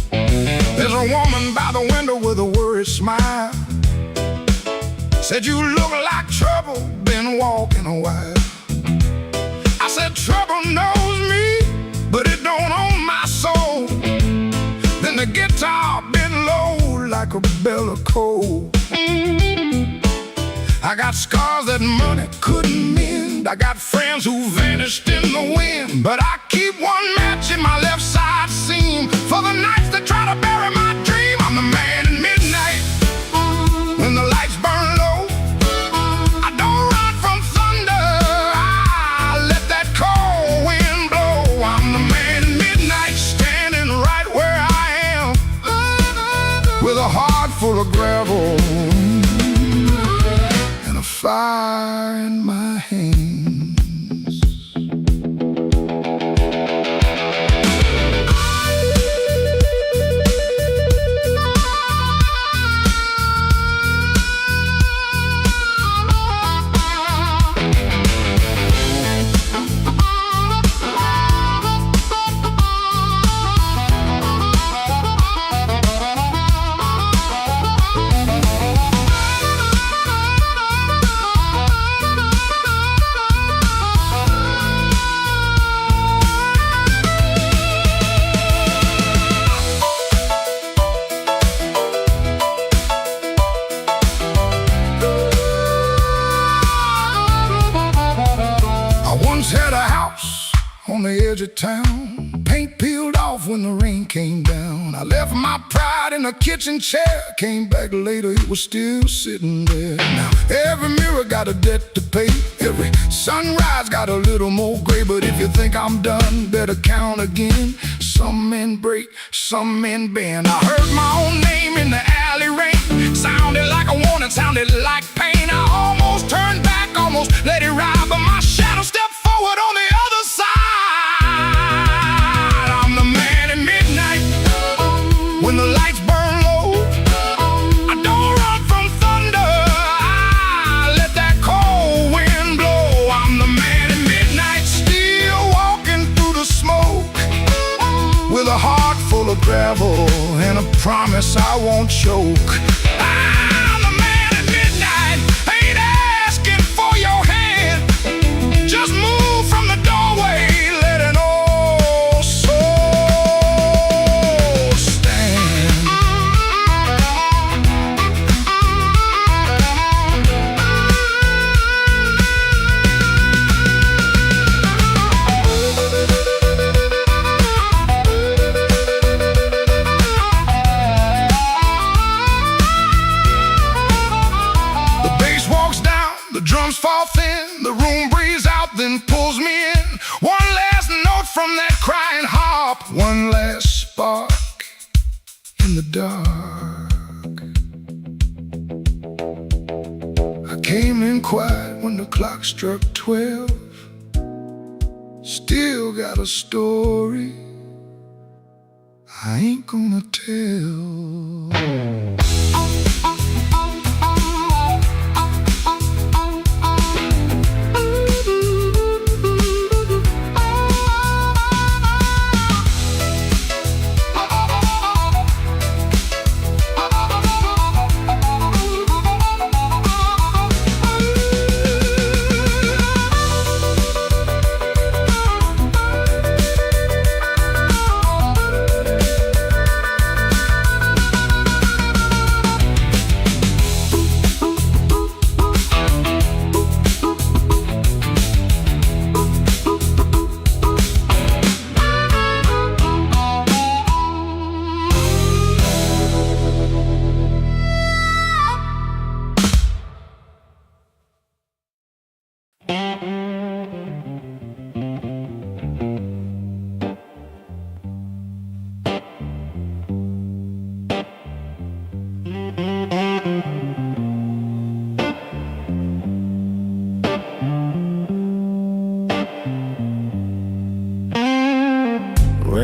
There's a woman by the window with a worried smile. Said you look like trouble, been walking a while. I said trouble knows me, but it don't own my soul. Then the guitar bent low like a bell of coal. I got scars that money couldn't mend. I got friends who vanished in the wind. But I keep one match in my left side seam for the nights that try to bury my dream. I'm the man in midnight when the lights burn low. I don't run from thunder, I let that cold wind blow. I'm the man in midnight standing right where I am with a heart full of gravel, fire in my hands. Had a house on the edge of town, paint peeled off when the rain came down. I left my pride in a kitchen chair, came back later, it was still sitting there. Now every mirror got a debt to pay, every sunrise got a little more gray. But if you think I'm done, better count again. Some men break, some men bend. I heard my own name in the alley rain, sounded like a warning, sounded like pain. I almost turned back, almost let it ride, but my shadow stepped forward on the other side. I'm the man at midnight when the lights burn low. I don't run from thunder, I let that cold wind blow. I'm the man at midnight, still walking through the smoke with a heart full of gravel and a promise I won't choke. I'm the man at midnight, ain't asking for your hand, just move from the doorway, let an old soul stand. The bass walks down, the drums fall thin, the room breathes out, then pulls me in. One last note from that crying harp, one last spark in the dark. I came in quiet when the clock struck 12. Still got a story I ain't gonna tell.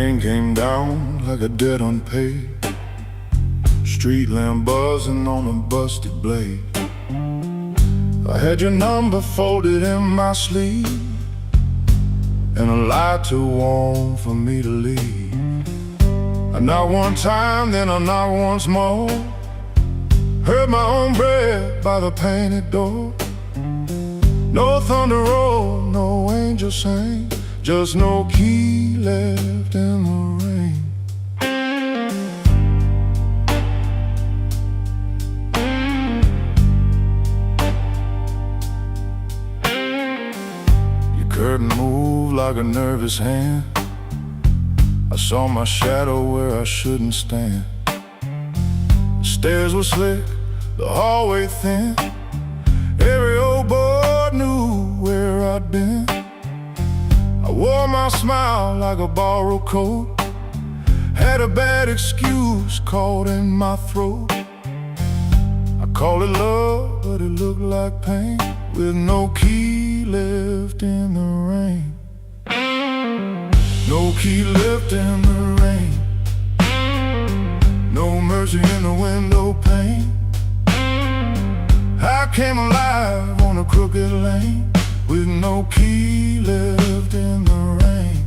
Rain came down like a debt unpaid, street lamp buzzing on a busted blade. I had your number folded in my sleeve, and a lie too warm for me to leave. I knocked one time, then I knocked once more, heard my own breath by the painted door. No thunder roll, no angel sang, just no key left in the rain. Your curtain moved like a nervous hand. I saw my shadow where I shouldn't stand. The stairs were slick, the hallway thin. Every old boy knew where I'd been. I wore my smile like a borrowed coat, had a bad excuse caught in my throat. I called it love, but it looked like pain, with no key left in the rain. No key left in the rain, no mercy in the window pane. I came alive on a crooked lane, with no key left in the rain.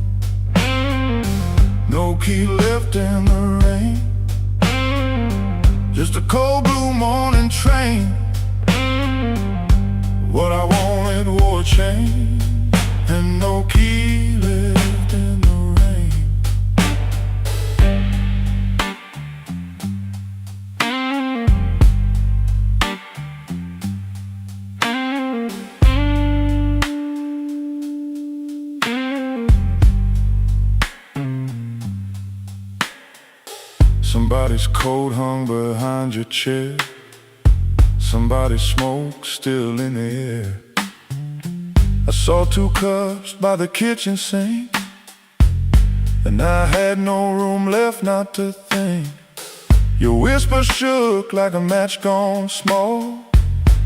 No key left in the rain, just a cold blue morning train. What I wanted wore a chain, and no key left in the rain. Somebody's coat hung behind your chair, somebody's smoke still in the air. I saw 2 cups by the kitchen sink, and I had no room left not to think. Your whisper shook like a match gone small,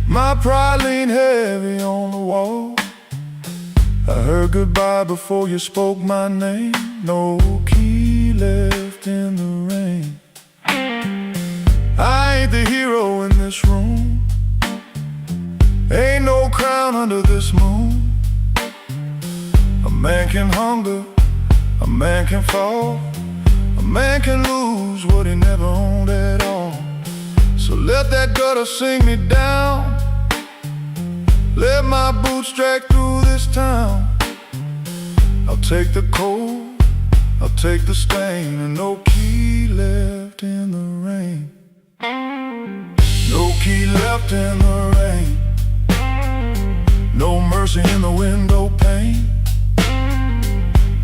my pride leaned heavy on the wall. I heard goodbye before you spoke my name, no key left in the rain. I ain't the hero in this room, ain't no crown under this moon. A man can hunger, a man can fall, a man can lose what he never owned at all. So let that gutter sing me down, let my boots drag through this town. I'll take the cold, I'll take the stain, and no key left in the rain. No key left in the rain, no mercy in the window pane.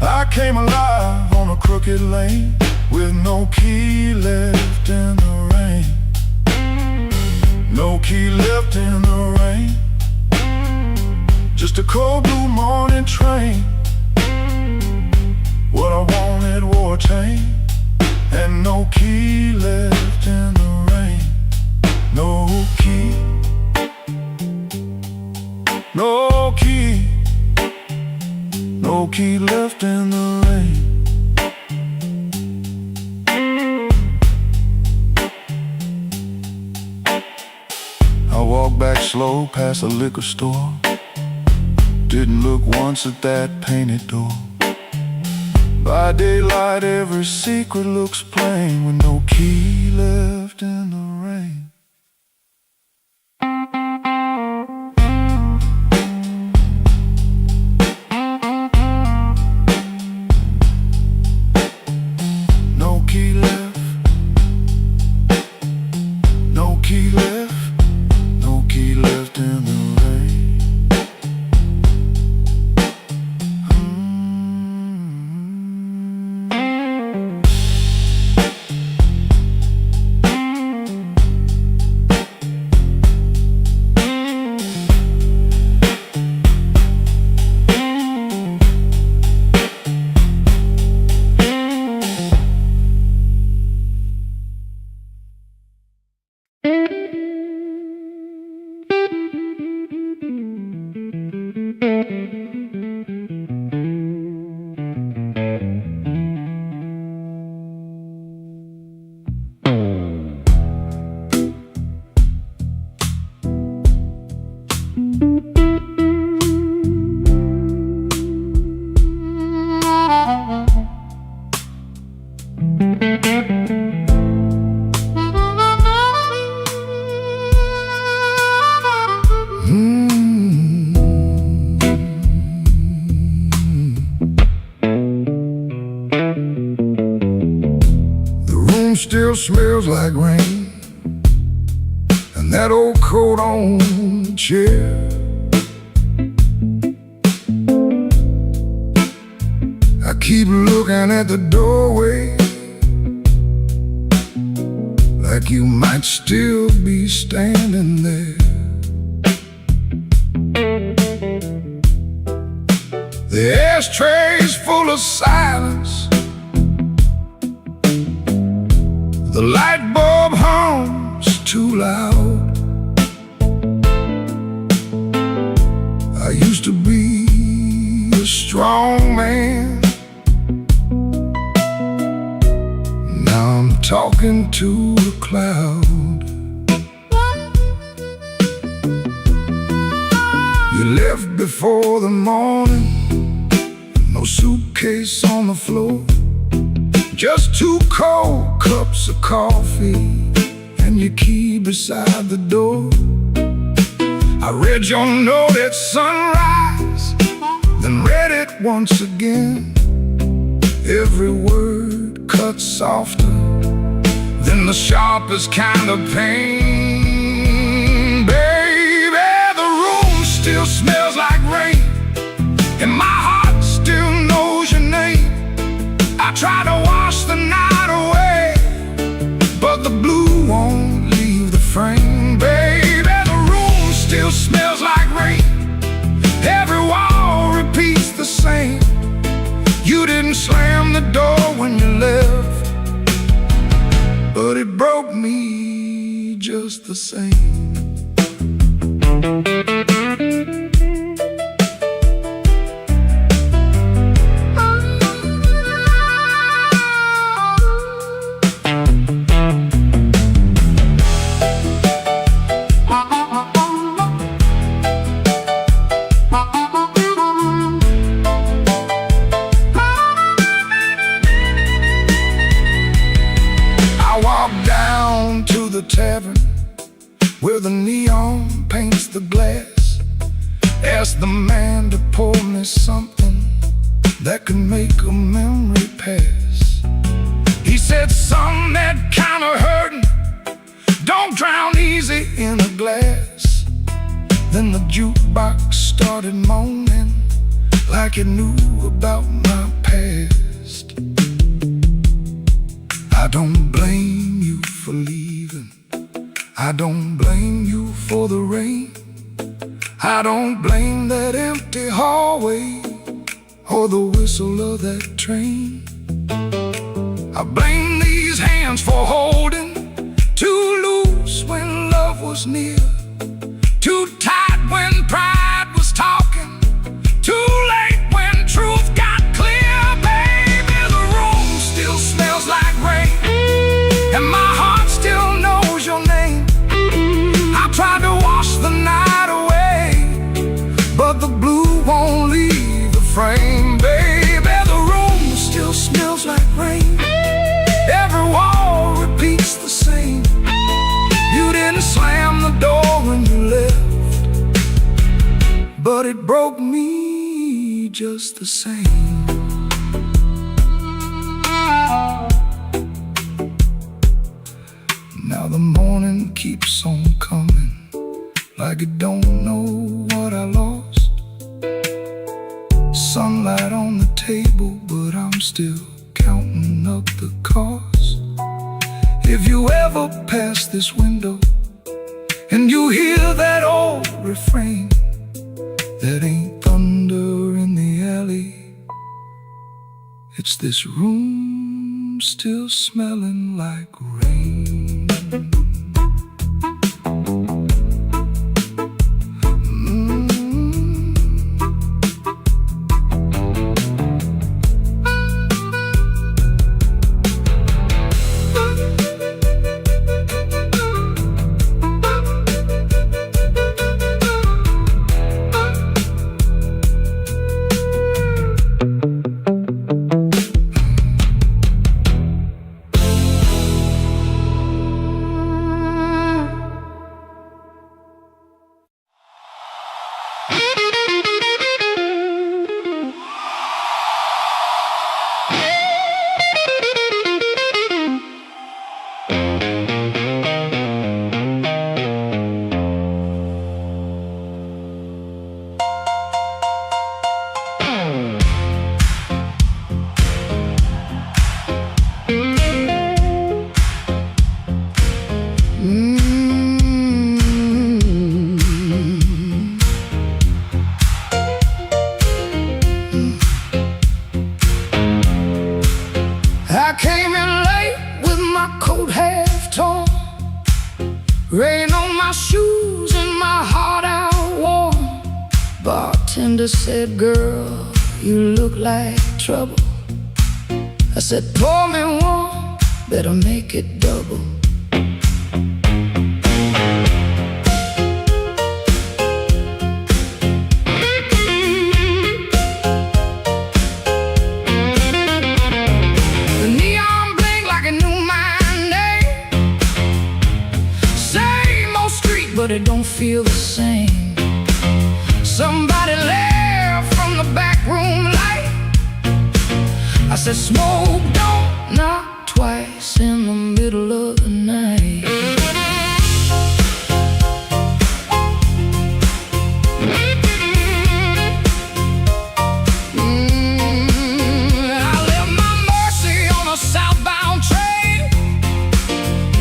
I came alive on a crooked lane, with no key left in the rain. No key left in the rain, just a cold blue morning train. What I wanted wore a chain, and no key left in the rain. No key, no key, no key left in the rain. I walked back slow past the liquor store, didn't look once at that painted door. By daylight every secret looks plain, with no key left in the rain. No key left, no key left, no key left in the rain. room still smells like rain, and that old coat on the chair. I keep looking at the doorway, like you might still be standing there. The ashtray's full of silence, the light bulb hums too loud. I used to be a strong man, now I'm talking to a cloud. You left before the morning, no suitcase on the floor, just 2 cold cups of coffee and your key beside the door. I read your note at sunrise, then read it once again. Every word cut softer than the sharpest kind of pain. Baby, the room still smells like rain, and my heart still knows your name. I try to wash the night away, but the blue won't leave the frame. Baby, the room still smells like rain, every wall repeats the same. You didn't slam the door when you left, but it broke me just the same. The tavern where the neon paints the glass, asked the man to pour me something that could make a memory pass. He said, son, that kind of hurting don't drown easy in a glass. Then the jukebox started moaning like it knew about my past. I don't blame you for leaving, I don't blame you for the rain, I don't blame that empty hallway or the whistle of that train. I blame these hands for holding too loose when love was near, too tight when pride was talking, too late when truth got clear. Baby, the room still smells like rain, and my heart still knows your name. I tried to wash the night away, but the blue won't leave the frame. Baby, the room still smells like rain, every wall repeats the same. You didn't slam the door when you left, but it broke me just the same. Now the morning keeps on coming, like it don't know what I lost. Sunlight on the table, but I'm still counting up the cost. If you ever pass this window and you hear that old refrain, that ain't thunder in the alley, it's this room still smelling like rain. Rain on my shoes and my heart out warm. Bartender said, girl, you look like trouble. I said, pour me one, better make it double. The neon blink like it knew my name. Same old street, but it don't feel the same. Somebody left from the back room light. I said, smoke, don't knock twice in the middle of the night. I left my Mercy on a southbound train.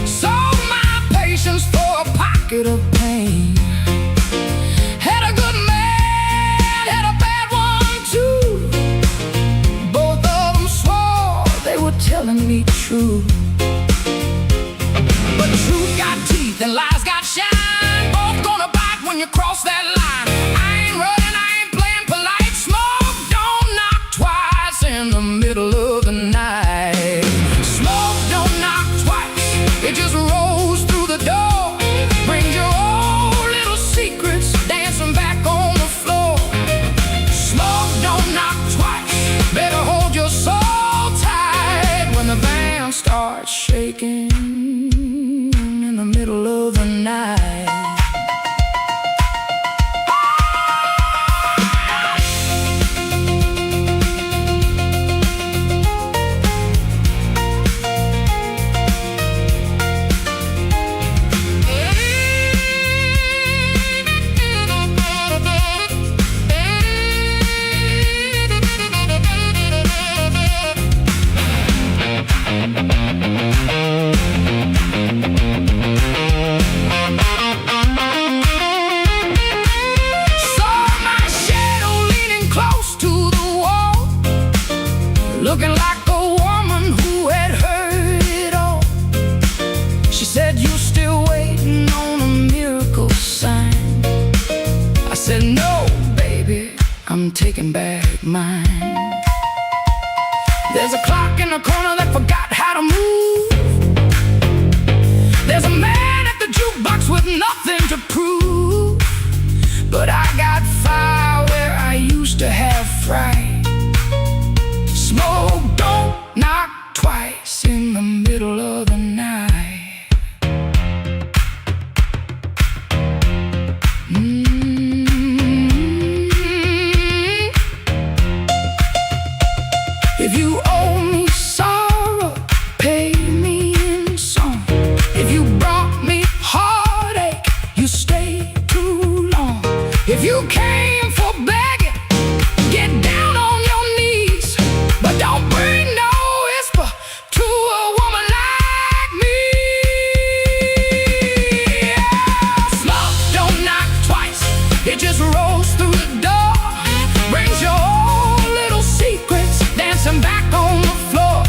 Sold my patience for a pocket of pain. Had a good man, had a bad one too. Both of them swore they were telling me true. But truth got teeth and lies got shine. Both gonna bite when you cross that line. I ain't running, I ain't playing polite. Smoke don't knock twice in the middle of the night. Smoke don't knock twice, it just rolls through the door. Brings your old little secrets dancing back on the floor. Smoke don't knock twice, better hold your soul tight when the band starts shaking in the middle of the night. Looking like a woman who had heard it all. She said, you still waiting on a miracle sign. I said, no, baby, I'm taking back mine. There's a clock in the corner that forgot how to move. There's a man at the jukebox with nothing to prove. But I got fire where I used to have fright. Smoke don't knock twice in the middle of the night. If you owe me sorrow, pay me in song. If you brought me heartache, you stayed too long. If you came for begging, get down on your knees. But don't bring no whisper to a woman like me. Yeah. Smoke don't knock twice, it just rolls through the door. Brings your old little secrets dancing back on the floor.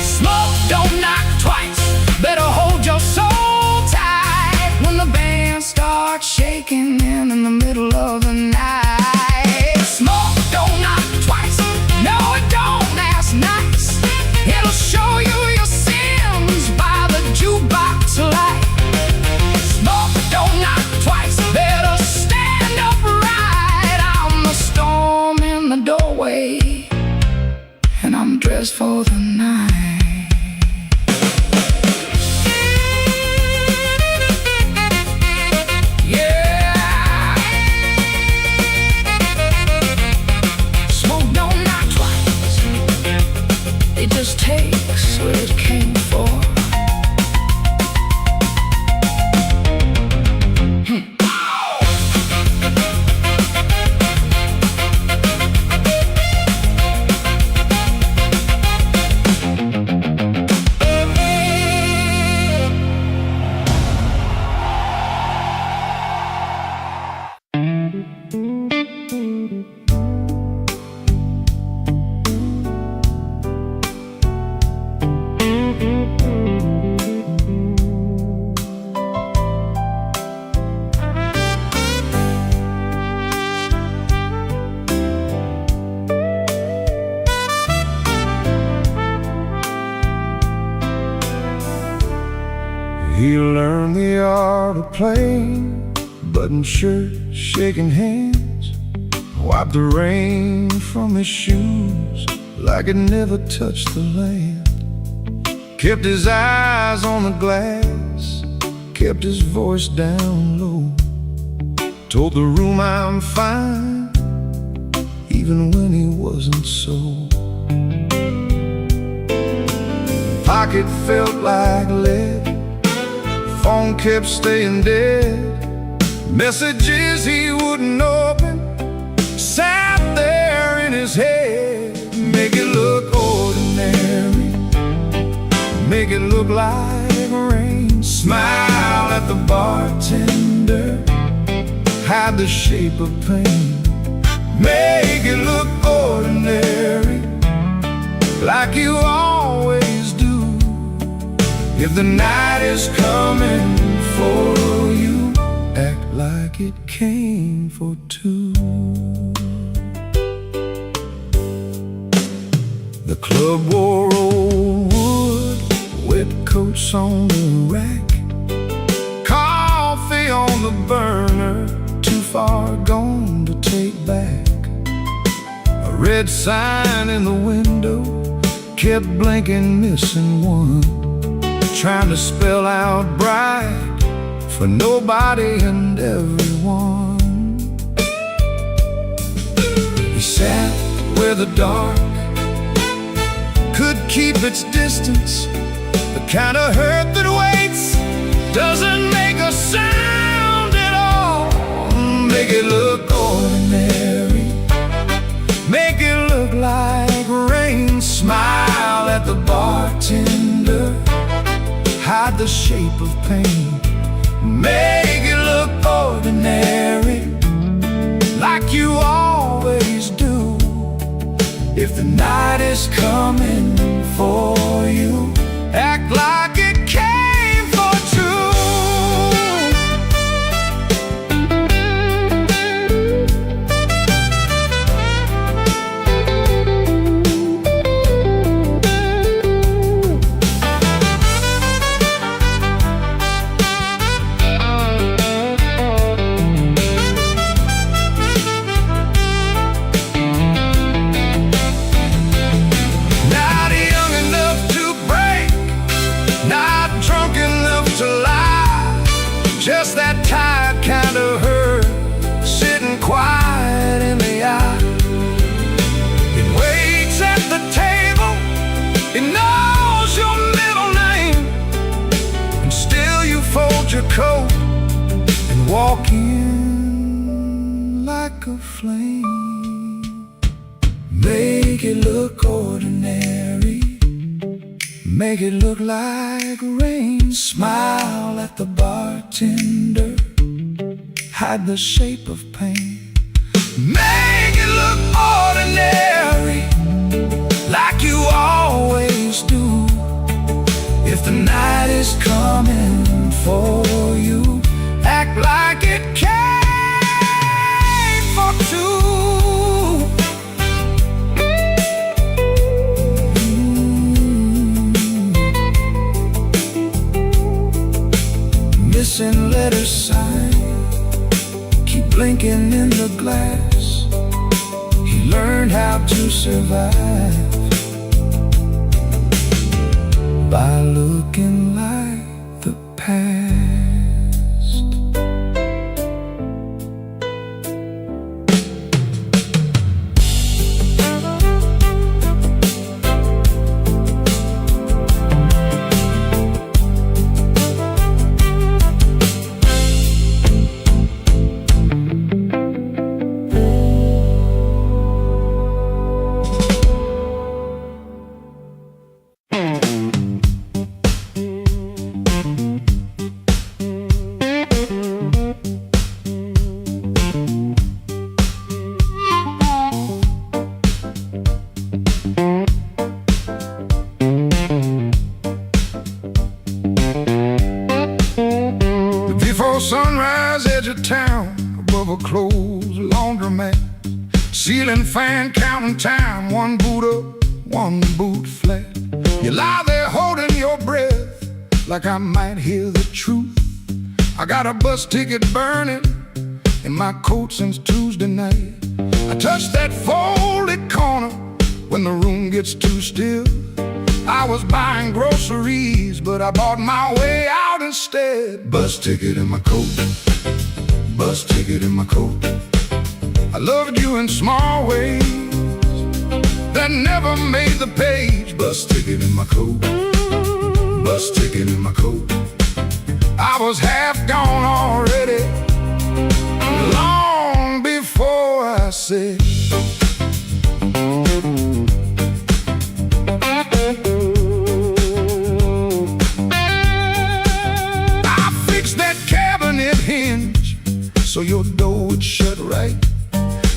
Smoke don't knock twice, better hold your soul tight when the band starts shaking in the middle of the night. Smoke don't knock twice, no it don't, that's nice. It'll show you your sins by the jukebox light. Smoke don't knock twice, better stand upright. I'm the storm in the doorway, and I'm dressed for the night. Just takes what it came for. He learned the art of playing, button shirt, shaking hands, wiped the rain from his shoes like it never touched the land. Kept his eyes on the glass, kept his voice down low, told the room I'm fine, even when he wasn't so. Pocket felt like lead, phone kept staying dead, messages he wouldn't open sat there in his head. Make it look ordinary, make it look like rain. Smile at the bartender, hide the shape of pain. Make it look ordinary, like you always do. If the night is coming for you, act like it came for two. The club wore old wood, wet coats on the rack, coffee on the burner, too far gone to take back. A red sign in the window kept blinking, missing one, trying to spell out bright for nobody and everyone. He sat where the dark could keep its distance, the kind of hurt that waits, doesn't make a sound at all. Make it look ordinary, make it look like rain. Smile at the bartender, hide the shape of pain. Make it look ordinary, like you always do. If the night is coming for you, act like it came for two. Just that tired kind of hurt, sitting quiet in the eye. It waits at the table, it knows your middle name, and still you fold your coat and walk in like a flame. Make it look ordinary, make it look like rain. Smile at the bartender, hide the shape of pain. Make it look ordinary, like you always do. If the night is coming for you, act like it came for two. Missing letter sign, keep blinking in the glass. He learned how to survive by looking like the past. Sunrise, edge of town, above a closed laundromat, ceiling fan counting time, one boot up, one boot flat. You lie there holding your breath, like I might hear the truth. I got a bus ticket burning in my coat since Tuesday night. I touch that folded corner when the room gets too still. I was buying groceries, but I bought my way out instead. Bus ticket in my coat, bus ticket in my coat. I loved you in small ways that never made the page. Bus ticket in my coat, bus ticket in my coat. I was half gone already, long before I said. So your door would shut right.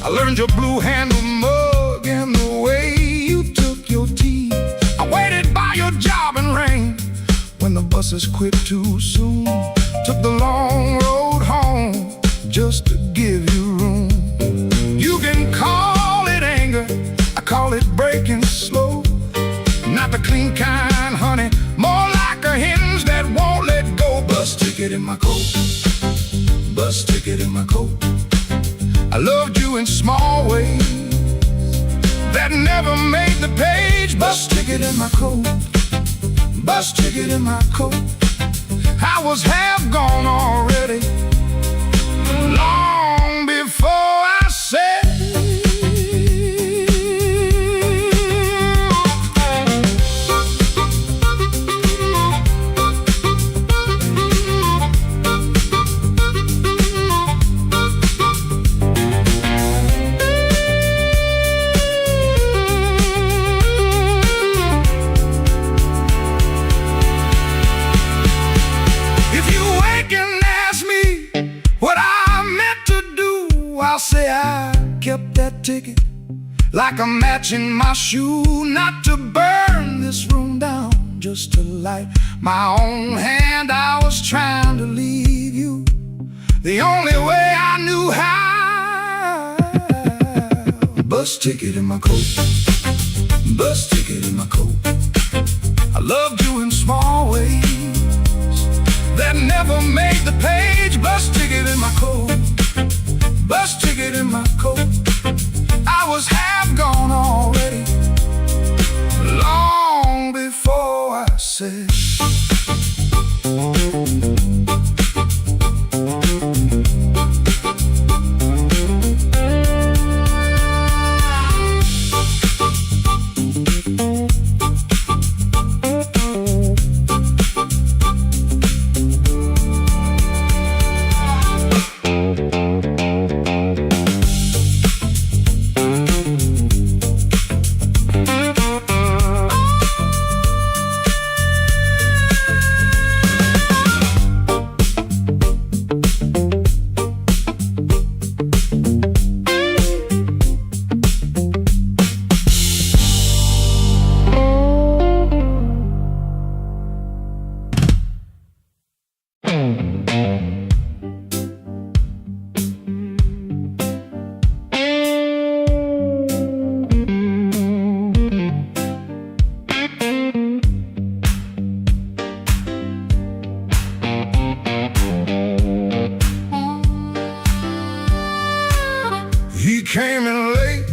I learned your blue handle mug and the way you took your tea. I waited by your job in rain when the buses quit too soon. Took the long road home just to give you room. You can call it anger, I call it breaking slow. Not the clean kind, honey, more like a hinge that won't let go. Bus ticket in my coat, bus ticket in my coat. I loved you in small ways that never made the page. Bus ticket in my coat, bus ticket in my coat. I was half gone already, long before I said. I'll say I kept that ticket like a match in my shoe, not to burn this room down, just to light my own hand. I was trying to leave you the only way I knew how. Bus ticket in my coat, bus ticket in my coat. I loved you in small ways that never made the page. Bus ticket in my coat, bus ticket in my coat. I was half gone already, long before I said. Came in late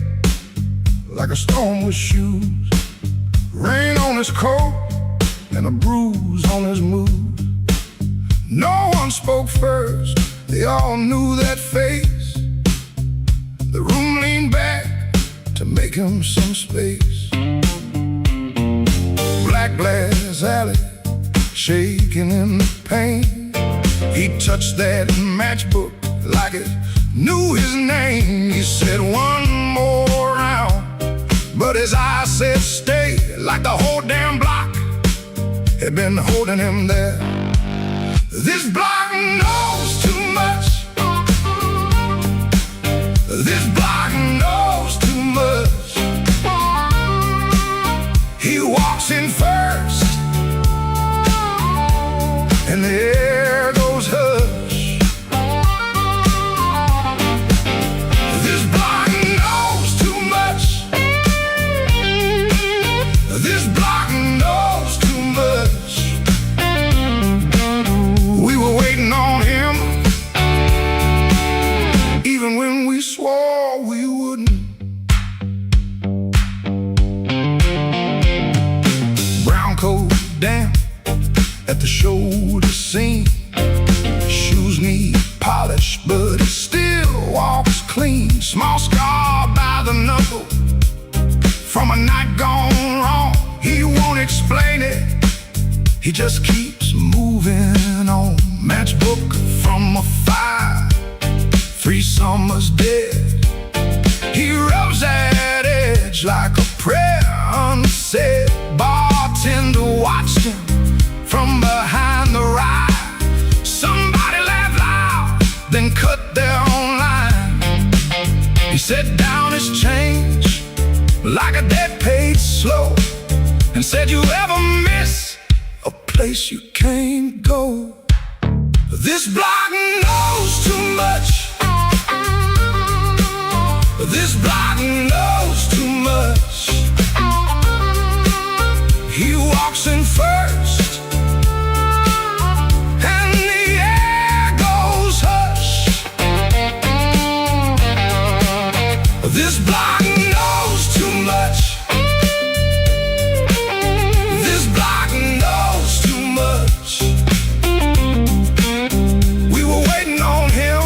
like a storm with shoes, rain on his coat and a bruise on his mood. No one spoke first, they all knew that face. The room leaned back to make him some space. Black glass alley, shaking in the pain. He touched that matchbook like it knew his name. He said one more round, but his eyes said stay, like the whole damn block had been holding him there. This block knows too much. This block knows too much. He walks in first, and the air goes hush. This block knows too much. at the shoulder seam. Shoes need polish, but he still walks clean. Small scar by the knuckle from a night gone wrong. He won't explain it, he just keeps moving on. Matchbook from a fire, 3 summers dead. He rubs that edge like a prayer unsaid. Bartender watched him from behind the ride. Somebody laughed loud, then cut their own line. He set down his change like a debt paid slow, and said, you ever miss a place you can't go? This block knows too much. This block knows too much. He walks in first, and the air goes hush. This block knows too much. This block knows too much. We were waiting on him,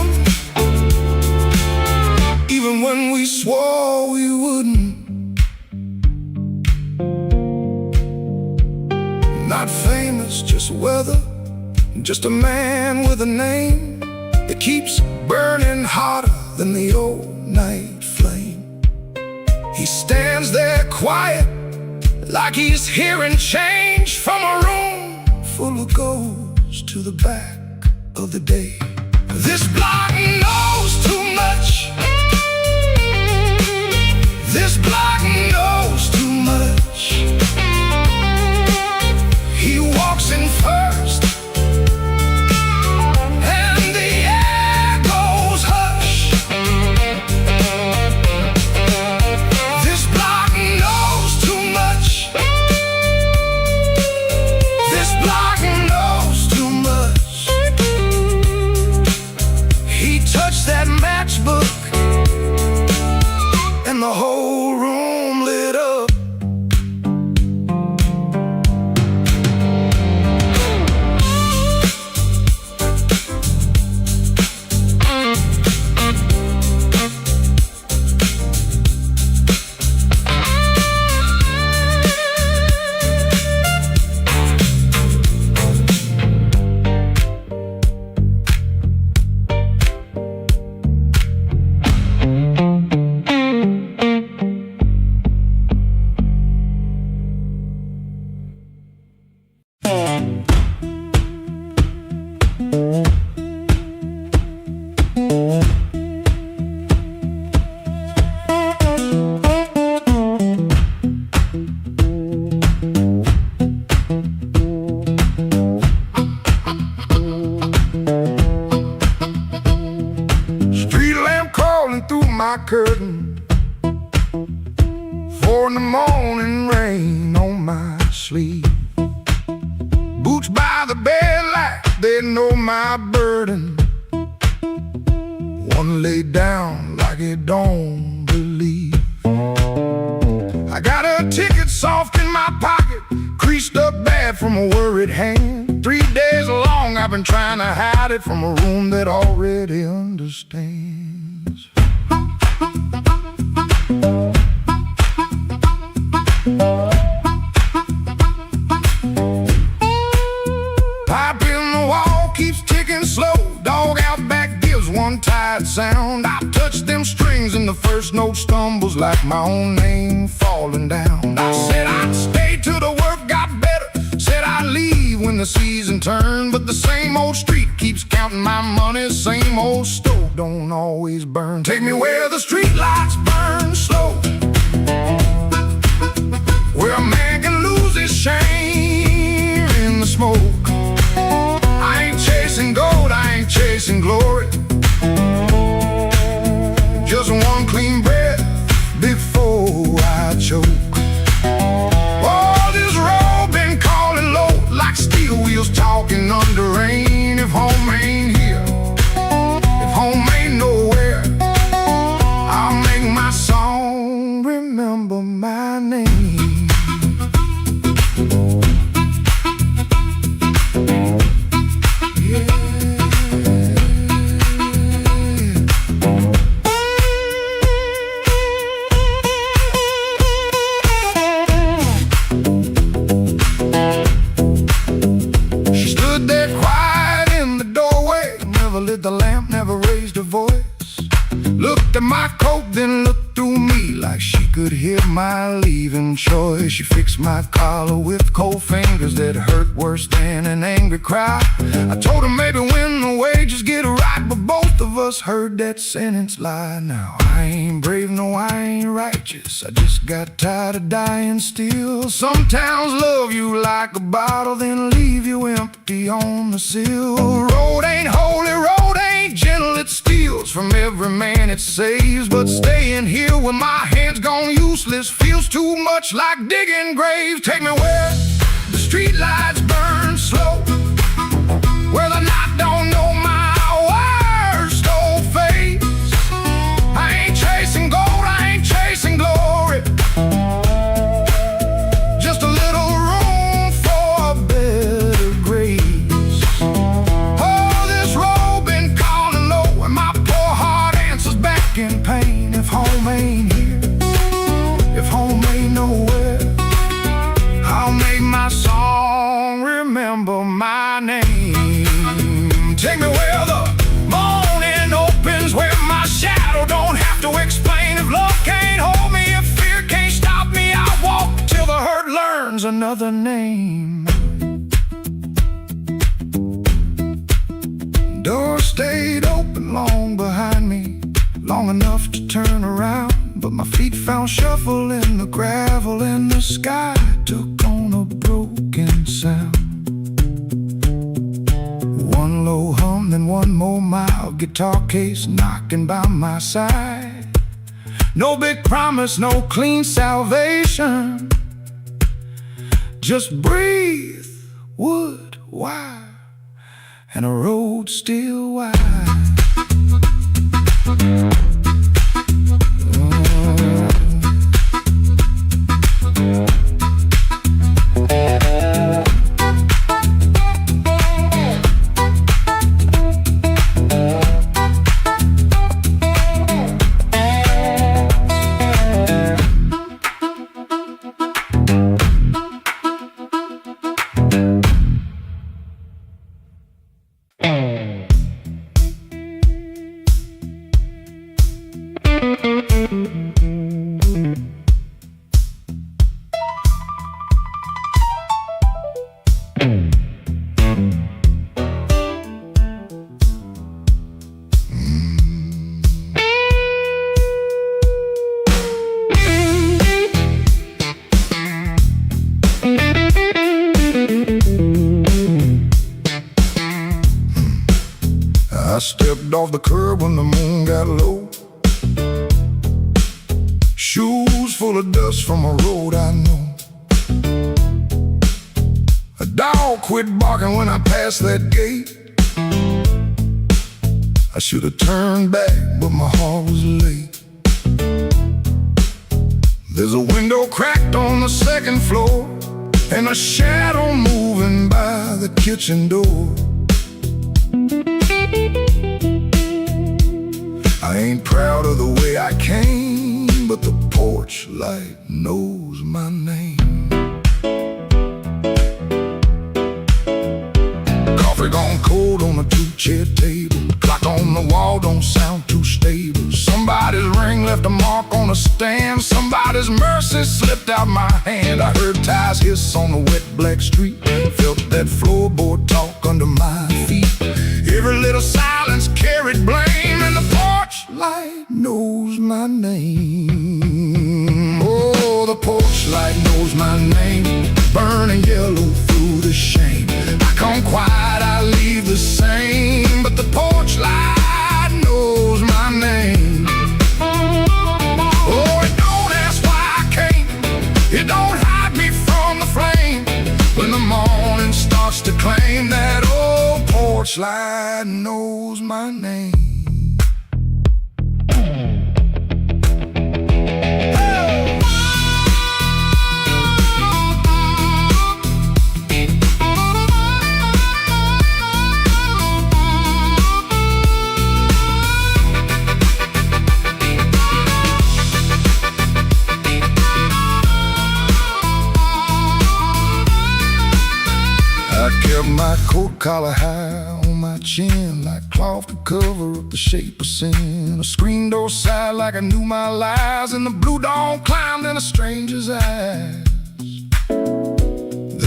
even when we swore we wouldn't. Not famous, just weather, just a man with a name that keeps burning hotter than the old night flame. He stands there quiet, like he's hearing change from a room full of ghosts to the back of the day. This block knows too much. This block knows too much. He walks in first, and the air goes hush. This block knows too much. This block knows too much. He touched that matchbook, and the whole room lit up. My curtain, 4 in the morning, rain on my sleeve. Boots by the bed like they know my burden. One laid down like it don't believe. I got a ticket soft in my pocket, creased up bad from a worried hand. 3 days long I've been trying to hide it from a room that already understands. Pipe in the wall keeps ticking slow. Dog out back gives one tired sound. I touch them strings and the first note stumbles like my own name falling down. I said I'd stay till the work got better, said I'd leave when the season turned. But the same old street keeps counting my money, same old stove don't always burn. Take me where the street lights burn slow, where a man can lose his shame in the smoke. I ain't chasing gold, I ain't chasing glory, just one clean breath before I choke. Oh, this road been calling low like steel wheels talking under rain. If home ain't here, if home ain't nowhere, I'll make my song way she fixed my collar with cold fingers that hurt worse than an angry cry. I told her maybe when the wages get right, but both of us heard that sentence lie. Now I ain't brave, no I ain't righteous, I just got tired of dying still. Some towns love you like a bottle, then leave you empty on the sill. Road ain't holy, road ain't gentle, it steals from every man it saves. But staying here with my hands gone useless feels too much like digging graves. Take me where the street lights burn slow, where the night don't know my worst old face. I ain't chasing gold, I ain't chasing glory, just a little room for a better grace. Oh, this road been calling low, and my poor heart answers back in pain. If home ain't here, if home ain't nowhere, I'll make my song remember my name. Take me where the morning opens, where my shadow don't have to explain. If love can't hold me, if fear can't stop me, I'll walk till the hurt learns another name. Door stayed open long behind me, long enough to turn around, but my feet found shuffle in the gravel, and the sky took on a broken sound. One low hum, then one more mild guitar case knocking by my side. No big promise, no clean salvation, just breathe, wood, wire, and a road still wide. I stepped off the curb when the moon got low, shoes full of dust from a road I know. A dog quit barking when I passed that gate. I should have turned back, but my heart was late. There's a window cracked on the second floor, and a shadow moving by the kitchen door. I ain't proud of the way I came, but the porch light knows my name. Coffee gone cold on a two-chair table, clock on the wall don't sound too stable. Somebody's ring left a mark on a stand, somebody's mercy slipped out my hand. I heard tires hiss on the wet black street, felt that floorboard talk under my feet. Every little silence carried blame, and the porch light knows my name. Oh, the porch light knows my name, burning yellow through the shame. I come quiet, I leave the same, but the porch light knows my name. Oh, it don't ask why I came, it don't hide me from the flame. When the morning starts to claim, that old porch light knows my name. I kept my coat collar high on my chin, like cloth to cover up the shape of sin. A screen door side like I knew my lies, and the blue dawn climbed in a stranger's eyes.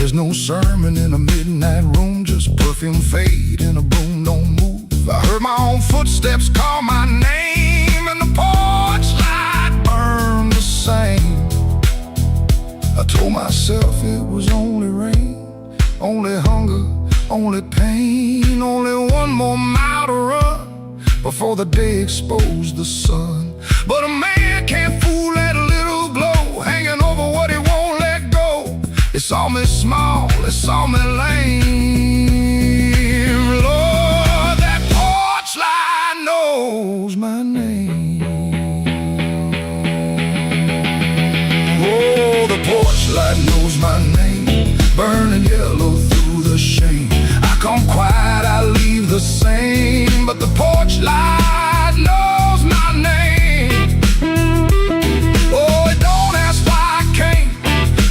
There's no sermon in a midnight room, just perfume fade and a broom don't move. I heard my own footsteps call my name, and the porch light burned the same. I told myself it was only rain, only hunger, only pain, only one more mile to run before the day exposed the sun. But a man can't fool that little glow hanging over what he won't let go. It saw me small, it saw me lame. Lord, that porch light knows my name. Oh, the porch light knows my name, burning yellow through the shame. I come quiet, I leave the same, but the porch light knows my name. Oh, it don't ask why I came,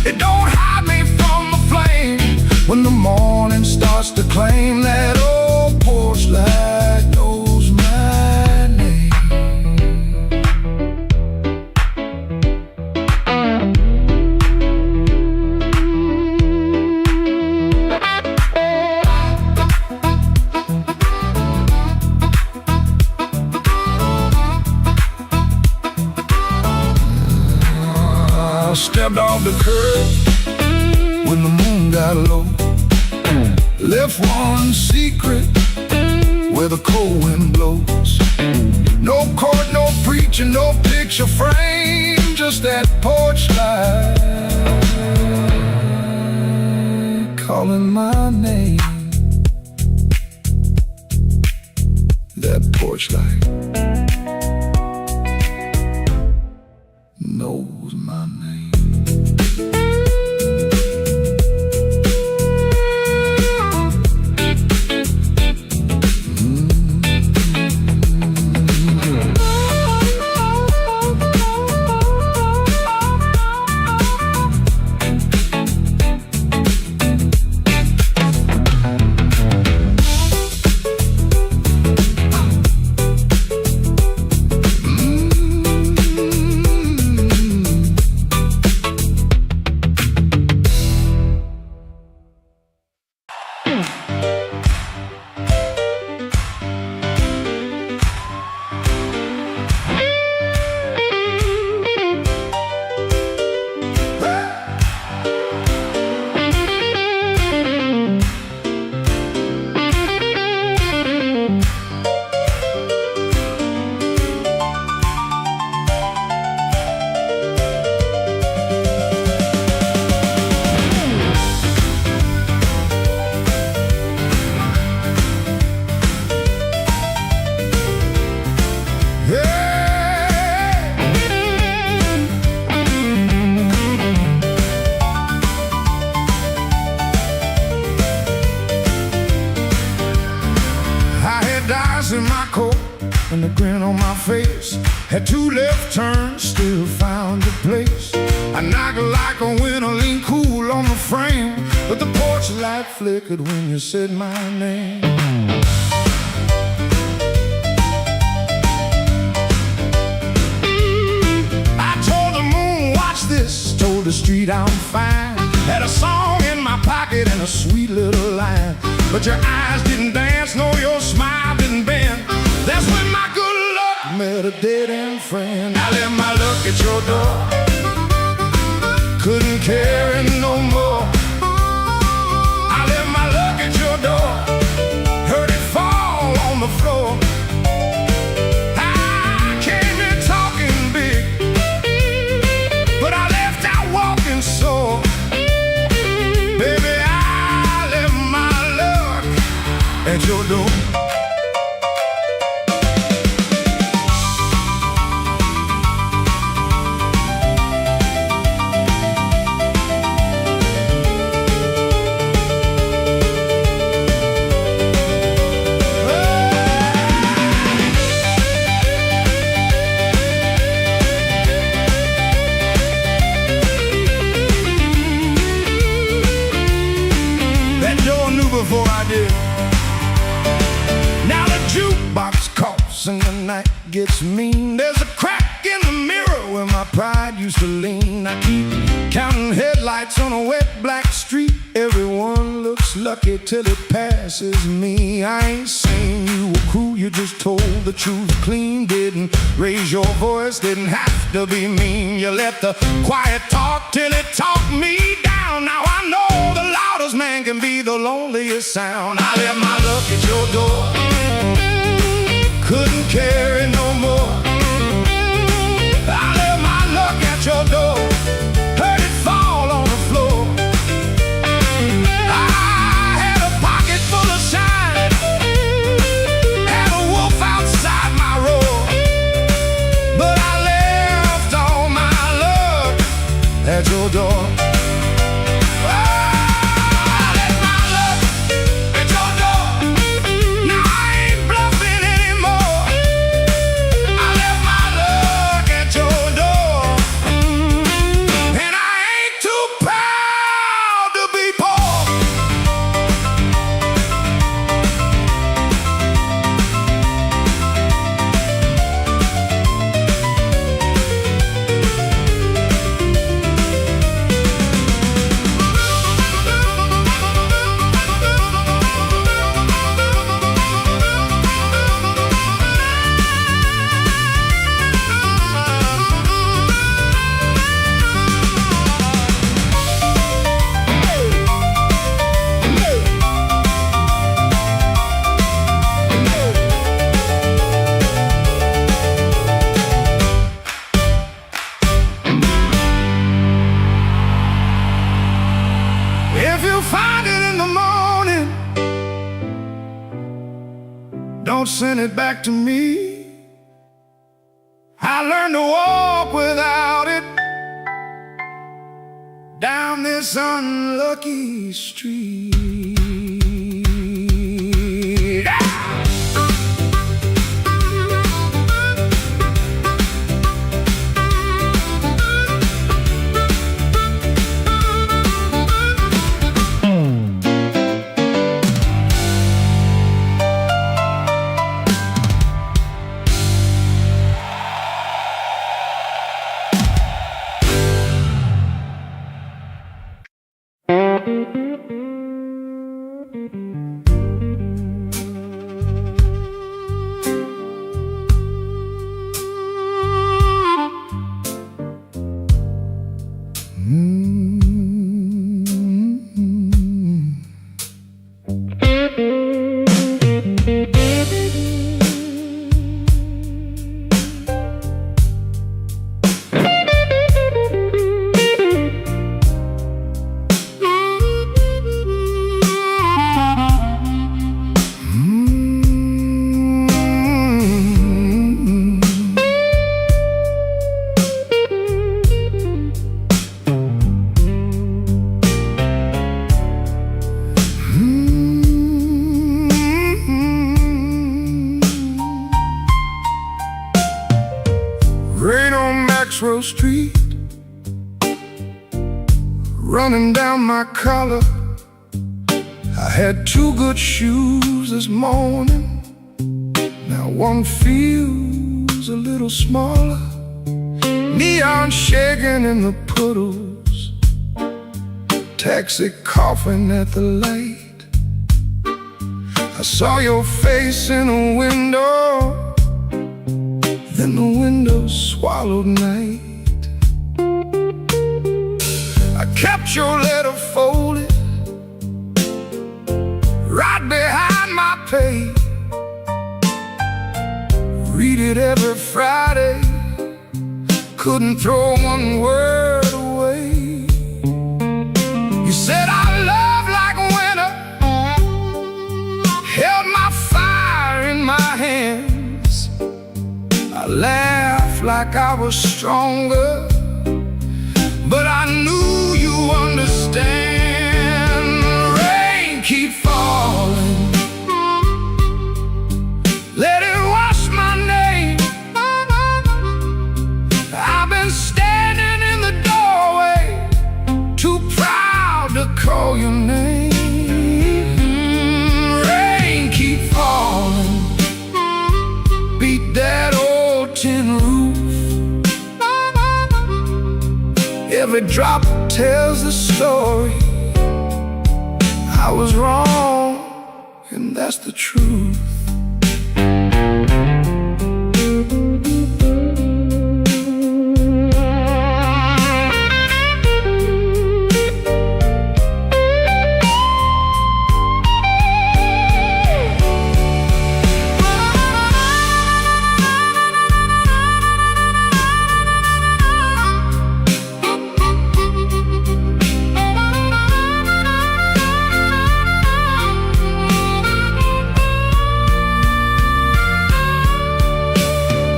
it don't hide me from the flame. When the morning starts to claim, that old porch light knows my name. I stepped off the curb when the moon got low, left one secret where the cold wind blows. No court, no preacher, no picture frame, just that porch light calling my name. That porch light knows my name. In my coat and a grin on my face, had two left turns, still found a place. I knocked like a winter, lean cool on the frame, but the porch light flickered when you said my name. I told the moon, watch this, told the street I'm fine, had a song in my pocket and a sweet little line. But your eyes didn't dance, no, your smile didn't bend. That's when my good luck met a dead-end friend. I left my luck at your door, couldn't carry no more. I left my luck at your door, heard it fall on the floor. I came in talking big, but I left out walking sore. Baby, I left my luck at your door. Before I did. Now the jukebox coughs and the night gets mean. There's a crack in the mirror where my pride used to lean. I keep counting headlights on a wet black street. Every lucky till it passes me. I ain't saying you were cruel, you just told the truth clean. Didn't raise your voice, didn't have to be mean. You let the quiet talk till it talked me down. Now I know the loudest man can be the loneliest sound. I left my luck at your door, couldn't carry no more. I left my luck at your door, heard it fall on the floor. I had a pocket full of shine, had a wolf outside my roar, but I left all my luck at your door. If you find it in the morning, don't send it back to me. I learned to walk without it down this unlucky street. Street, running down my collar. I had two good shoes this morning, now one feels a little smaller. Neon shaking in the puddles, taxi coughing at the light. I saw your face in a window, then the window swallowed night. I kept your letter folded right behind my page. Read it every Friday, couldn't throw one word away. You said our love like winter, held my fire in my hands. I laughed like I was stronger, but I knew you understand. Rain keep falling, let it wash my name. I've been standing in the doorway, too proud to call your name. Rain keep falling, beat that old tin roof. Every drop tells the story. I was wrong, and that's the truth.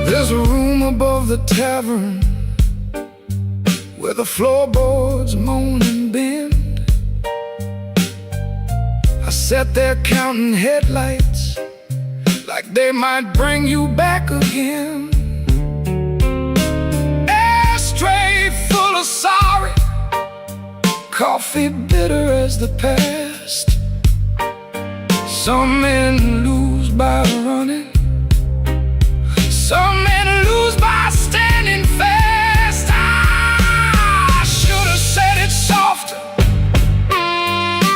There's a room above the tavern where the floorboards moan and bend. I sat there counting headlights like they might bring you back again. Ashtray full of sorry, coffee bitter as the past. Some men lose by running, some men lose by standing fast. I should have said it softer,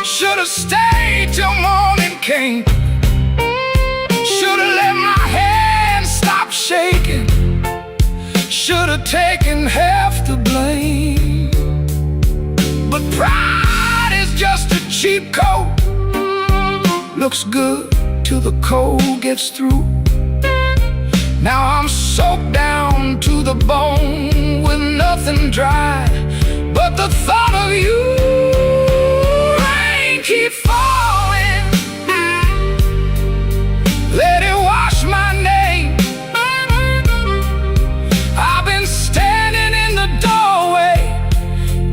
should have stayed till morning came, should have let my hand stop shaking, should have taken half the blame. But pride is just a cheap coat, looks good till the cold gets through. Now I'm soaked down to the bone with nothing dry but the thought of you. Rain keep falling, let it wash my name. I've been standing in the doorway,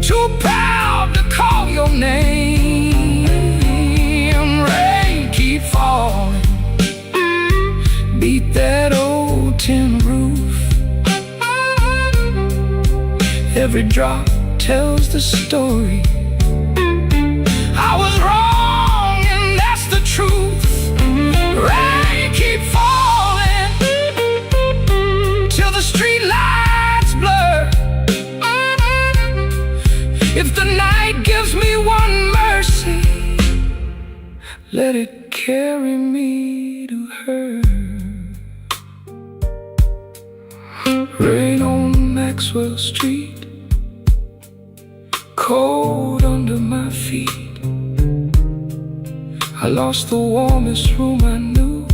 too proud to call your name. Rain keep falling, beat that old tin roof. Every drop tells the story. I was wrong, and that's the truth. Rain keep falling till the street lights blur. If the night gives me one mercy, let it carry me to her. Rain on Maxwell Street, cold under my feet. I lost the warmest room I knew,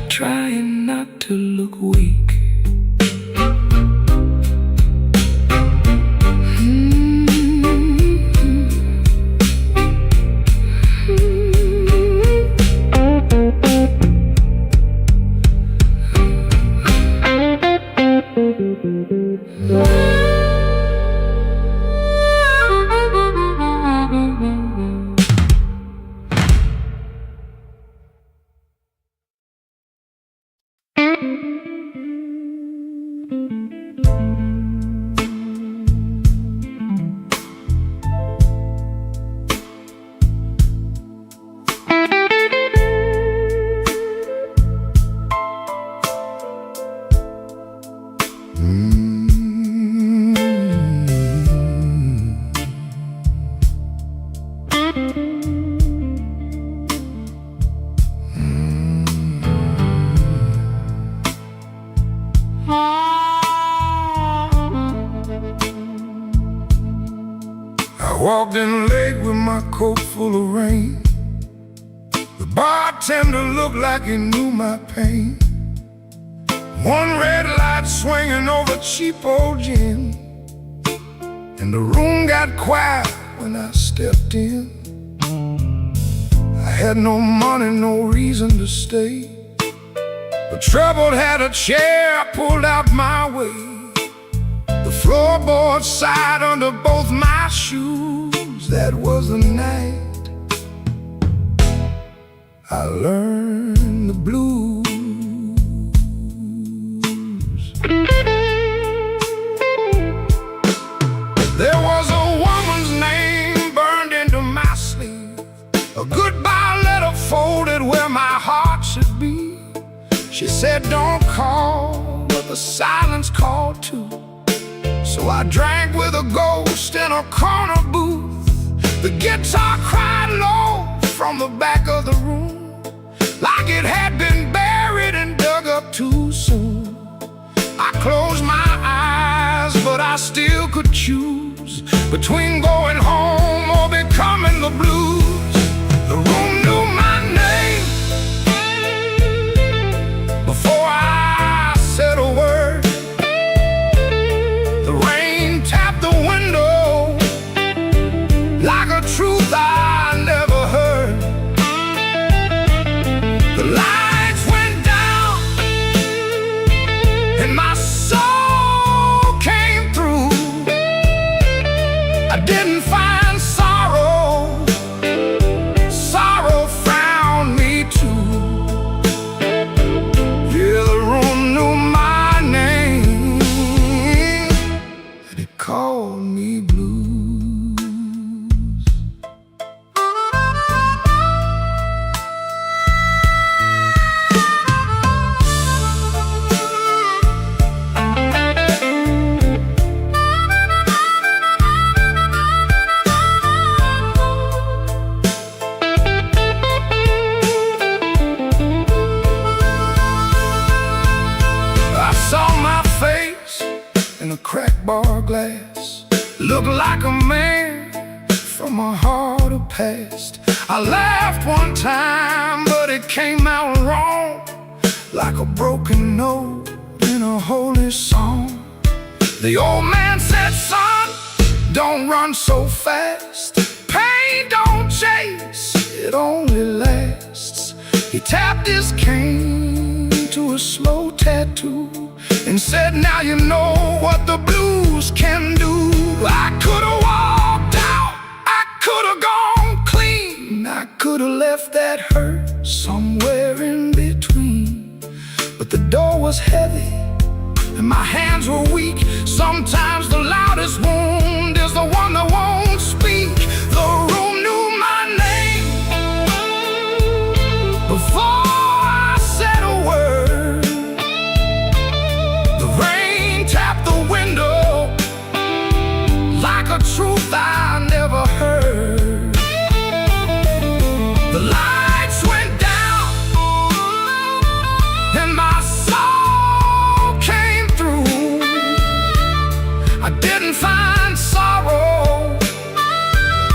trying not to look weak. Walked in late with my coat full of rain. The bartender looked like he knew my pain. One red light swinging over cheap old gin, and the room got quiet when I stepped in. I had no money, no reason to stay, but trouble had a chair pulled out my way. The floorboard side under both my shoes. That was the night I learned the blues. There was a woman's name burned into my sleeve, a goodbye letter folded where my heart should be. She said, don't call, but the silence called too. So I drank with a ghost in a corner booth. The guitar cried low from the back of the room, like it had been buried and dug up too soon. I closed my eyes, but I still could choose between going home or becoming the blues. The room knew my name before I said a word. The rain tapped the window like a truth I never heard. The lights went down and my soul came through. I didn't find sorrow, sorrow found me too. Yeah, the room knew my name and it called me blue. A cracked bar glass looked like a man from a harder past. I laughed one time, but it came out wrong, like a broken note in a holy song. The old man said, son, don't run so fast. Pain don't chase, it only lasts. He tapped his cane to a slow tattoo and said, now you know what the blues can do. I could've walked out, I could've gone clean, I could've left that hurt somewhere in between. But the door was heavy and my hands were weak. Sometimes the loudest wound is the one that won't speak. The room knew my name before I said a word. The rain tapped the window like a truth I never heard. The lights went down and my soul came through. I didn't find sorrow,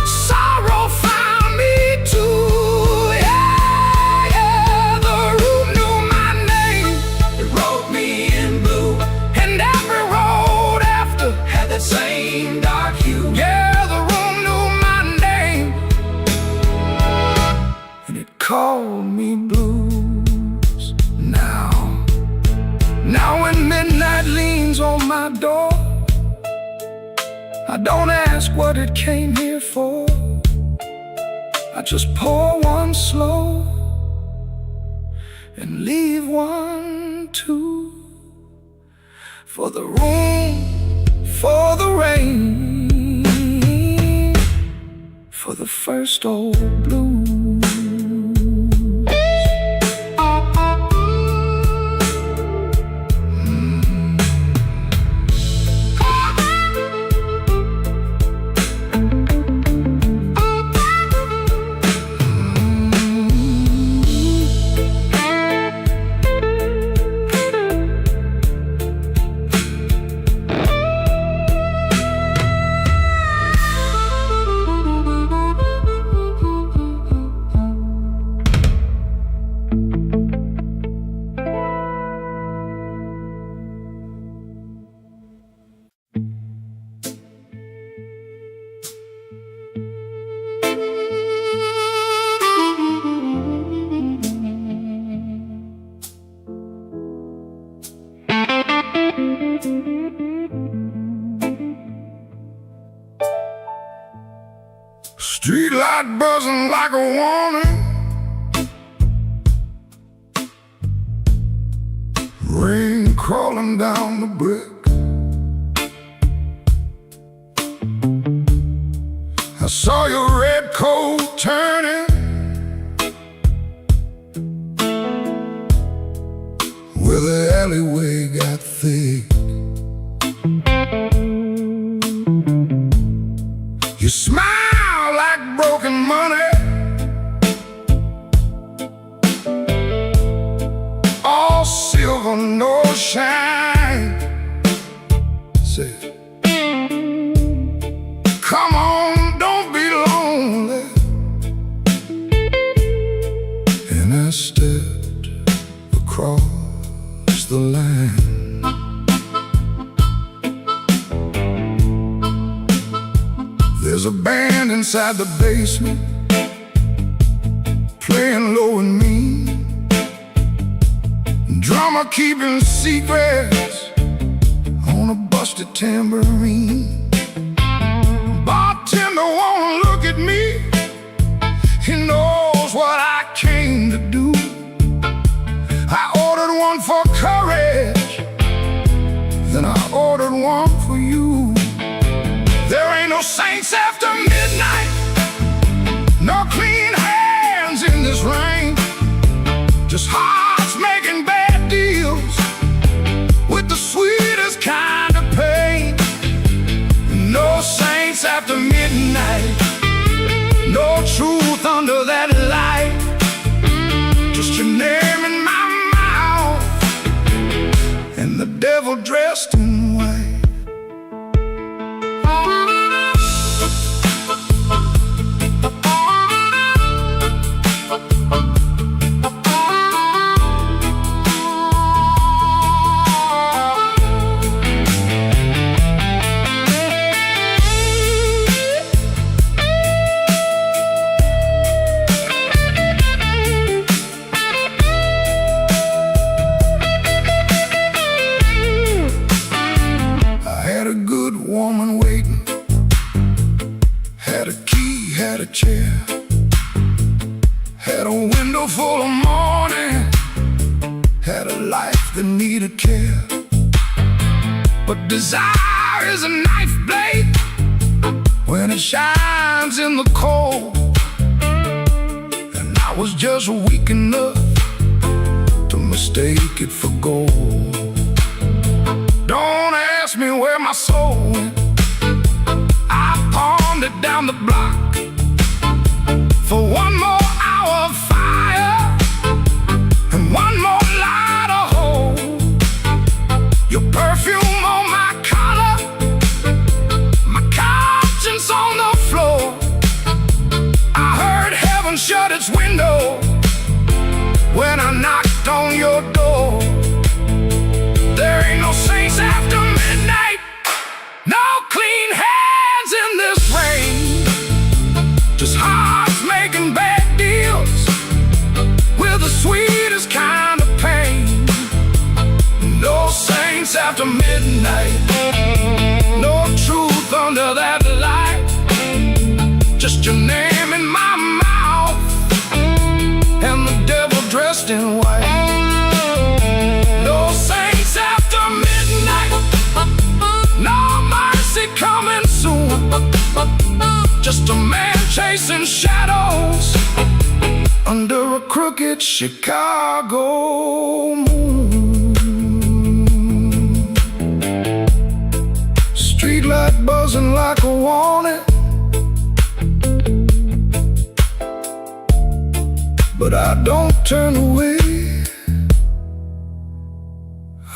sorrow found me too. Yeah, yeah, the room knew my name. It wrote me in blue, and every road after had that same dark hue. Yeah, the room knew my name, and it called me blues. Now when midnight leans on my door, I don't ask what it came here for. I just pour one slow and leave one too. For the room, for the rain, for the first old blues. Street light buzzing like a warning, rain crawling down the brick. I saw your red coat turning where the alleyway got thick. You smile like broken money inside the basement, playing low and mean. Drummer keeping secrets on a busted tambourine. Bartender won't look at me, he knows what I came to do. I ordered one for courage, then I ordered one for you. There ain't no saints after midnight, no clean hands in this rain. Just hearts making bad deals with the sweetest kind of pain. No saints after midnight, no truth under that light. Just your name in my mouth and the devil dressed in white. Woman waiting, had a key, had a chair, had a window full of morning, had a life that needed care. But desire is a knife blade when it shines in the cold, and I was just weak enough to mistake it for gold. Don't ask me where my soul went, I pawned it down the block for one more hour of fire and one more light of hope. Your perfume on my collar, my conscience on the floor. I heard heaven shut its window when I knocked on your door. There ain't no saints after midnight, no clean hands in this rain. Just hearts making bad deals with the sweetest kind of pain. No saints after midnight, no truth under that light. Just your name in my mouth and the devil dressed in white. No saints after midnight, no mercy coming soon. Just a man chasing shadows under a crooked Chicago moon. Streetlight buzzing like a warning, but I don't turn away.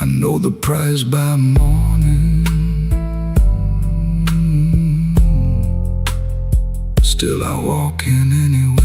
I know the prize by morning, still I walk in anyway.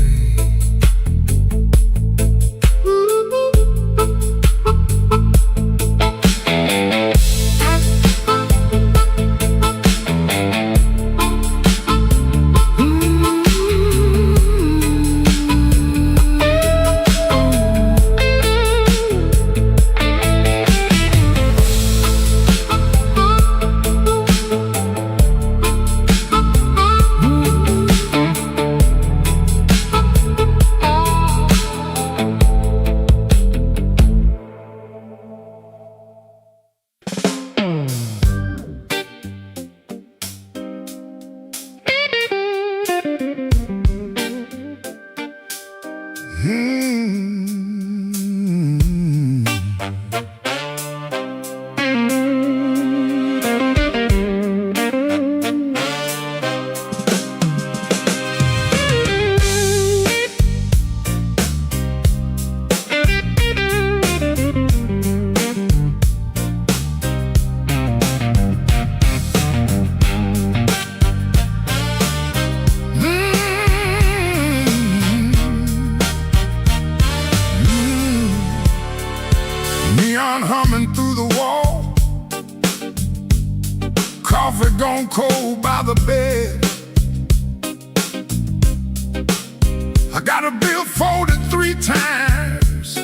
got a bill folded 3 times,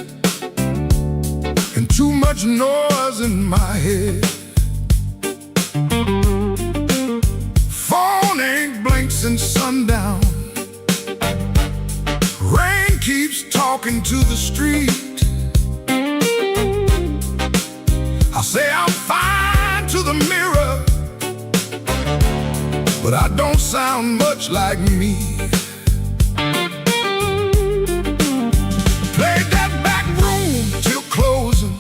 and too much noise in my head. Phone ain't blinked since sundown. Rain keeps talking to the street. I say I'm fine to the mirror, but I don't sound much like me. Played that back room till closing,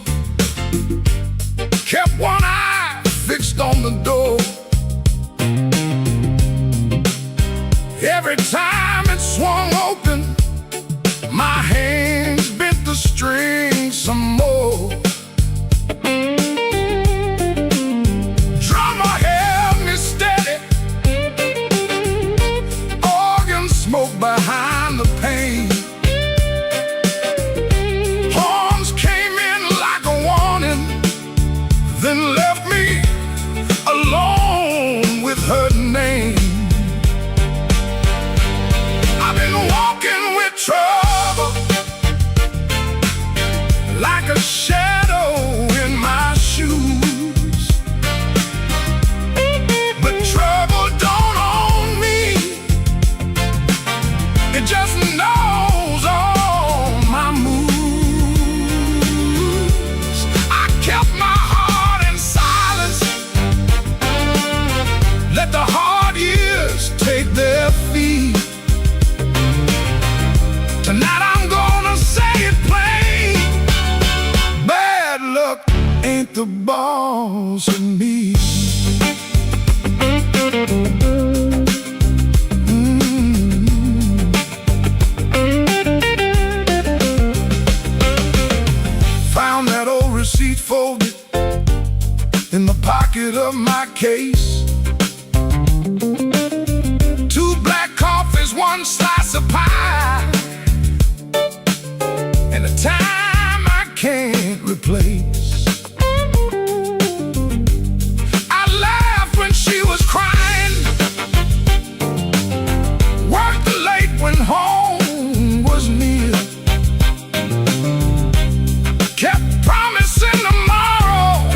kept one eye fixed on the door. Every time it swung open, my hands bent the strings some more. Drummer held me steady, organ smoke behind the pane. Horns came in like a warning, then left me alone with her name. I've been walking with trouble, like a shadow in my shoes. But trouble don't own me, it just knows all my moves. I kept my heart in silence, let the hard years take their feet. Tonight I'm gonna say it plain, bad luck ain't the boss of me. Found that old receipt folded in the pocket of my case. 2 black coffees, 1 slice of pie, and a time I can't replace. I laughed when she was crying, worked late when home was near, kept promising tomorrow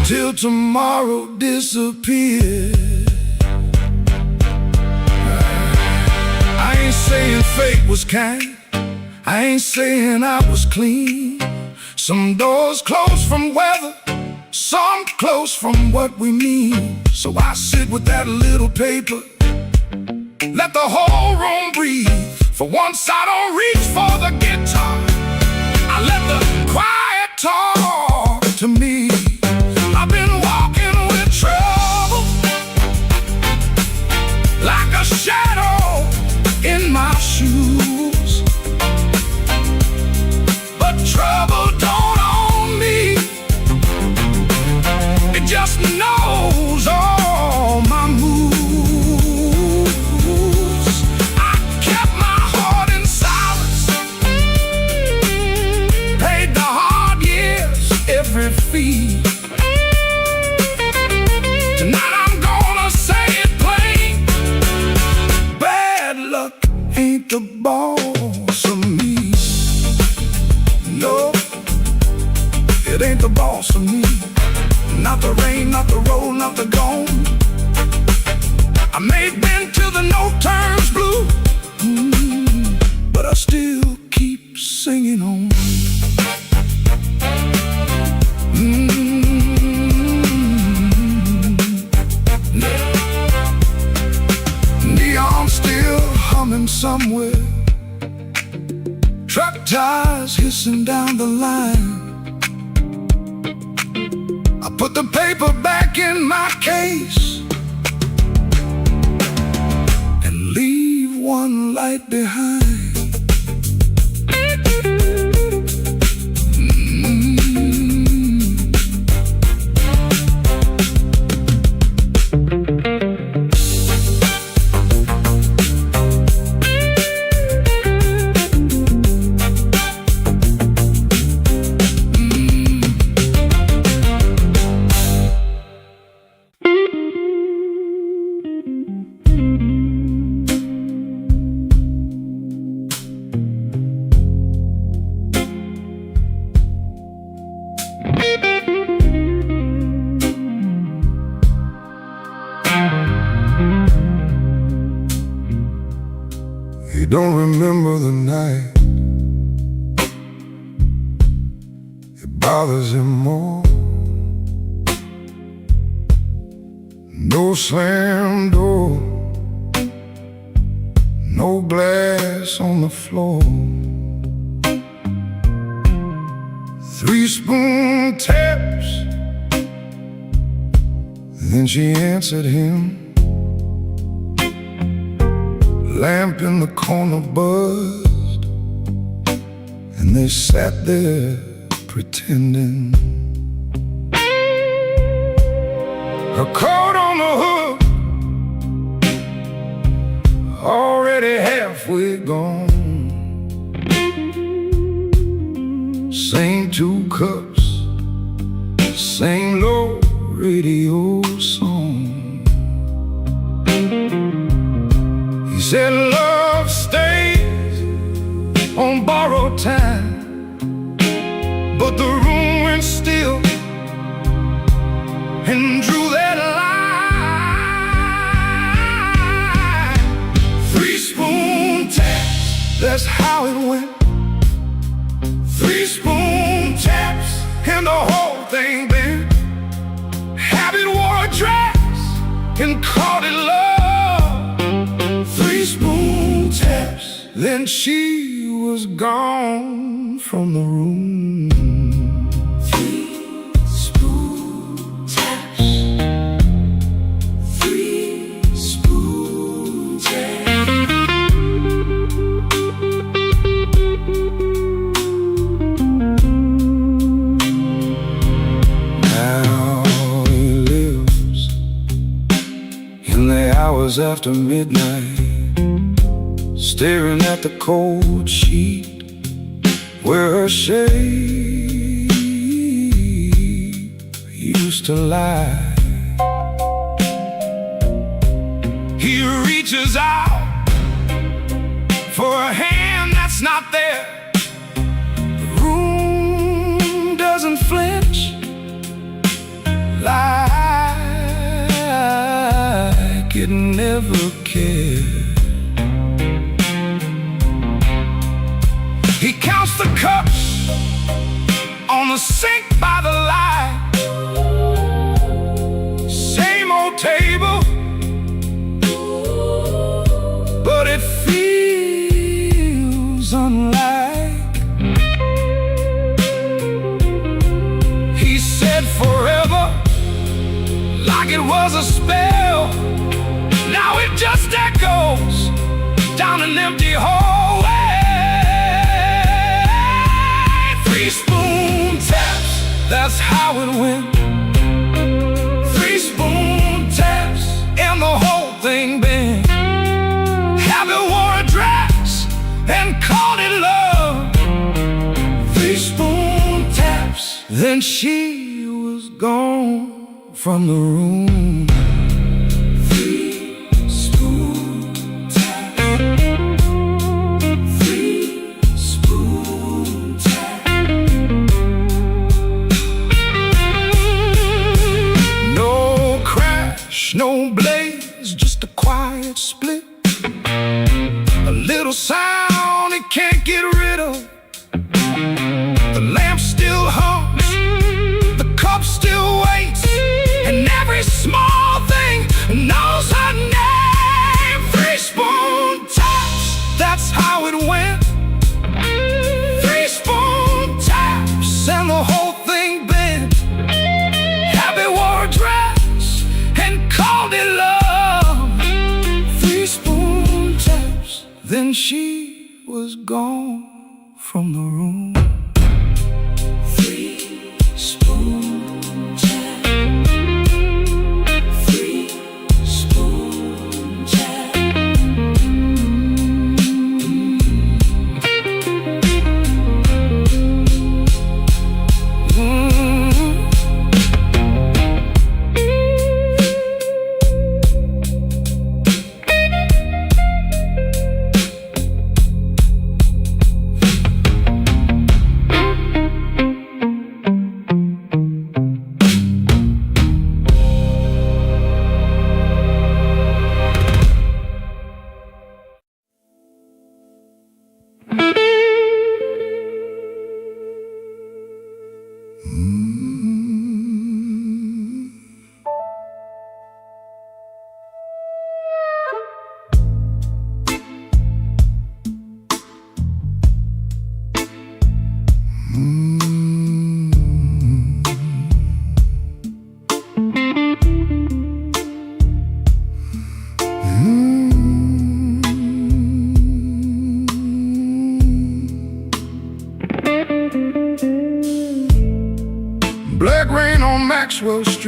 till tomorrow disappeared. I ain't saying fate was kind, I ain't saying I was clean. Some doors close from weather, some close from what we mean. So I sit with that little paper, let the whole room breathe. For once I don't reach for the guitar, I let the quiet talk to me. I've been walking with trouble, like a shadow in my shoes. But trouble don't own me, it just knows all my moves. I kept my heart in silence, paid the hard years every fee. Tonight I'm gonna say it plain, bad luck ain't the boss of me. No, it ain't the boss of me. Not the rain, not the road, not the gone. I may have been till the no turns blue, but I still keep singing on. Neon still humming somewhere, truck tires hissing down the line. I put the paper back in my case and leave one light behind. don't remember the night. It bothers him more. No slam door, no glass on the floor. 3-spoon taps. Then she answered him. Lamp in the corner buzzed, and they sat there pretending. Her coat on the hook, already halfway gone. Same 2 cups, same low radio song. He said love stays on borrowed time, but the room went still and drew that line. 3-spoon taps, that's how it went. 3-spoon taps and the whole thing bent. Habit wore a dress and called it love. 3-spoon taps, then she was gone from the room. 3-spoon taps. 3-spoon taps. Now he lives in the hours after midnight, staring at the cold sheet where her shape used to lie. He reaches out for a hand that's not there. The room doesn't flinch like it never cared. He counts the cups on the sink by the light. Same old table, but it feels unlike. He said forever, like it was a spell. Now it just echoes down an empty hallway. 3-spoon taps, that's how it went. 3-spoon taps, and the whole thing bent. Habit wore a dress and called it love. 3-spoon taps, then she was gone from the room. 3-spoon taps. 3-spoon taps. No crash, no blaze, just a quiet split. A little sound it can't get rid of. The lamp still hums, the cup still waits, and every small thing knows her name. 3-spoon taps, that's how it went. 3-spoon taps, and the whole thing bent. Habit wore a dress and called it love. 3-spoon taps, then she was gone from the room. 3-spoon taps. 3-spoon taps.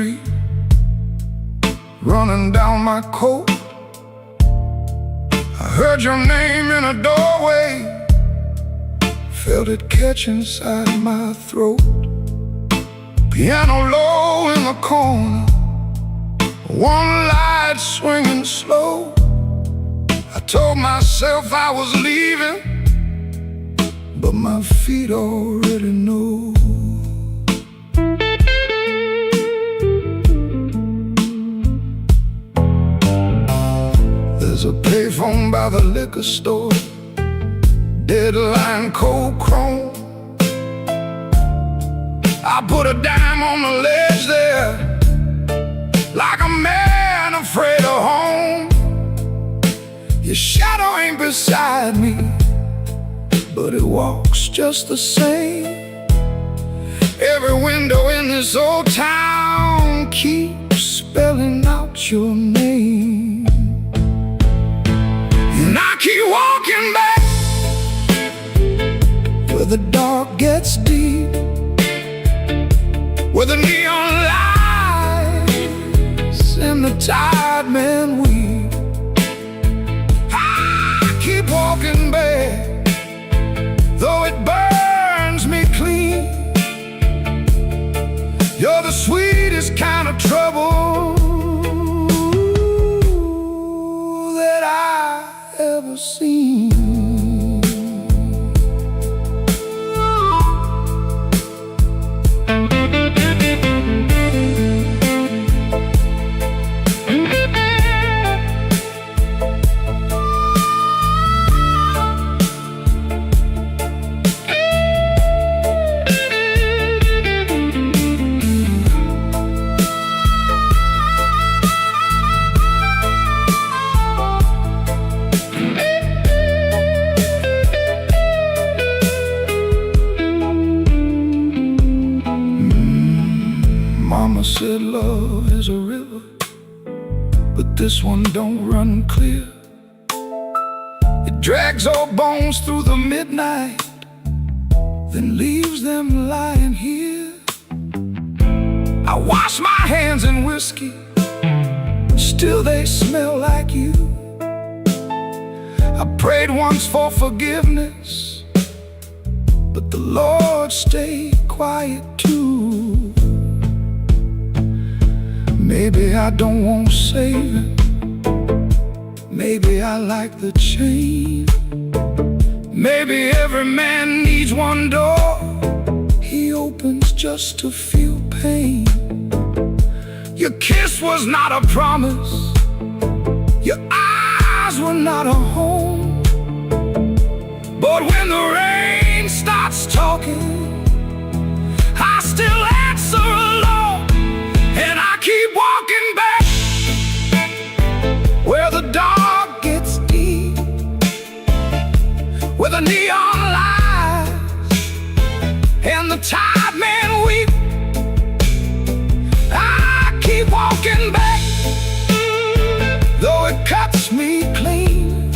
street, running down my coat. I heard your name in a doorway, felt it catch inside my throat. Piano low in the corner, one light swinging slow. I told myself I was leaving, but my feet already know. There's a payphone by the liquor store, deadline cold chrome. I put a dime on the ledge there, like a man afraid of home. Your shadow ain't beside me, but it walks just the same. Every window in this old town keeps spelling out your name. And I keep walking back where the dark gets deep, where the neon lights and the tired men weep. I keep walking back, though it burns me clean. You're the sweetest kind of trouble that I ever seen. Mama said love is a river, but this one don't run clear. It drags old bones through the midnight, then leaves them lying here. I wash my hands in whiskey, still they smell like you. I prayed once for forgiveness, but the Lord stayed quiet too. Maybe I don't want saving, maybe I like the chain. Maybe every man needs one door he opens just to feel pain. Your kiss was not a promise, your eyes were not a home. But when the rain starts talking, I still answer alone. And I keep walking back where the dark gets deep, where the neon lights and the tired men weep. I keep walking back, though it cuts me clean.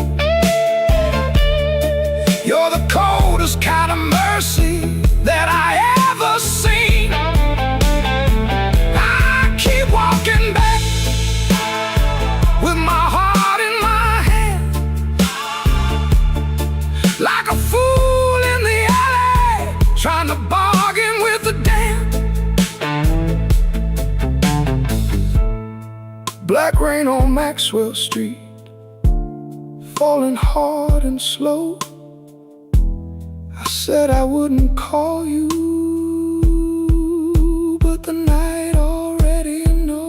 You're the coldest kind of mercy that I ever seen. Walking back with my heart in my hand, like a fool in the alley, trying to bargain with the damned. Black rain on Maxwell Street, falling hard and slow. I said I wouldn't call you, but the night already knows.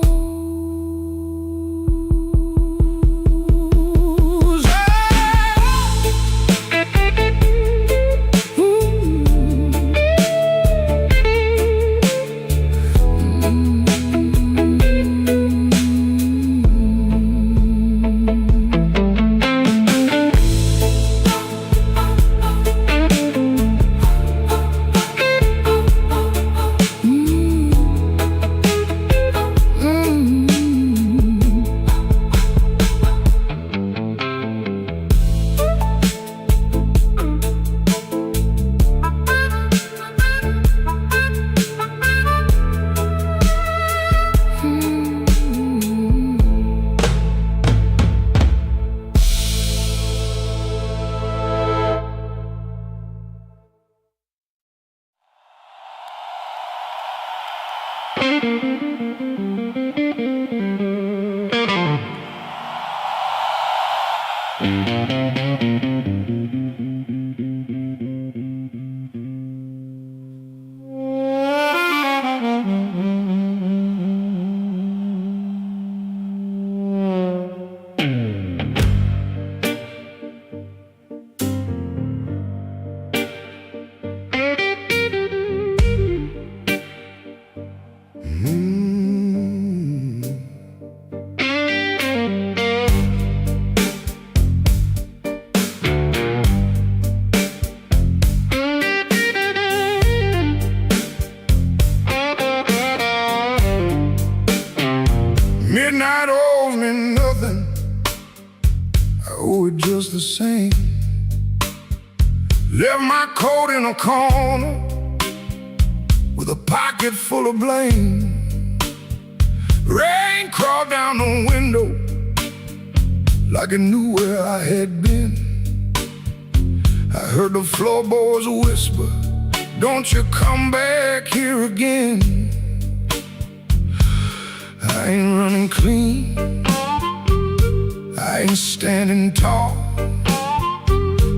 Midnight owes me nothing, I owe it just the same. Left my coat in a corner with a pocket full of blame. Rain crawled down the window like it knew where I had been. I heard the floorboards whisper, don't you come back here again. I ain't running clean, I ain't standing tall,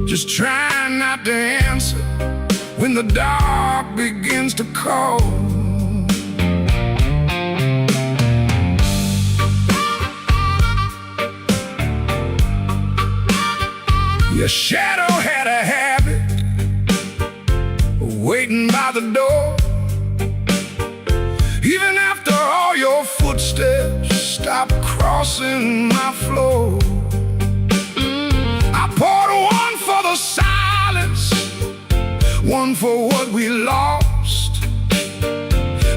just trying not to answer when the dark begins to call. Your shadow had a habit of waiting by the door. Even after all your footsteps stopped crossing my floor, I poured one for the silence, one for what we lost.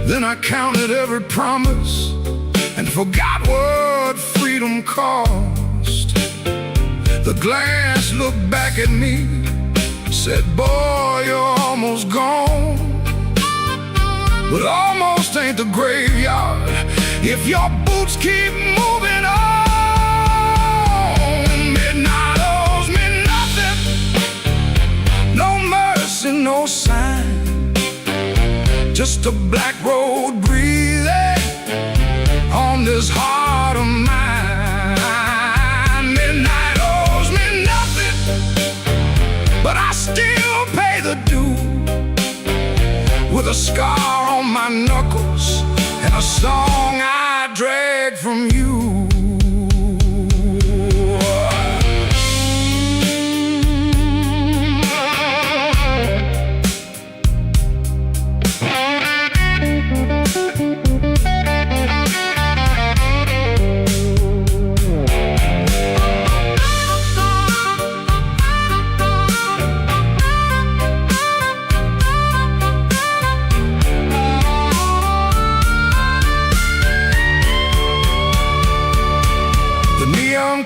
Then I counted every promise and forgot what freedom cost. The glass looked back at me, said, boy, you're almost gone. But almost ain't the graveyard if your boots keep moving on. Midnight owes me nothing, no mercy, no sign, just a black road breathing on this heart of mine. Midnight owes me nothing, but I still pay the due, with a scar on my knuckles and a song I drag from you.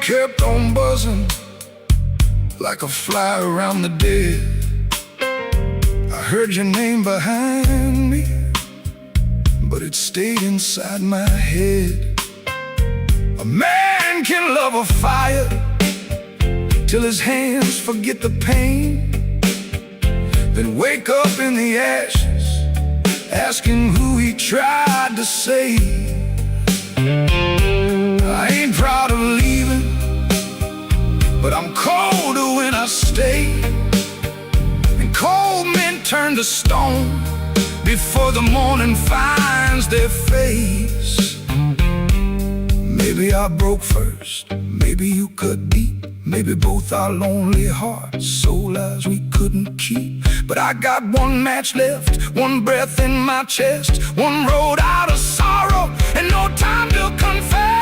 Kept on buzzing like a fly around the dead. I heard your name behind me, but it stayed inside my head. A man can love a fire till his hands forget the pain, then wake up in the ashes asking who he tried to save. I ain't proud of leaving, but I'm colder when I stay. And cold men turn to stone before the morning finds their face. Maybe I broke first, maybe you cut deep, maybe both our lonely hearts, soul lives we couldn't keep. But I got one match left, one breath in my chest, one road out of sorrow, and no time to confess.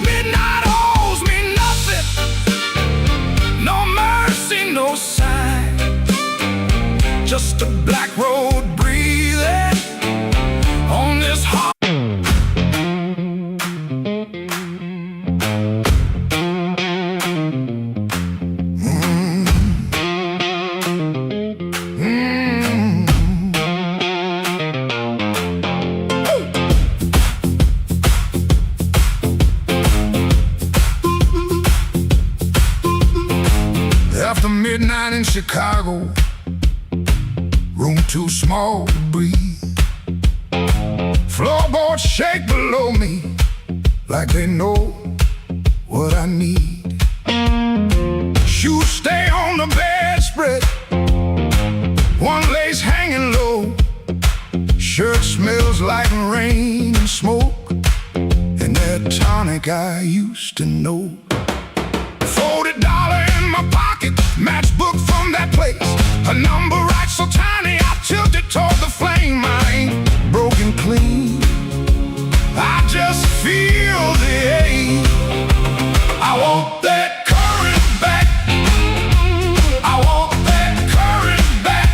Midnight owes me nothing, no mercy, no sign, just a black road breathing on this heart. After midnight in Chicago, room too small to breathe. Floorboards shake below me like they know what I need. Shoes stay on the bedspread, one lace hanging low. Shirt smells like rain and smoke, and that tonic I used to know. $40 in my pocket, matchbook from that place. A number right so tiny, I tilt it toward the flame. I ain't broken clean, I just feel the ache. I want that current back, I want that current back.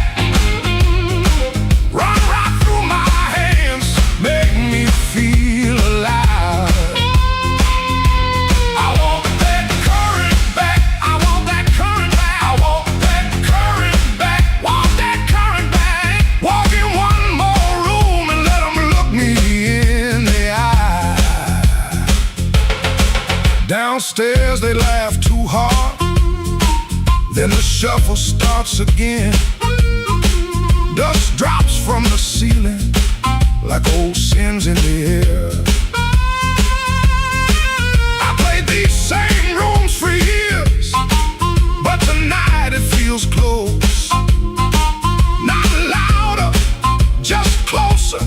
Run right through my hands, make me feel alive. I want that current back, I want that current back, I want that current back, want that current back. Walk in one more room and let them look me in the eye. Downstairs they laugh too hard, then the shuffle starts again. Dust drops from the ceiling like old sins in the air. I played these same rooms for years, but tonight it feels close. Not louder, just closer,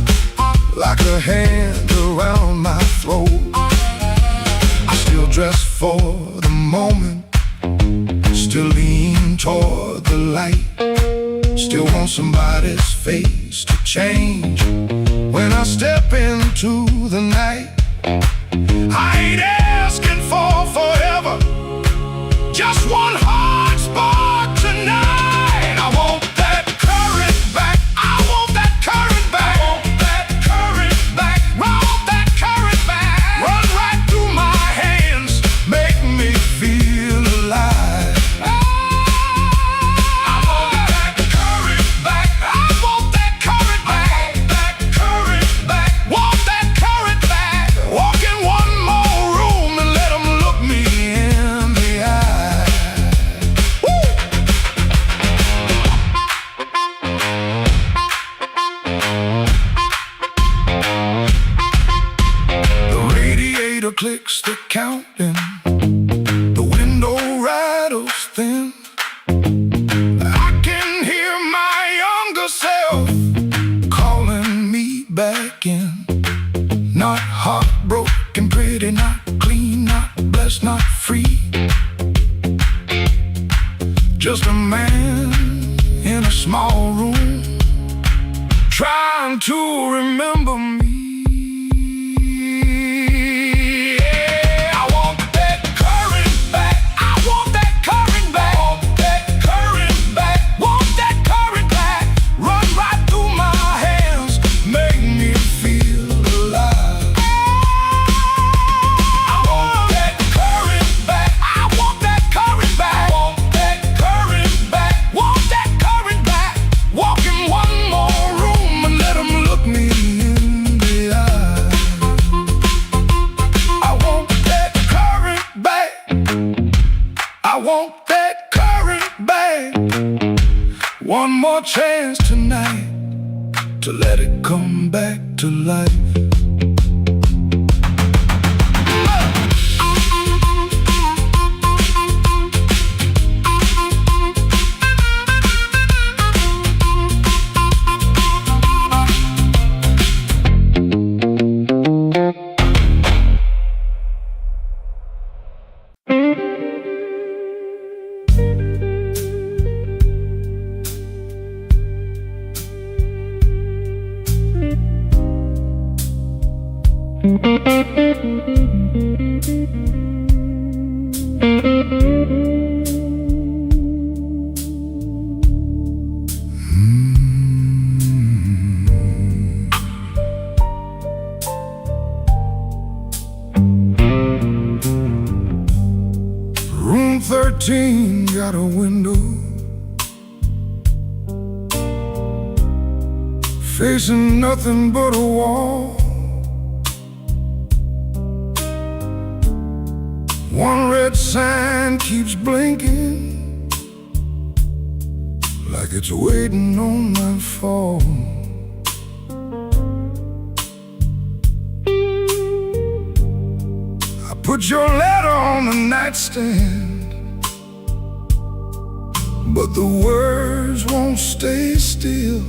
like a hand around my throat. I still dress for the moment, still lean toward the light. Still want somebody's face to change when I step into the night. I ain't asking for forever, just one hard spark tonight. I want that current back, I want that current back, I want that current back, I want that current back. Run right through my hands, make me feel alive. I want that current back, I want that current back, that current back, want that current back. Walk in one more room and let them look me in the eye. Woo! The radiator clicks the counting, the window rattles thin. I can hear my younger self calling me back in. Not heartbroken, pretty, not clean, not blessed, not free. Just a man in a small room, trying to remember me. Yeah, I want that current back, I want that current back, want that current back, want that current back. Run right through my hands, make me feel alive. I want that current back, I want that current back, want that current back, want that current back. Walk in one more room and let them look me in the eye. I want that current back, I want that current back. One more chance tonight to let it come back to life. Room 13 got a window facing nothing but a wall. One red sign keeps blinking like it's waiting on my fall. Put your letter on the nightstand, but the words won't stay still.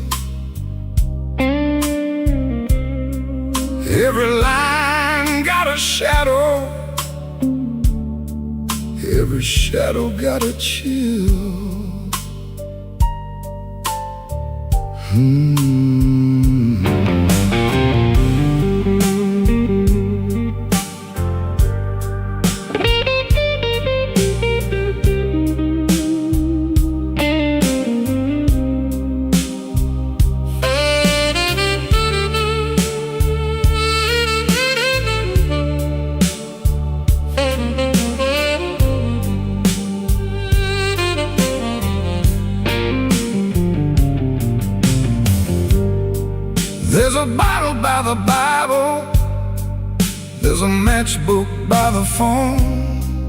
Every line got a shadow, every shadow got a chill. There's a bottle by the Bible, there's a matchbook by the phone,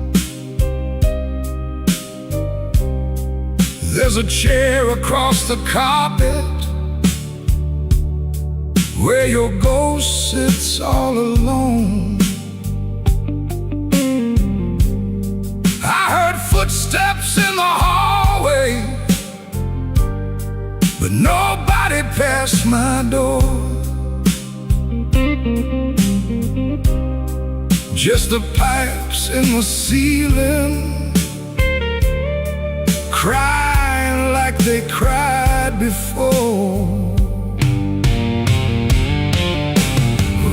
there's a chair across the carpet where your ghost sits all alone. I heard footsteps in the hallway, but nobody passed my door. Just the pipes in the ceiling, crying like they cried before.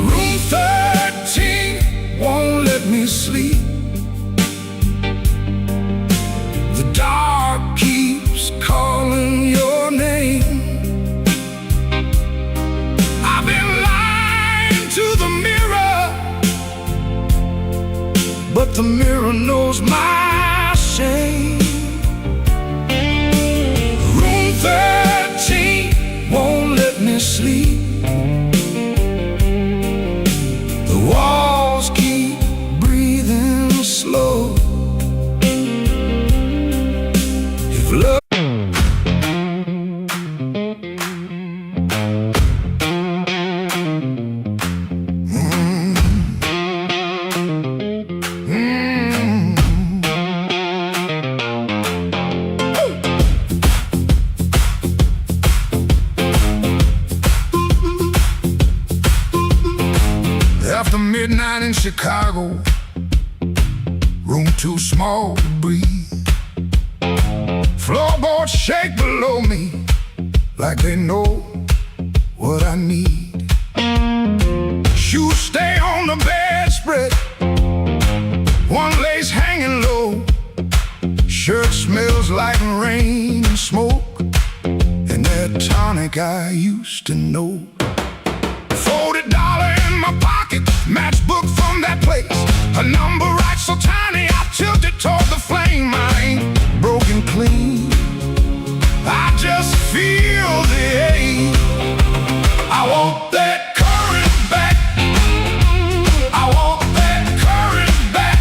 Room 13 won't let me sleep. The dark keeps calling your name. I've been lying to the mirror, but the mirror knows my shame. Room 13 won't let me sleep. The walls keep breathing slow. If love after midnight in Chicago, room too small to breathe. Floorboards shake below me like they know what I need. Shoes stay on the bedspread, one lace hanging low. Shirt smells like rain and smoke, and that tonic I used to know. $40 in my pocket, matchbook from that place. A number right so tiny, I tilted toward the flame. I ain't broken clean, I just feel the ache. I want that current back, I want that current back.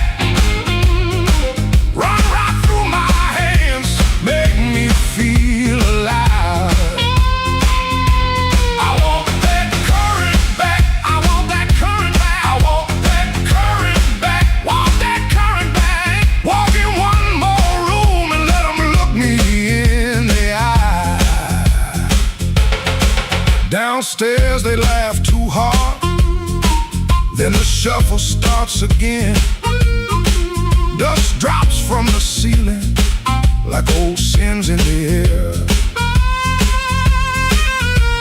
Run right through my hands, make me feel alive. I want that current back, I want that current back, I want that current back, want that current back. Walk in one more room and let them look me in the eye. Downstairs they laugh too hard, then the shuffle starts again. Dust drops from the ceiling like old sins in the air.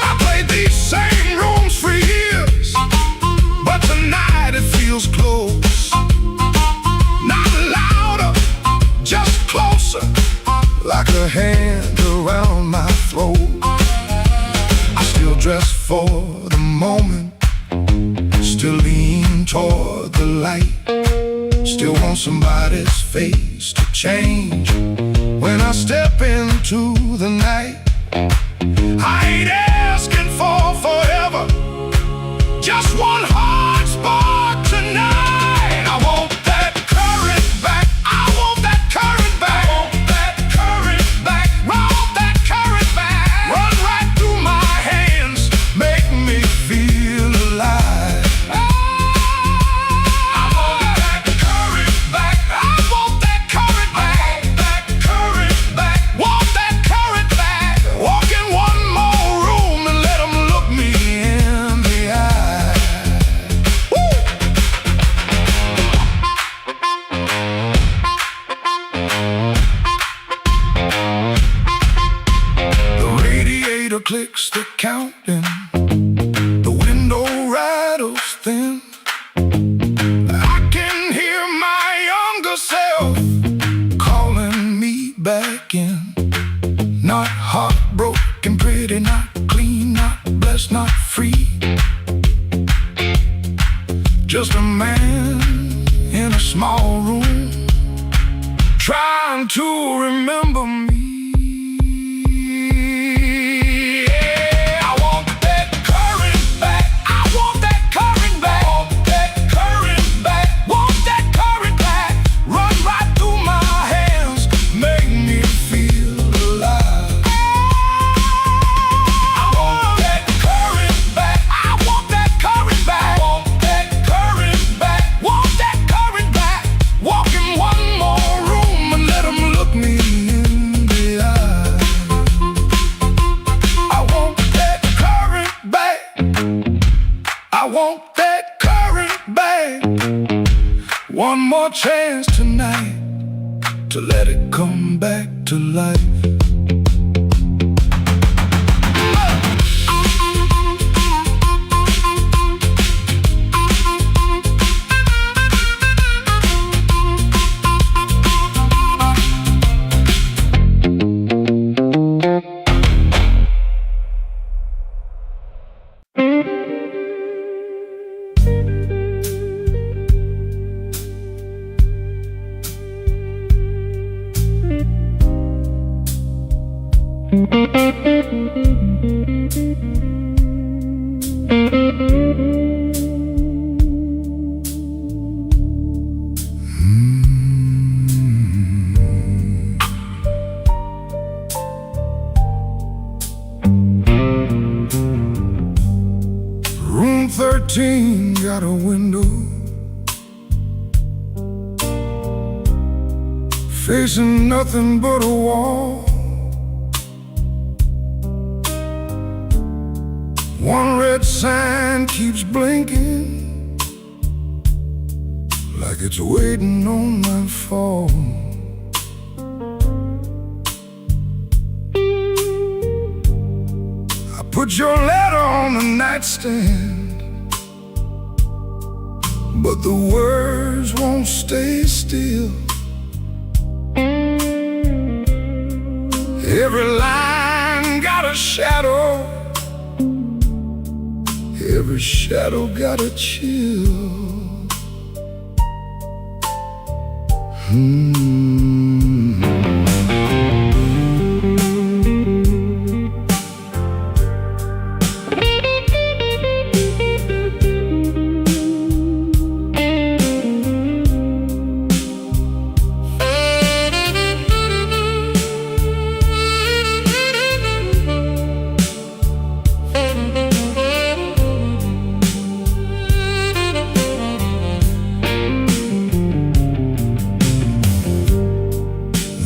I played these same rooms for years, but tonight it feels close. Not louder, just closer, like a hand around my throat. I still dress for the moment, still lean toward the light. Still want somebody's face to change when I step into the night. I ain't asking for forever, just one hard spark tonight. I want that current back, I want that current back, I want that current back, I want that current back. Run right through my hands, make me feel alive. I want that current breaks the counting. The window rattles thin. I can hear my younger self calling me back in. Not heartbroken, pretty, not clean, not blessed, not free. Just a man in a small room trying to remember me. I want that current back. One more chance tonight to let it come back to life. Room 13 got a window facing nothing but a wall. One red sign keeps blinking like it's waiting on my fall. I put your letter on the nightstand, but the words won't stay still. Every line got a shadow, every shadow got a chill.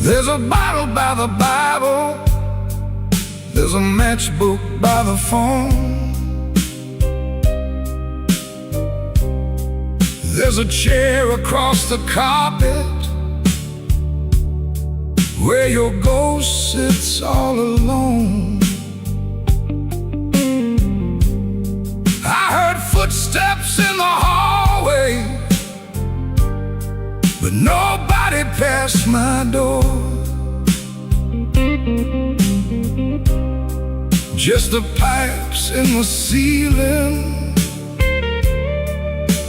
There's a bottle by the Bible, there's a matchbook by the phone, there's a chair across the carpet where your ghost sits all alone. I heard footsteps in the hallway, but nobody passed my door. Just the pipes in the ceiling,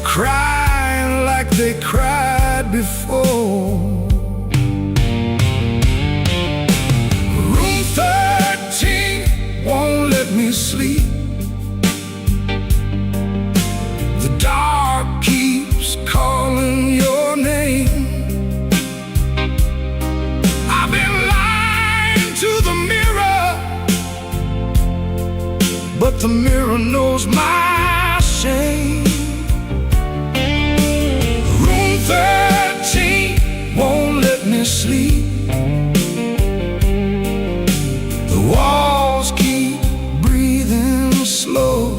crying like they cried before. Room 13 won't let me sleep. The dark keeps calling your name. I've been lying to the mirror, but the mirror knows my shame. Room 13 won't let me sleep. The walls keep breathing slow.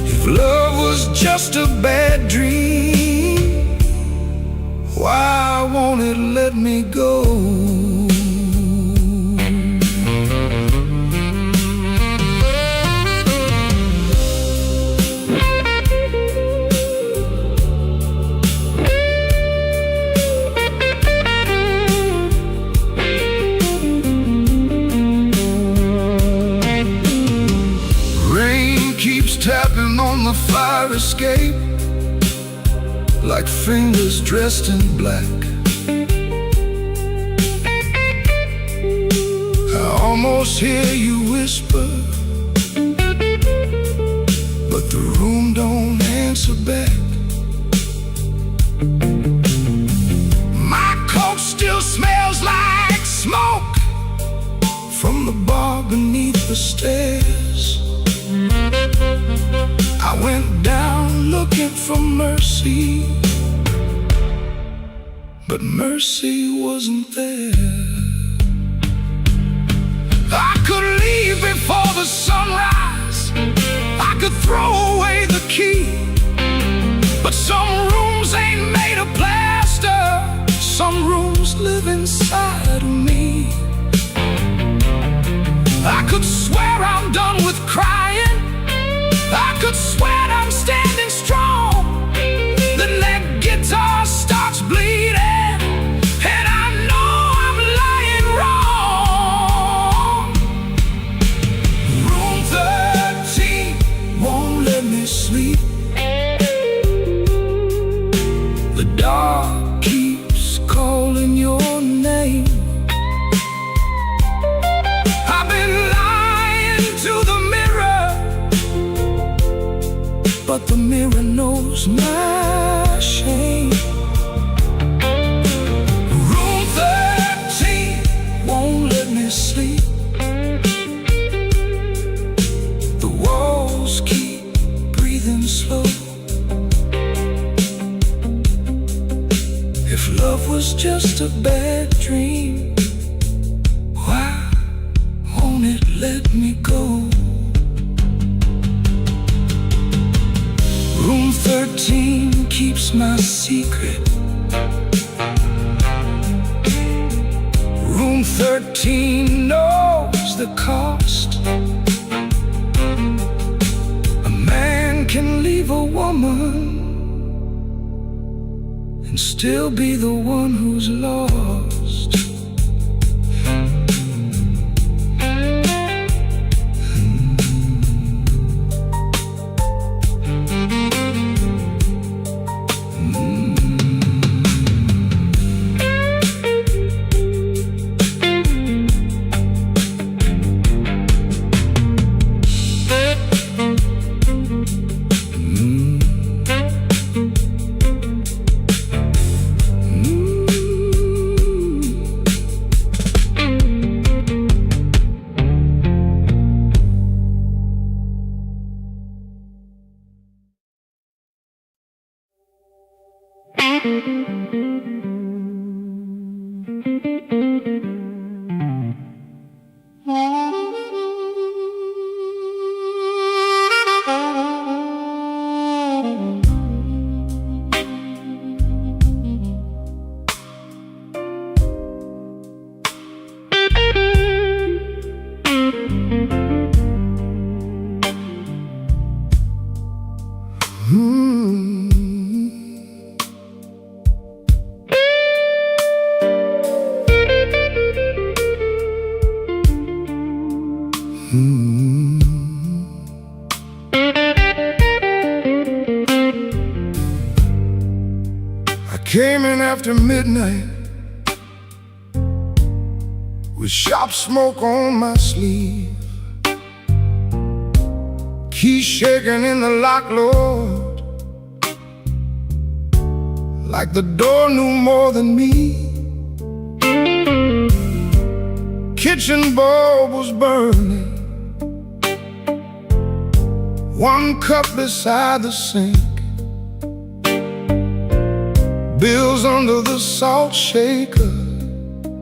If love was just a bad dream, why won't it let me go? escape, like fingers dressed in black. I almost hear you whisper, but the room don't answer back. My coat still smells like smoke from the bar beneath the stairs. I went down looking for mercy, but mercy wasn't there. I could leave before the sunrise, I could throw away the key, but some rooms ain't made of plaster. Some rooms live inside of me. I could swear I'm done with crying, I could swear I'm standing strong. Then that guitar starts bleeding, and I know I'm lying wrong. Room 13 won't let me sleep. The dark keeps calling your name. I've been lying to the mirror, but the mirror knows my shame. Room 13 won't let me sleep. The walls keep breathing slow. If love was just a bad dream, why won't it let me go? Room 13 keeps my secret. Room 13 knows the cost. A man can leave a woman and still be the one who's lost. I came in after midnight with sharp smoke on my sleeve, keys shaking in the lock, Lord, like the door knew more than me. Kitchen bulb was burning, one cup beside the sink, bills under the salt shaker.